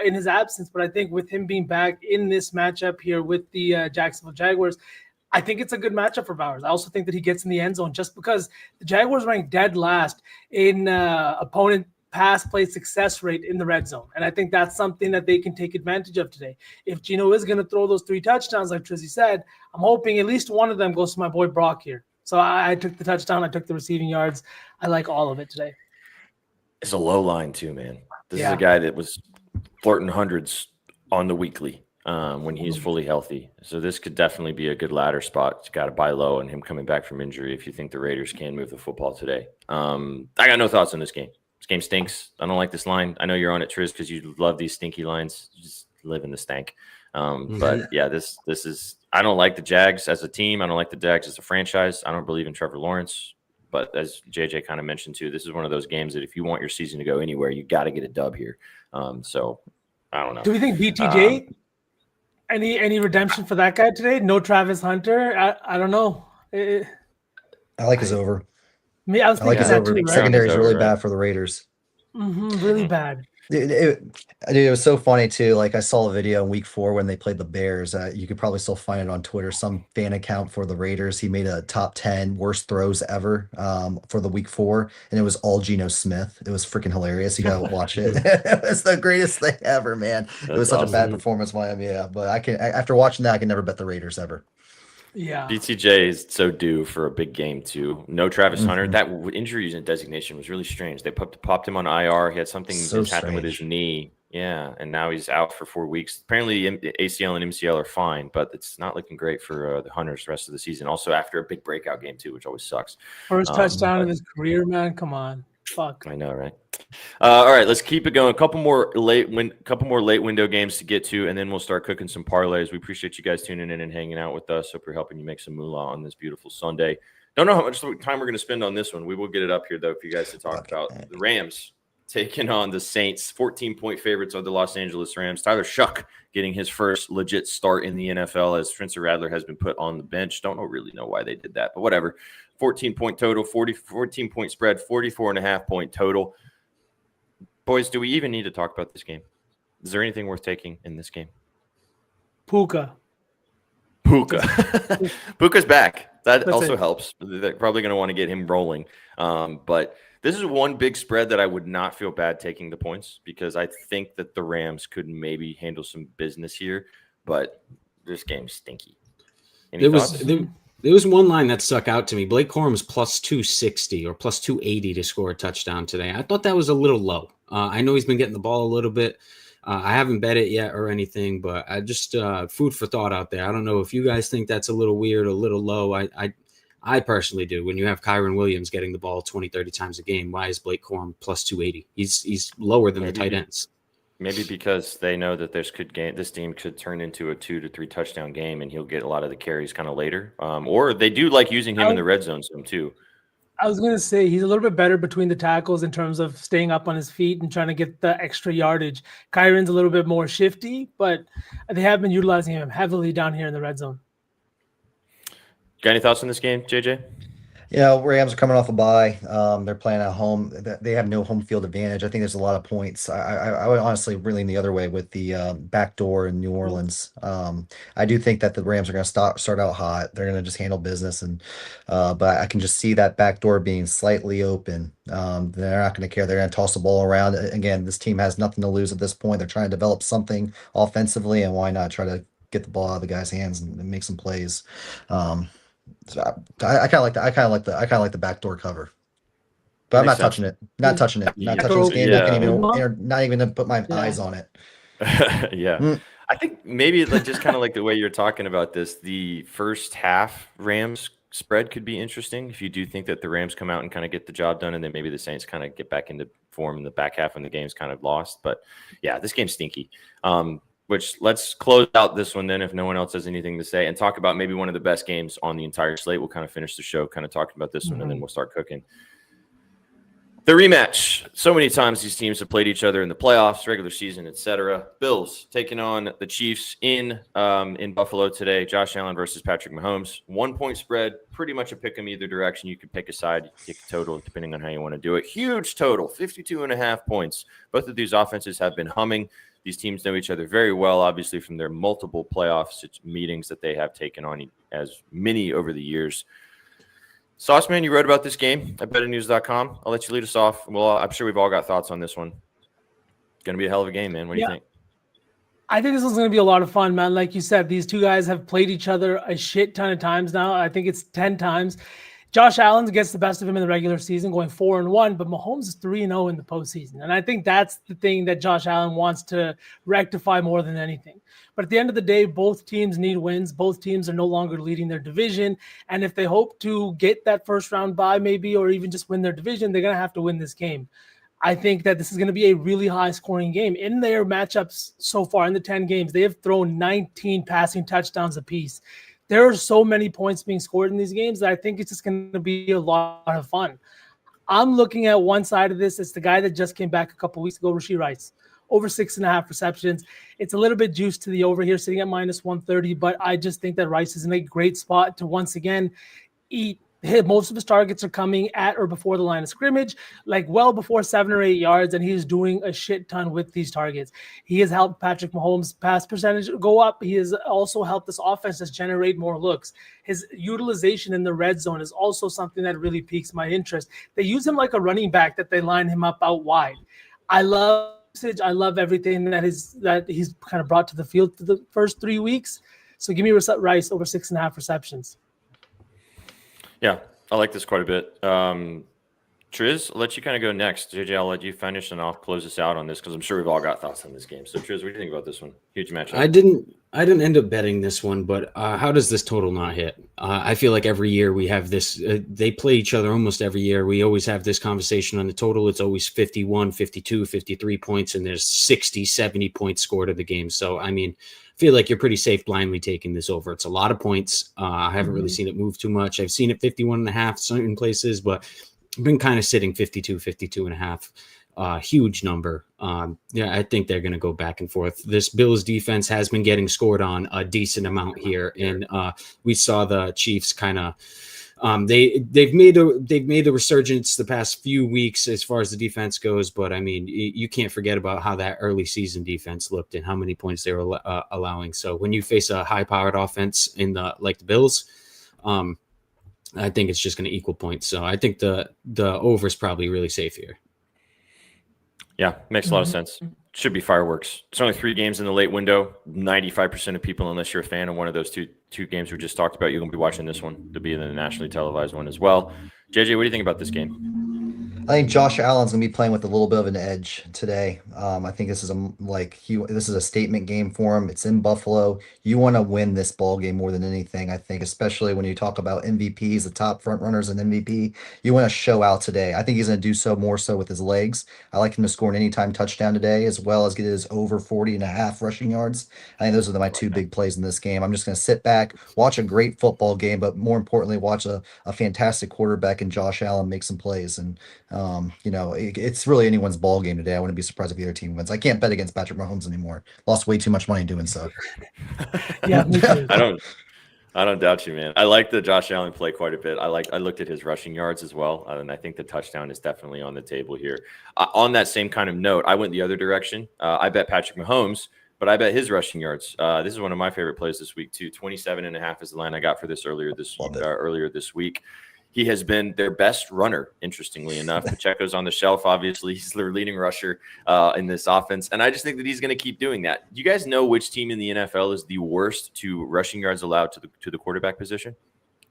S4: in his absence. But I think with him being back in this matchup here with the Jacksonville Jaguars, I think it's a good matchup for Bowers. I also think that he gets in the end zone just because the Jaguars ranked dead last in opponent pass play success rate in the red zone. And I think that's something that they can take advantage of today. If Geno is going to throw those 3 touchdowns, like Trizzy said, I'm hoping at least one of them goes to my boy Brock here. So I took the touchdown. I took the receiving yards. I like all of it today.
S2: It's a low line too, man. This is a guy that was flirting hundreds on the weekly when he's fully healthy. So this could definitely be a good ladder spot. It's got to buy low and him coming back from injury if you think the Raiders can move the football today. I got no thoughts on this game. This game stinks. I don't like this line. I know you're on it, Triz, because you love these stinky lines. You just live in the stank. But yeah, this is. I don't like the Jags as a team. I don't like the Jags as a franchise. I don't believe in Trevor Lawrence. But as JJ kind of mentioned too, this is one of those games that if you want your season to go anywhere, you got to get a dub here. So I don't know.
S4: Do we think BTJ? Any redemption for that guy today? No Travis Hunter. I don't know.
S3: I like his over.
S4: I was
S3: I like
S4: thinking
S3: his
S4: that
S3: over.
S4: too. Right?
S3: Secondary is really
S2: Right?
S3: bad for the Raiders.
S4: Really bad.
S3: Dude, it was so funny too. Like I saw a video in week 4 when they played the Bears. You could probably still find it on Twitter. Some fan account for the Raiders. He made a top 10 worst throws ever for the week 4, and it was all Geno Smith. It was freaking hilarious. You gotta watch it. It was the greatest thing ever, man. It was such a bad performance by him. Yeah, but I can after watching that, I can never bet the Raiders ever.
S4: Yeah.
S2: BTJ is so due for a big game too. No Travis Hunter. That injury and designation was really strange. They popped him on IR. He had something
S3: So
S2: just happened with his knee. Yeah, and now he's out for 4 weeks. Apparently, ACL and MCL are fine, but it's not looking great for the Hunters the rest of the season. Also, after a big breakout game too, which always sucks.
S4: First touchdown of his career, man. Come on. Fuck.
S2: I know, right? All right, let's keep it going. Couple more late window games to get to, and then we'll start cooking some parlays. We appreciate you guys tuning in and hanging out with us. Hope you're helping you make some moolah on this beautiful Sunday. Don't know how much time we're going to spend on this one. We will get it up here though for you guys to talk about. The Rams taking on the Saints, 14-point favorites of the Los Angeles Rams. Tyler Shuck getting his first legit start in the NFL as Spencer Rattler has been put on the bench. Don't really know why they did that, but whatever. 14-point total, 14-point spread, 44.5-point total. Boys, do we even need to talk about this game? Is there anything worth taking in this game?
S4: Puka.
S2: Puka's back. That's also
S4: it.
S2: helps. They're probably going to want to get him rolling. But this is one big spread that I would not feel bad taking the points because I think that the Rams could maybe handle some business here. But this game's stinky. Any thoughts?
S5: There was one line that stuck out to me. Blake Corum's plus 260 or plus 280 to score a touchdown today. I thought that was a little low. I know he's been getting the ball a little bit. I haven't bet it yet or anything, but I just food for thought out there. I don't know if you guys think that's a little weird, a little low. I personally do. When you have Kyron Williams getting the ball 20, 30 times a game, why is Blake Corum plus 280? He's lower than the tight ends.
S2: Maybe because they know that this team could turn into a 2 to 3 touchdown game, and he'll get a lot of the carries kind of later. Or they do like using him in the red zone some too.
S4: I was going to say he's a little bit better between the tackles in terms of staying up on his feet and trying to get the extra yardage. Kyron's a little bit more shifty, but they have been utilizing him heavily down here in the red zone.
S2: Got any thoughts on this game, JJ?
S3: Rams are coming off a bye. They're playing at home. They have no home field advantage. I think there's a lot of points. I would honestly lean the other way with the backdoor in New Orleans. I do think that the Rams are going to start out hot. They're going to just handle business, but I can just see that backdoor being slightly open. They're not going to care. They're going to toss the ball around. Again, this team has nothing to lose at this point. They're trying to develop something offensively, and why not try to get the ball out of the guy's hands and make some plays. So I kind of like the backdoor cover, but I'm not touching it. Not touching it. Not touching this game. Not even to put my eyes on it.
S2: Yeah. I think maybe just kind of like the way you're talking about this, the first half Rams spread could be interesting if you do think that the Rams come out and kind of get the job done, and then maybe the Saints kind of get back into form in the back half when the game's kind of lost. But yeah, this game's stinky. Which let's close out this one then if no one else has anything to say and talk about maybe one of the best games on the entire slate. We'll kind of finish the show kind of talking about this one, and then we'll start cooking. The rematch. So many times these teams have played each other in the playoffs, regular season, etc. Bills taking on the Chiefs in Buffalo today. Josh Allen versus Patrick Mahomes. 1 point spread, pretty much a pick 'em either direction. You could pick a side, you pick a total depending on how you want to do it. Huge total, 52.5 points. Both of these offenses have been humming. These teams know each other very well, obviously, from their multiple playoff meetings that they have taken on as many over the years. Sauceman, you wrote about this game at betternews.com. I'll let you lead us off. Well, I'm sure we've all got thoughts on this one. Going to be a hell of a game, man. What do you think?
S4: I think this is going to be a lot of fun, man. Like you said, these two guys have played each other a shit ton of times now. I think it's 10 times. Josh Allen gets the best of him in the regular season, going 4-1, but Mahomes is 3-0 in the postseason. And I think that's the thing that Josh Allen wants to rectify more than anything. But at the end of the day, both teams need wins. Both teams are no longer leading their division. And if they hope to get that first round bye maybe, or even just win their division, they're going to have to win this game. I think that this is going to be a really high-scoring game. In their matchups so far, in the 10 games, they have thrown 19 passing touchdowns apiece. There are so many points being scored in these games that I think it's just going to be a lot of fun. I'm looking at one side of this. It's the guy that just came back a couple weeks ago, Rashee Rice. Over 6.5 receptions. It's a little bit juiced to the over here, sitting at -130, but I just think that Rice is in a great spot to once again most of his targets are coming at or before the line of scrimmage, like well before 7 or 8 yards, and he's doing a shit ton with these targets. He has helped Patrick Mahomes' pass percentage go up. He has also helped this offense just generate more looks. His utilization in the red zone is also something that really piques my interest. They use him like a running back that they line him up out wide. I love everything that he's kind of brought to the field for the first 3 weeks. So give me Rice over 6.5 receptions.
S2: Yeah, I like this quite a bit. Triz, I'll let you kind of go next. JJ, I'll let you finish, and I'll close this out on this because I'm sure we've all got thoughts on this game. So, Triz, what do you think about this one? Huge matchup.
S5: I didn't end up betting this one, but how does this total not hit? I feel like every year we have this. They play each other almost every year. We always have this conversation on the total. It's always 51, 52, 53 points, and there's 60, 70 points scored of the game. So, I mean, I feel like you're pretty safe blindly taking this over. It's a lot of points. I haven't really seen it move too much. I've seen it 51.5 certain places, but I've been kind of sitting 52.5. Huge number. Yeah, I think they're going to go back and forth. This Bills defense has been getting scored on a decent amount here, and we saw the Chiefs kind of they've made a resurgence the past few weeks as far as the defense goes. But I mean, you can't forget about how that early season defense looked and how many points they were allowing. So when you face a high-powered offense like the Bills, I think it's just going to equal points. So I think the over is probably really safe here.
S2: Yeah, makes a lot of sense. Should be fireworks. It's only 3 games in the late window. 95% of people, unless you're a fan of one of those two games we just talked about, you're going to be watching this one to be the nationally televised one as well. JJ, what do you think about this game?
S3: I think Josh Allen's gonna be playing with a little bit of an edge today. I think this is this is a statement game for him. It's in Buffalo. You want to win this ball game more than anything. I think, especially when you talk about MVPs, the top front runners in MVP, you want to show out today. I think he's gonna do so more so with his legs. I like him to score an anytime touchdown today, as well as get his over 40.5 rushing yards. I think those are my two big plays in this game. I'm just gonna sit back, watch a great football game, but more importantly, watch a fantastic quarterback in Josh Allen make some plays. And it's really anyone's ball game today. I wouldn't be surprised if the other team wins. I can't bet against Patrick Mahomes anymore. Lost way too much money doing so.
S4: Yeah, me too.
S2: I don't doubt you, man. I like the Josh Allen play quite a bit. I looked at his rushing yards as well, and I think the touchdown is definitely on the table here. On that same kind of note, I went the other direction. I bet Patrick Mahomes, but I bet his rushing yards. This is one of my favorite plays this week too. 27.5 is the line I got for this earlier this week. He has been their best runner, interestingly enough. Pacheco's on the shelf, obviously. He's their leading rusher in this offense. And I just think that he's going to keep doing that. You guys know which team in the NFL is the worst to rushing yards allowed to the quarterback position?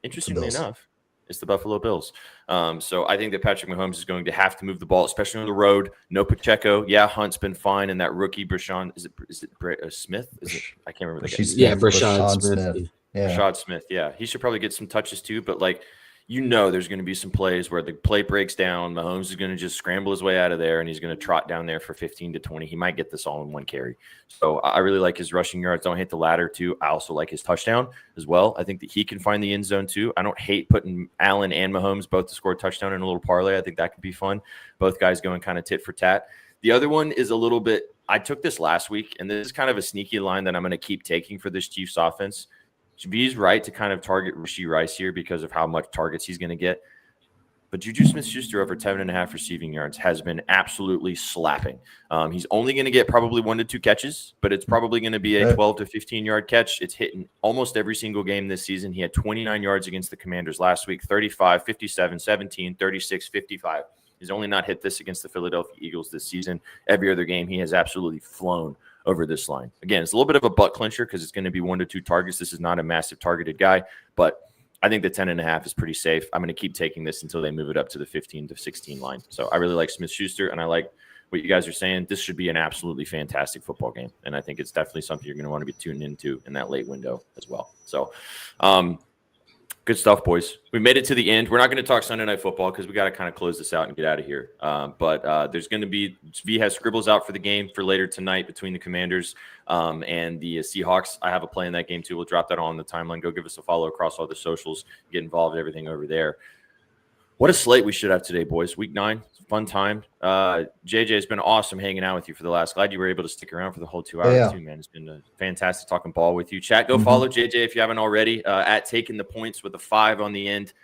S2: Interestingly enough, it's the Buffalo Bills. So I think that Patrick Mahomes is going to have to move the ball, especially on the road. No Pacheco. Yeah, Hunt's been fine. And that rookie, Brashon, is it Smith? I can't remember the guy.
S5: Yeah, Brashad Smith.
S3: Yeah.
S2: Rashad Smith, yeah. He should probably get some touches too, but there's going to be some plays where the play breaks down. Mahomes is going to just scramble his way out of there, and he's going to trot down there for 15 to 20. He might get this all in one carry. So I really like his rushing yards. Don't hit the ladder, too. I also like his touchdown as well. I think that he can find the end zone, too. I don't hate putting Allen and Mahomes both to score a touchdown in a little parlay. I think that could be fun. Both guys going kind of tit for tat. The other one is a little bit – I took this last week, and this is kind of a sneaky line that I'm going to keep taking for this Chiefs offense. V's right to kind of target Rashee Rice here because of how much targets he's going to get. But Juju Smith-Schuster over 10.5 receiving yards has been absolutely slapping. He's only going to get probably 1 to 2 catches, but it's probably going to be a 12 to 15-yard catch. It's hitting almost every single game this season. He had 29 yards against the Commanders last week, 35, 57, 17, 36, 55. He's only not hit this against the Philadelphia Eagles this season. Every other game, he has absolutely flown over this line. Again, it's a little bit of a butt clincher because it's going to be 1 to 2 targets. This is not a massive targeted guy, but I think the 10.5 is pretty safe. I'm going to keep taking this until they move it up to the 15 to 16 line. So I really like Smith-Schuster, and I like what you guys are saying. This should be an absolutely fantastic football game, and I think it's definitely something you're going to want to be tuning into in that late window as well. So good stuff, boys. We made it to the end. We're not going to talk Sunday Night Football because we got to kind of close this out and get out of here. But there's going to be – V has scribbles out for the game for later tonight between the Commanders and the Seahawks. I have a play in that game too. We'll drop that on the timeline. Go give us a follow across all the socials. Get involved in everything over there. What a slate we should have today, boys. Week 9, fun time. JJ, it's been awesome hanging out with you for the last. Glad you were able to stick around for the whole 2 hours too, man. It's been fantastic talking ball with you. Chat, go follow JJ if you haven't already at Taking the Points with a 5 on the end.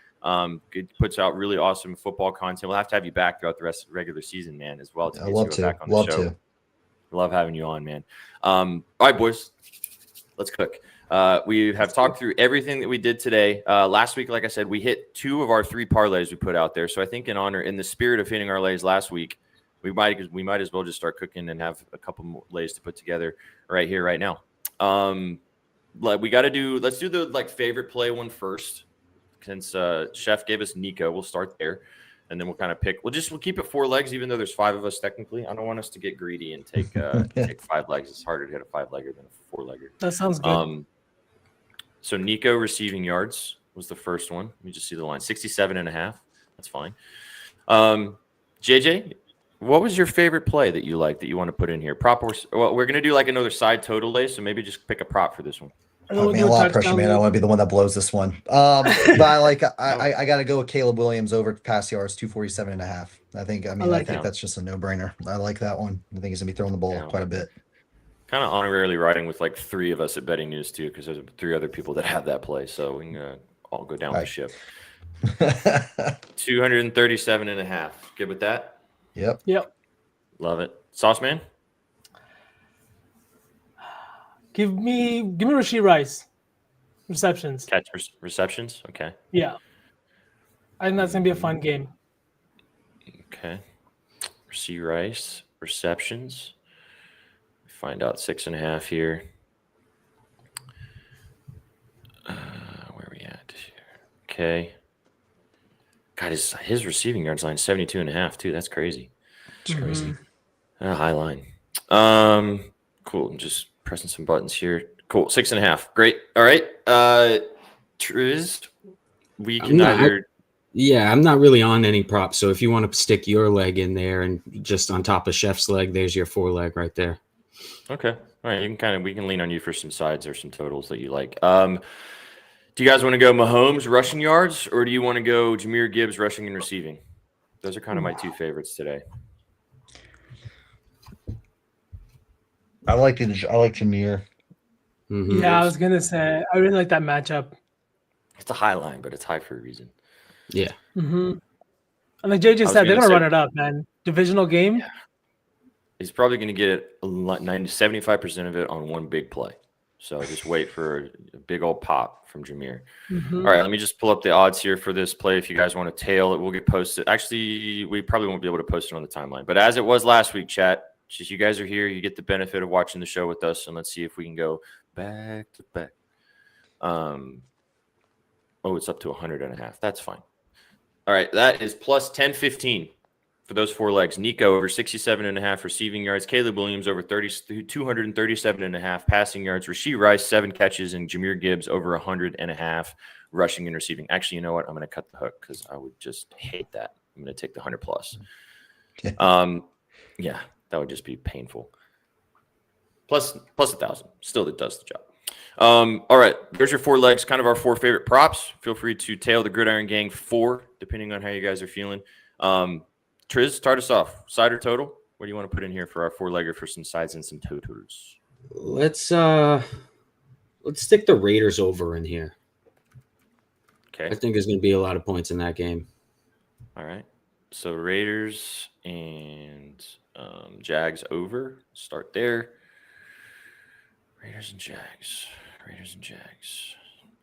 S2: Puts out really awesome football content. We'll have to have you back throughout the rest of the regular season, man, as well.
S3: I'd love to.
S2: Back on the show. Love having you on, man. All right, boys, let's cook. We have talked through everything that we did today. Last week, like I said, we hit 2 of our 3 parlays we put out there. So I think in the spirit of hitting our lays last week, we might as well just start cooking and have a couple more lays to put together right here, right now. Let's do the favorite play one first. Since Chef gave us Nico, we'll start there. And then we'll kind of pick. We'll keep it 4 legs, even though there's 5 of us technically. I don't want us to get greedy and take 5 legs. It's harder to hit a 5-legger than a 4-legger.
S4: That sounds good.
S2: So Nico receiving yards was the first one. Let me just see the line. 67.5. That's fine. JJ, what was your favorite play that you like that you want to put in here? Prop we're gonna do like another side total lay, so maybe just pick a prop for this one.
S3: Oh, man, a lot of pressure, man. I don't want to be the one that blows this one. But I got to go with Caleb Williams over pass yards, 247.5. I think that's just a no-brainer. I like that one. I think he's going to be throwing the ball quite a bit.
S2: Kind of honorarily riding with 3 of us at Betting News too, because there's 3 other people that have that play. So we can all go down the ship. 237.5. Good with that?
S3: Yep.
S2: Love it. Sauce Man?
S4: Give me Rashee Rice. Receptions.
S2: Catch receptions? Okay.
S4: Yeah. I think that's going to be a fun game.
S2: Okay. Rashee Rice. Receptions. Find out 6.5 here. Where are we at? Okay. God, his receiving yards line 72.5 too. That's crazy.
S5: It's crazy.
S2: A high line. Cool. I'm just pressing some buttons here. Cool. 6.5. Great. All right. Triz, we can either.
S5: I'm not really on any props. So if you want to stick your leg in there and just on top of Chef's leg, there's your 4 leg right there.
S2: Okay. All right. We can lean on you for some sides or some totals that you like. Do you guys want to go Mahomes rushing yards, or do you want to go Jahmyr Gibbs rushing and receiving? Those are kind of my 2 favorites today.
S3: I like Jahmyr.
S5: Mm-hmm.
S4: Yeah, I was gonna say I really like that matchup.
S2: It's a high line, but it's high for a reason.
S5: Yeah.
S4: Mm-hmm. And like JJ said, they're gonna run it up, man. Divisional game.
S2: Yeah. He's probably going to get 75% of it on one big play. So just wait for a big old pop from Jahmyr.
S4: Mm-hmm.
S2: All right, let me just pull up the odds here for this play. If you guys want to tail it, we'll get posted. Actually, we probably won't be able to post it on the timeline. But as it was last week, chat, just you guys are here. You get the benefit of watching the show with us. And let's see if we can go back to back. It's up to 100.5. That's fine. All right, that is plus 10-15 for those 4 legs. Nico over 67.5 receiving yards. Caleb Williams over 237.5 passing yards. Rashee Rice 7 catches, and Jahmyr Gibbs over 100.5 rushing and receiving. Actually, you know what? I'm going to cut the hook because I would just hate that. I'm going to take the 100 plus. Yeah, that would just be painful. Plus 1,000. Still, it does the job. All right, there's your 4 legs, kind of our 4 favorite props. Feel free to tail the Gridiron Gang 4, depending on how you guys are feeling. Triz, start us off. Side or total? What do you want to put in here for our 4-legger for some sides and some totals?
S5: Let's stick the Raiders over in here.
S2: Okay.
S5: I think there's going to be a lot of points in that game.
S2: All right. So Raiders and Jags over. Start there. Raiders and Jags.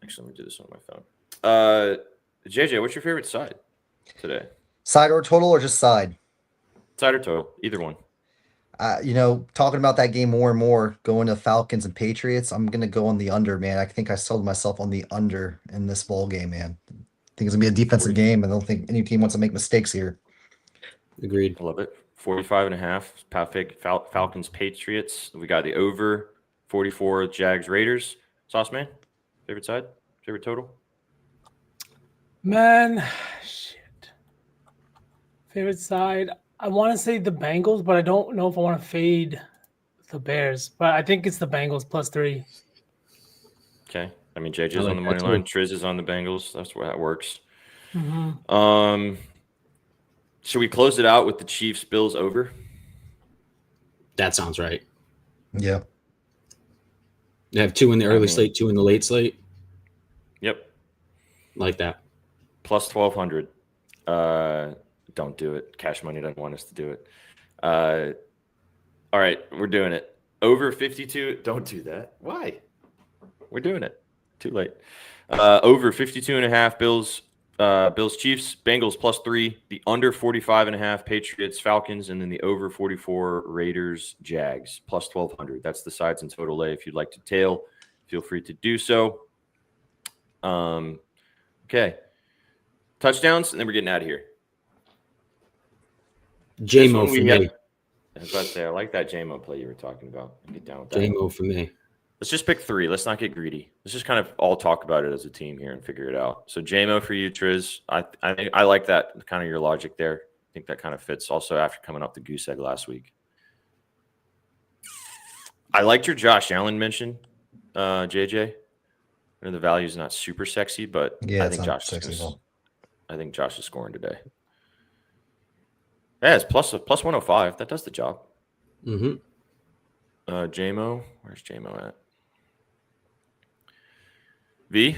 S2: Actually, let me do this on my phone. JJ, what's your favorite side today?
S3: Side or total or just side?
S2: Side or total? Either one.
S3: Talking about that game more and more, going to Falcons and Patriots, I'm going to go on the under, man. I think I sold myself on the under in this ball game, man. I think it's going to be a defensive game. I don't think any team wants to make mistakes here.
S5: Agreed.
S2: I love it. 45.5. Falcons, Patriots. We got the over. 44, Jags, Raiders. Sauce man, favorite side? Favorite total?
S4: Man, shit. Favorite side. I want to say the Bengals, but I don't know if I want to fade the Bears. But I think it's the Bengals plus 3.
S2: Okay. I mean, JJ's on the money line. Triz is on the Bengals. That's where that works.
S4: Mm-hmm.
S2: Should we close it out with the Chiefs Bills over?
S5: That sounds right.
S3: Yeah.
S5: They have 2 in the early slate, 2 in the late slate.
S2: Yep.
S5: Like that.
S2: Plus 1,200. Don't do it. Cash Money doesn't want us to do it. All right, we're doing it. Over 52. Don't do that. Why? We're doing it. Too late. Over 52.5 Bills. Bills Chiefs. Bengals plus 3. The under 45.5 Patriots Falcons, and then the over 44 Raiders Jags plus 1,200. That's the sides and total lay. If you'd like to tail, feel free to do so. Okay. Touchdowns, and then we're getting out of here.
S5: J-Mo for me.
S2: I was about to say, I like that J-Mo play you were talking about. Get down with that.
S5: J-Mo for me.
S2: Let's just pick 3. Let's not get greedy. Let's just kind of all talk about it as a team here and figure it out. So J-Mo for you, Triz. I like that, kind of your logic there. I think that kind of fits also after coming off the goose egg last week. I liked your Josh Allen mention, JJ. I know the value is not super sexy, but
S3: Yeah,
S2: I
S3: it's
S2: think
S3: not
S2: Josh
S3: sexy at all.
S2: I think Josh is scoring today. Yeah, it's plus 105. That does the job.
S5: Mm-hmm.
S2: J-Mo, where's J-Mo at? V?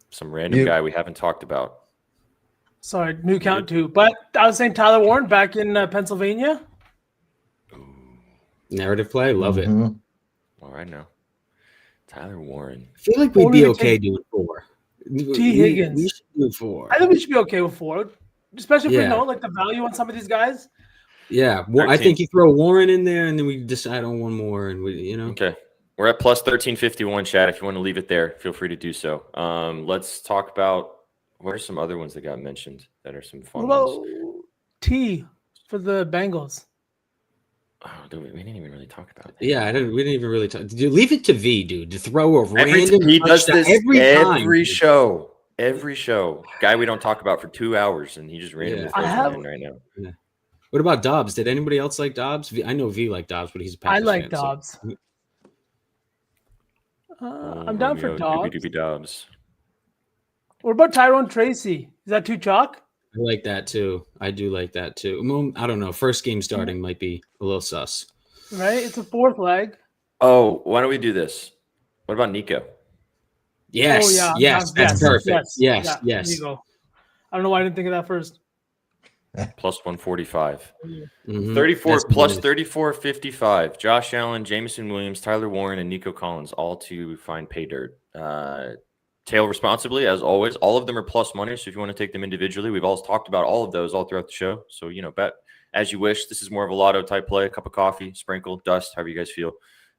S2: Some random guy we haven't talked about.
S4: Sorry, new count 2. But I was saying Tyler Warren back in Pennsylvania.
S5: Narrative play. Love it.
S2: All right now. Tyler Warren.
S5: I feel like we'd be okay doing 4.
S4: T. Higgins.
S5: We should do 4.
S4: I think we should be okay with 4, especially if we know like the value on some of these guys.
S5: Yeah, well, I think you throw Warren in there, and then we decide on one more, and we.
S2: Okay. We're at plus 1351, chat. If you want to leave it there, feel free to do so. Let's talk about what are some other ones that got mentioned that are some fun ones.
S4: T for the Bengals.
S2: Oh, dude, we didn't even really talk about that.
S5: Yeah, we didn't even really talk. Dude, leave it to V, dude, to throw a random.
S2: He does this every
S5: time,
S2: show. Every show. Guy we don't talk about for 2 hours, and he just randomly throws one in right now.
S5: Yeah. What about Dobbs? Did anybody else like Dobbs? I know V liked Dobbs, but he's a Packers
S4: I like
S5: fan,
S4: Dobbs.
S5: So.
S4: I'm down for Dobbs.
S2: Dobbs.
S4: What about Tyrone Tracy? Is that too chalk?
S5: I like that too. I do like that too. I don't know. First game starting might be a little sus.
S4: Right? It's a fourth leg.
S2: Oh, why don't we do this? What about Nico?
S5: Yes.
S4: Oh, yeah.
S5: Yes. That's perfect. Yes.
S4: There you go. I don't know why I didn't think of that first.
S2: Plus 145.
S5: Mhm.
S2: 34
S5: That's
S2: plus
S5: nice.
S2: 34.55. Josh Allen, Jameson Williams, Tyler Warren, and Nico Collins, all to find pay dirt. Tail responsibly, as always. All of them are plus money, so if you want to take them individually, we've all talked about all of those all throughout the show. So, bet as you wish. This is more of a lotto type play. A cup of coffee, sprinkle, dust, however you guys feel.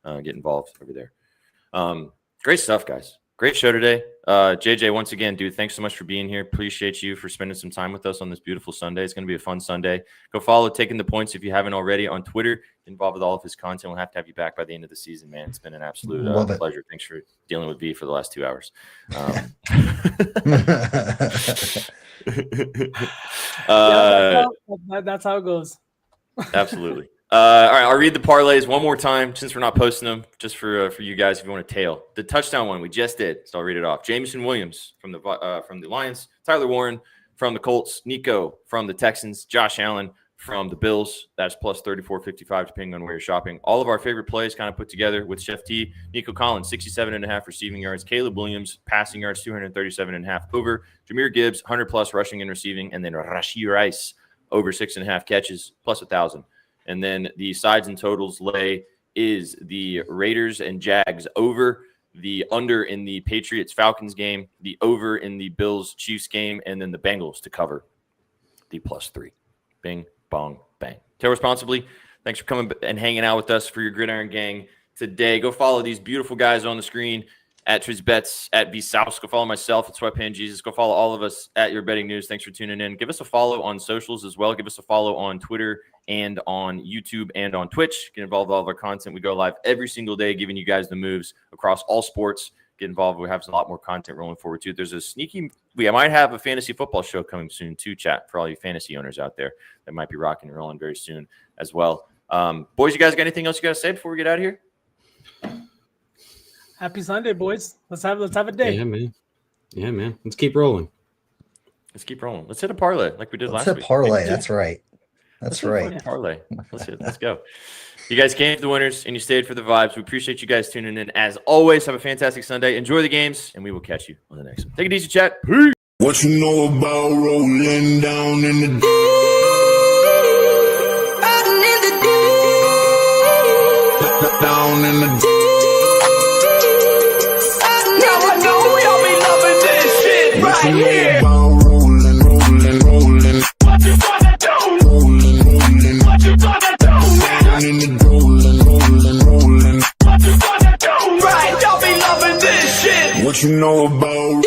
S2: Get involved over there. Great stuff, guys. Great show today. JJ, once again, dude, thanks so much for being here. Appreciate you for spending some time with us on this beautiful Sunday. It's going to be a fun Sunday. Go follow Taking the Points if you haven't already on Twitter. Get involved with all of his content. We'll have to have you back by the end of the season, man. It's been an absolute pleasure. Thanks for dealing with V for the last 2 hours.
S4: That's how it goes.
S2: Absolutely. All right, I'll read the parlays one more time since we're not posting them, just for you guys if you want to tail. The touchdown one we just did, so I'll read it off. Jameson Williams from the Lions, Tyler Warren from the Colts, Nico from the Texans, Josh Allen from the Bills. That's plus 34.55 depending on where you're shopping. All of our favorite plays kind of put together with Chef T. Nico Collins, 67.5 receiving yards. Caleb Williams, passing yards, 237.5 over. Jahmyr Gibbs, 100+ rushing and receiving. And then Rashee Rice, over 6.5 catches, plus 1,000. And then the sides and totals lay is the Raiders and Jags over, the under in the Patriots-Falcons game, the over in the Bills-Chiefs game, and then the Bengals to cover the +3. Bing, bong, bang. Tail responsibly. Thanks for coming and hanging out with us for your Gridiron Gang today. Go follow these beautiful guys on the screen at Trizbets, at Vsauce. Go follow myself at Sweatpan Jesus. Go follow all of us at Your Betting News. Thanks for tuning in. Give us a follow on socials as well. Give us a follow on Twitter and on YouTube and on Twitch. Get involved with all of our content. We go live every single day, giving you guys the moves across all sports. Get involved. We have a lot more content rolling forward too. There's a sneaky, we might have a fantasy football show coming soon too, chat, for all you fantasy owners out there that might be rocking and rolling very soon as well. Boys, you guys got anything else you got to say before we get out of here?
S4: Happy Sunday, boys. Let's have a day.
S5: Yeah, man. Let's keep rolling.
S2: Let's hit a parlay like we did last week.
S3: Let's hit parlay. That's right.
S2: Let's parlay. Let's go. You guys came for the winners and you stayed for the vibes. We appreciate you guys tuning in. As always, have a fantastic Sunday. Enjoy the games, and we will catch you on the next one. Take it easy, chat. Peace.
S1: What you know about rolling down in the down in the right here. Rolling. What you gonna do? Rolling. What you gonna do? Down in the rolling. What you gonna do? Right, y'all be loving this shit. What you know about